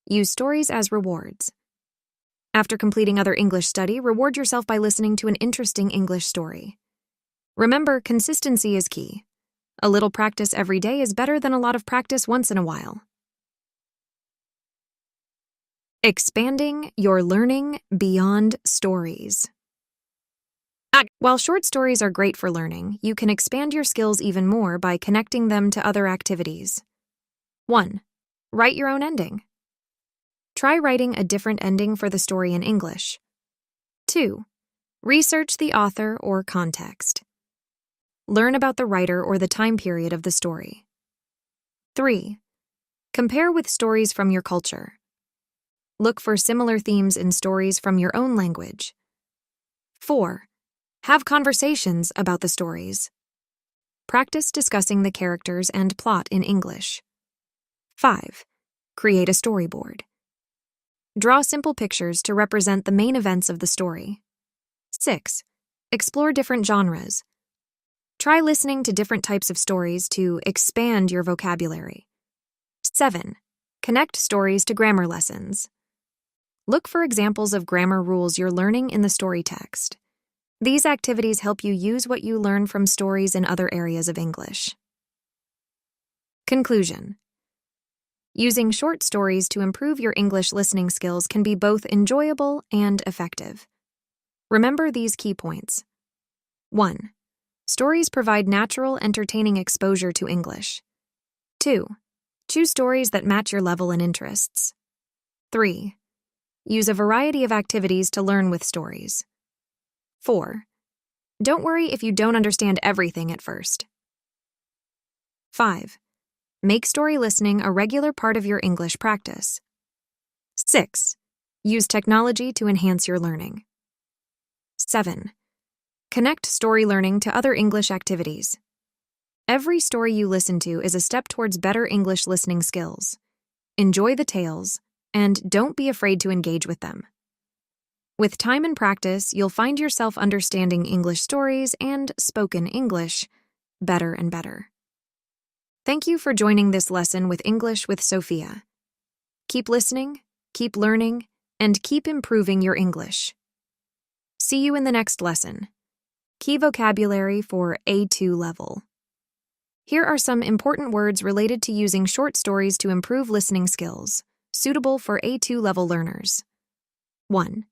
Use stories as rewards. After completing other English study, reward yourself by listening to an interesting English story. Remember, consistency is key. A little practice every day is better than a lot of practice once in a while. Expanding your learning beyond stories. While short stories are great for learning, you can expand your skills even more by connecting them to other activities. 1. Write your own ending. Try writing a different ending for the story in English. 2. Research the author or context. Learn about the writer or the time period of the story. 3. Compare with stories from your culture. Look for similar themes in stories from your own language. 4. Have conversations about the stories. Practice discussing the characters and plot in English. 5. Create a storyboard. Draw simple pictures to represent the main events of the story. 6. Explore different genres. Try listening to different types of stories to expand your vocabulary. 7. Connect stories to grammar lessons. Look for examples of grammar rules you're learning in the story text. These activities help you use what you learn from stories in other areas of English. Conclusion. Using short stories to improve your English listening skills can be both enjoyable and effective. Remember these key points. 1. Stories provide natural, entertaining exposure to English. 2. Choose stories that match your level and interests. 3. Use a variety of activities to learn with stories. 4. Don't worry if you don't understand everything at first. 5. Make story listening a regular part of your English practice. 6. Use technology to enhance your learning. 7. Connect story learning to other English activities. Every story you listen to is a step towards better English listening skills. Enjoy the tales, and don't be afraid to engage with them. With time and practice, you'll find yourself understanding English stories and spoken English better and better. Thank you for joining this lesson with English with Sophia. Keep listening, keep learning, and keep improving your English. See you in the next lesson. Key vocabulary for A2 level. Here are some important words related to using short stories to improve listening skills, suitable for A2 level learners. 1.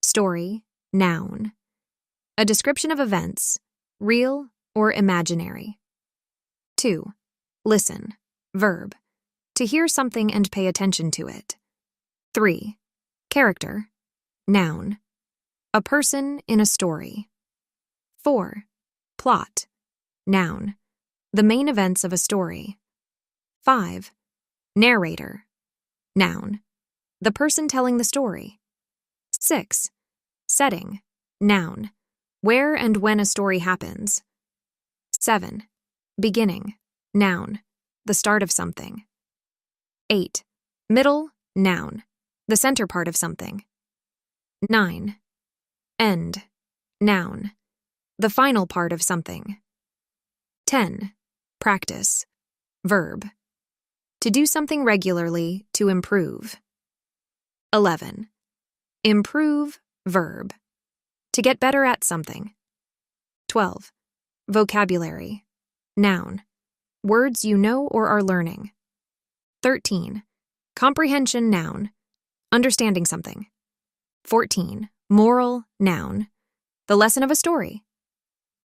Story, noun. A description of events, real or imaginary. 2. Listen, verb. To hear something and pay attention to it. 3. Character, noun. A person in a story. 4. Plot, noun. The main events of a story. 5. Narrator, noun. The person telling the story. 6. Setting, noun. Where and when a story happens. 7. Beginning, noun. The start of something. 8. Middle, noun. The center part of something. 9. End, noun. The final part of something. 10. Practice, verb. To do something regularly, to improve. 11. Improve, verb. To get better at something. 12. Vocabulary, noun. Words you know or are learning. 13. Comprehension, noun. Understanding something. 14. Moral, noun. The lesson of a story.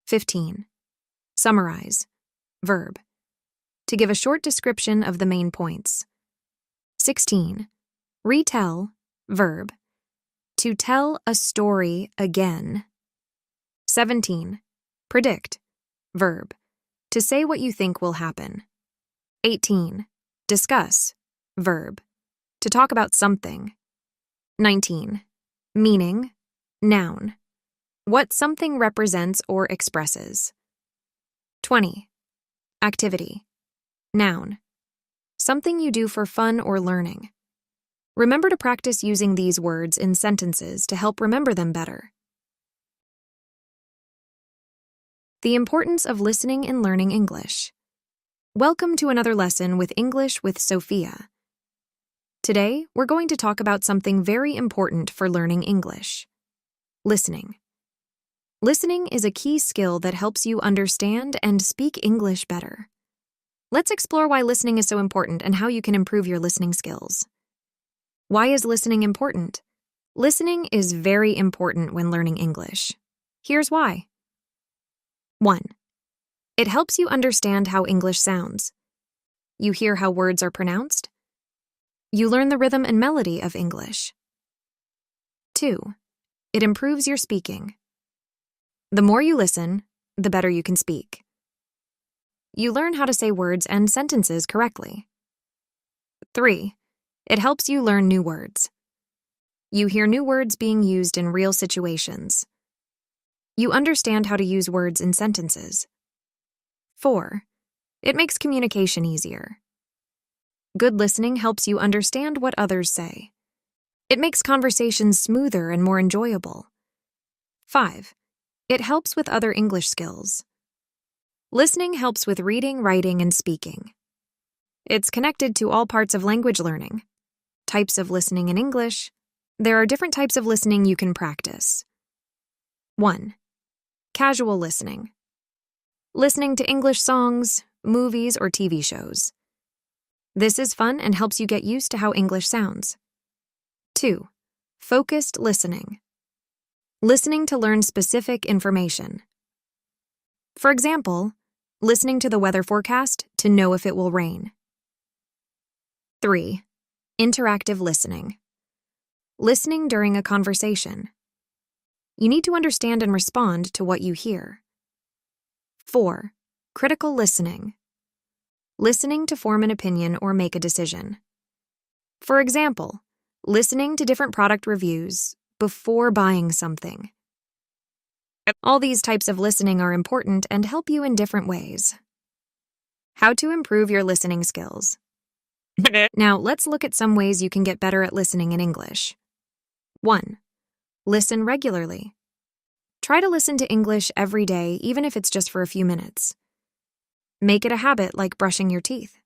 15. Summarize, verb. To give a short description of the main points. 16. Retell, verb. To tell a story again. 17. Predict, verb. To say what you think will happen. 18. Discuss, verb. To talk about something. 19. Meaning, noun. What something represents or expresses. 20. Activity, noun. Something you do for fun or learning. Remember to practice using these words in sentences to help remember them better. The importance of listening and learning English. Welcome to another lesson with English with Sophia. Today, we're going to talk about something very important for learning English. Listening. Listening is a key skill that helps you understand and speak English better. Let's explore why listening is so important and how you can improve your listening skills. Why is listening important? Listening is very important when learning English. Here's why. 1. It helps you understand how English sounds. You hear how words are pronounced. You learn the rhythm and melody of English. 2. It improves your speaking. The more you listen, the better you can speak. You learn how to say words and sentences correctly. 3. It helps you learn new words. You hear new words being used in real situations. You understand how to use words in sentences. 4. It makes communication easier. Good listening helps you understand what others say. It makes conversations smoother and more enjoyable. 5. It helps with other English skills. Listening helps with reading, writing, and speaking. It's connected to all parts of language learning. Types of listening in English. There are different types of listening you can practice. 1. Casual listening. Listening to English songs, movies, or TV shows. This is fun and helps you get used to how English sounds. 2. Focused listening. Listening to learn specific information. For example, listening to the weather forecast to know if it will rain. 3. Interactive listening. Listening during a conversation. You need to understand and respond to what you hear. 4. Critical listening. Listening to form an opinion or make a decision. For example, listening to different product reviews before buying something. All these types of listening are important and help you in different ways. How to improve your listening skills. Now, let's look at some ways you can get better at listening in English. 1. Listen regularly. Try to listen to English every day, even if it's just for a few minutes. Make it a habit like brushing your teeth.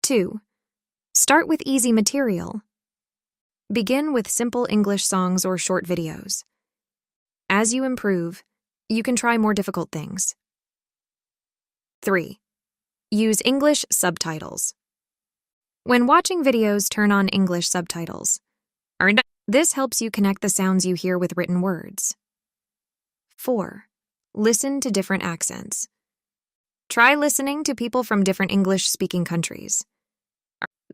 2. Start with easy material. Begin with simple English songs or short videos. As you improve, you can try more difficult things. 3. Use English subtitles. When watching videos, turn on English subtitles. This helps you connect the sounds you hear with written words. 4. Listen to different accents. Try listening to people from different English-speaking countries.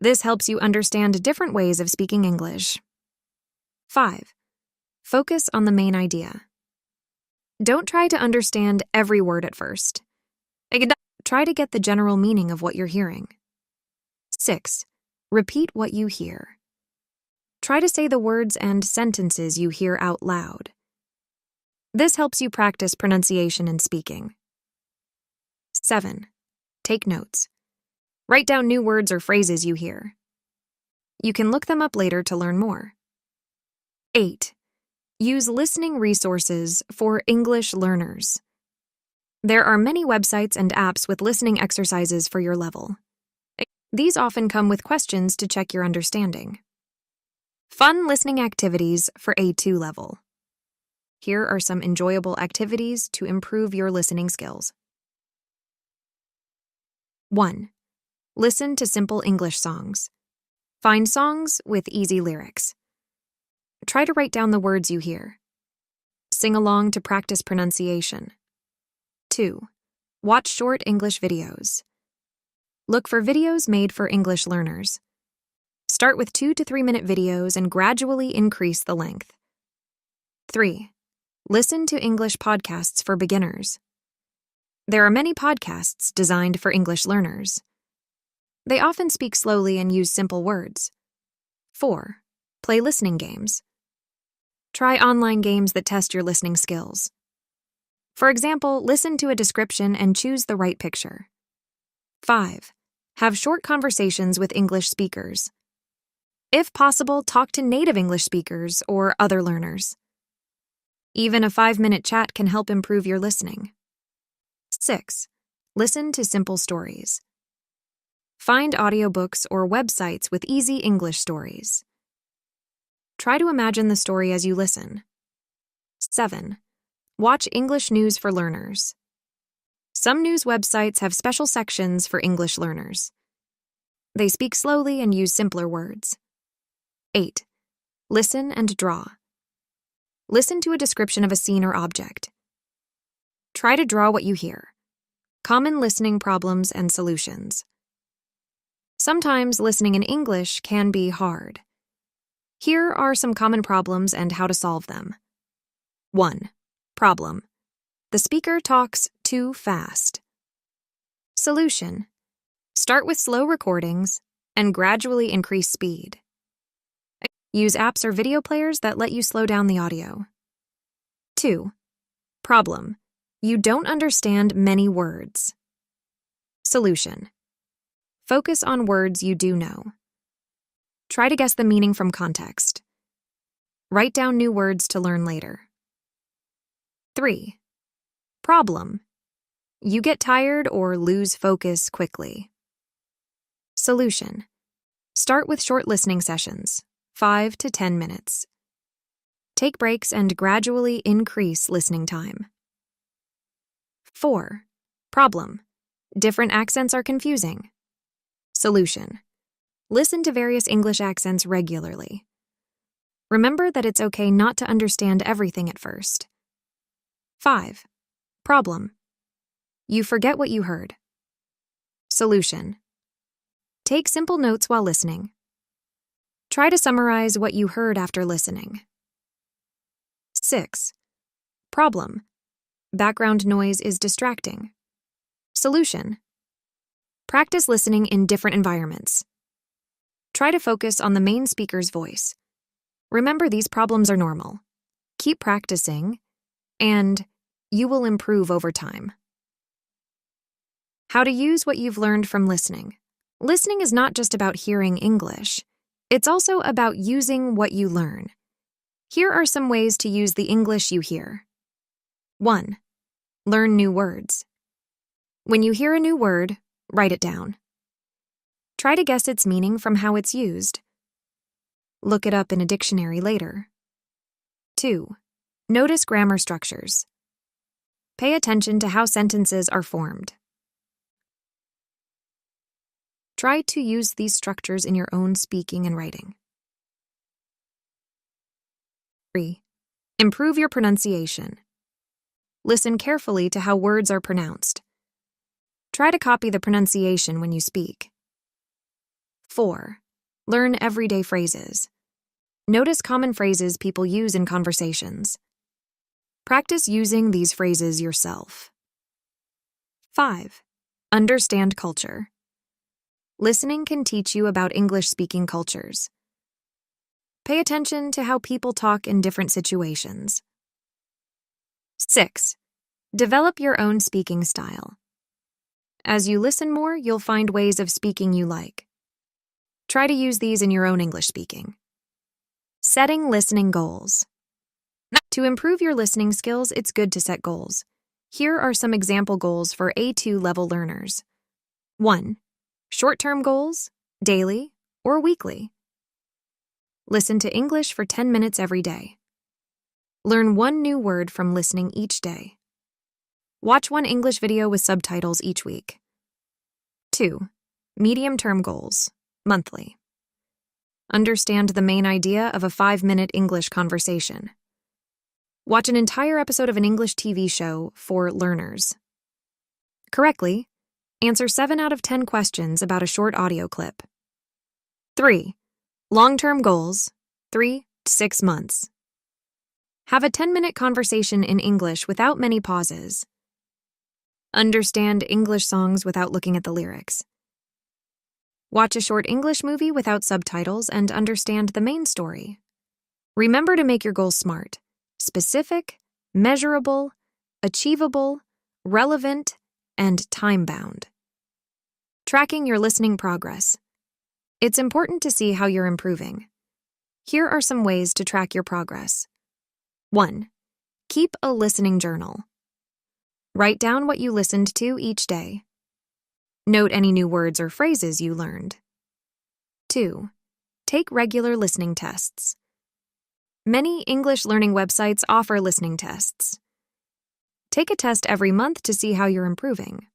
This helps you understand different ways of speaking English. 5. Focus on the main idea. Don't try to understand every word at first. Try to get the general meaning of what you're hearing. 6. Repeat what you hear. Try to say the words and sentences you hear out loud. This helps you practice pronunciation and speaking. 7. Take notes. Write down new words or phrases you hear. You can look them up later to learn more. 8. Use listening resources for English learners. There are many websites and apps with listening exercises for your level. These often come with questions to check your understanding. Fun listening activities for A2 level. Here are some enjoyable activities to improve your listening skills. 1. Listen to simple English songs. Find songs with easy lyrics. Try to write down the words you hear. Sing along to practice pronunciation. 2. Watch short English videos. Look for videos made for English learners. Start with 2 to 3 minute videos and gradually increase the length. 3. Listen to English podcasts for beginners. There are many podcasts designed for English learners. They often speak slowly and use simple words. 4. Play listening games. Try online games that test your listening skills. For example, listen to a description and choose the right picture. 5. Have short conversations with English speakers. If possible, talk to native English speakers or other learners. Even a 5-minute chat can help improve your listening. 6. Listen to simple stories. Find audiobooks or websites with easy English stories. Try to imagine the story as you listen. 7. Watch English news for learners. Some news websites have special sections for English learners. They speak slowly and use simpler words. 8. Listen and draw. Listen to a description of a scene or object. Try to draw what you hear. Common listening problems and solutions. Sometimes listening in English can be hard. Here are some common problems and how to solve them. 1. Problem. The speaker talks too fast. Solution. Start with slow recordings and gradually increase speed. Use apps or video players that let you slow down the audio. 2. Problem. You don't understand many words. Solution. Focus on words you do know. Try to guess the meaning from context. Write down new words to learn later. 3. Problem. You get tired or lose focus quickly. Solution. Start with short listening sessions, 5 to 10 minutes. Take breaks and gradually increase listening time. 4. Problem. Different accents are confusing. Solution. Listen to various English accents regularly. Remember that it's okay not to understand everything at first. 5. Problem. You forget what you heard. Solution. Take simple notes while listening. Try to summarize what you heard after listening. 6. Problem. Background noise is distracting. Solution. Practice listening in different environments. Try to focus on the main speaker's voice. Remember, these problems are normal. Keep practicing, and you will improve over time. How to use what you've learned from listening. Listening is not just about hearing English. It's also about using what you learn. Here are some ways to use the English you hear. 1. Learn new words. When you hear a new word, write it down. Try to guess its meaning from how it's used. Look it up in a dictionary later. 2. Notice grammar structures. Pay attention to how sentences are formed. Try to use these structures in your own speaking and writing. 3. Improve your pronunciation. Listen carefully to how words are pronounced. Try to copy the pronunciation when you speak. 4. Learn everyday phrases. Notice common phrases people use in conversations. Practice using these phrases yourself. 5. Understand culture. Listening can teach you about English-speaking cultures. Pay attention to how people talk in different situations. 6. Develop your own speaking style. As you listen more, you'll find ways of speaking you like. Try to use these in your own English speaking. Setting listening goals. To improve your listening skills, it's good to set goals. Here are some example goals for A2 level learners. 1. Short-term goals, daily or weekly. Listen to English for 10 minutes every day. Learn one new word from listening each day. Watch one English video with subtitles each week. 2. Medium-term goals, monthly. Understand the main idea of a 5-minute English conversation. Watch an entire episode of an English TV show for learners. Correctly, answer 7 out of 10 questions about a short audio clip. 3. Long-term goals, 3 to 6 months. Have a 10-minute conversation in English without many pauses. Understand English songs without looking at the lyrics. Watch a short English movie without subtitles and understand the main story. Remember to make your goals smart, specific, measurable, achievable, relevant, and time-bound. Tracking your listening progress. It's important to see how you're improving. Here are some ways to track your progress. 1. Keep a listening journal. Write down what you listened to each day. Note any new words or phrases you learned. 2. Take regular listening tests. Many English learning websites offer listening tests. Take a test every month to see how you're improving.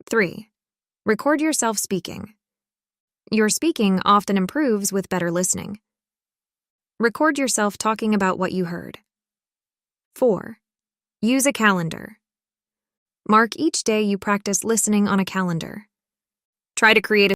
3. Record yourself speaking. Your speaking often improves with better listening. Record yourself talking about what you heard. 4. Use a calendar. Mark each day you practice listening on a calendar. Try to create a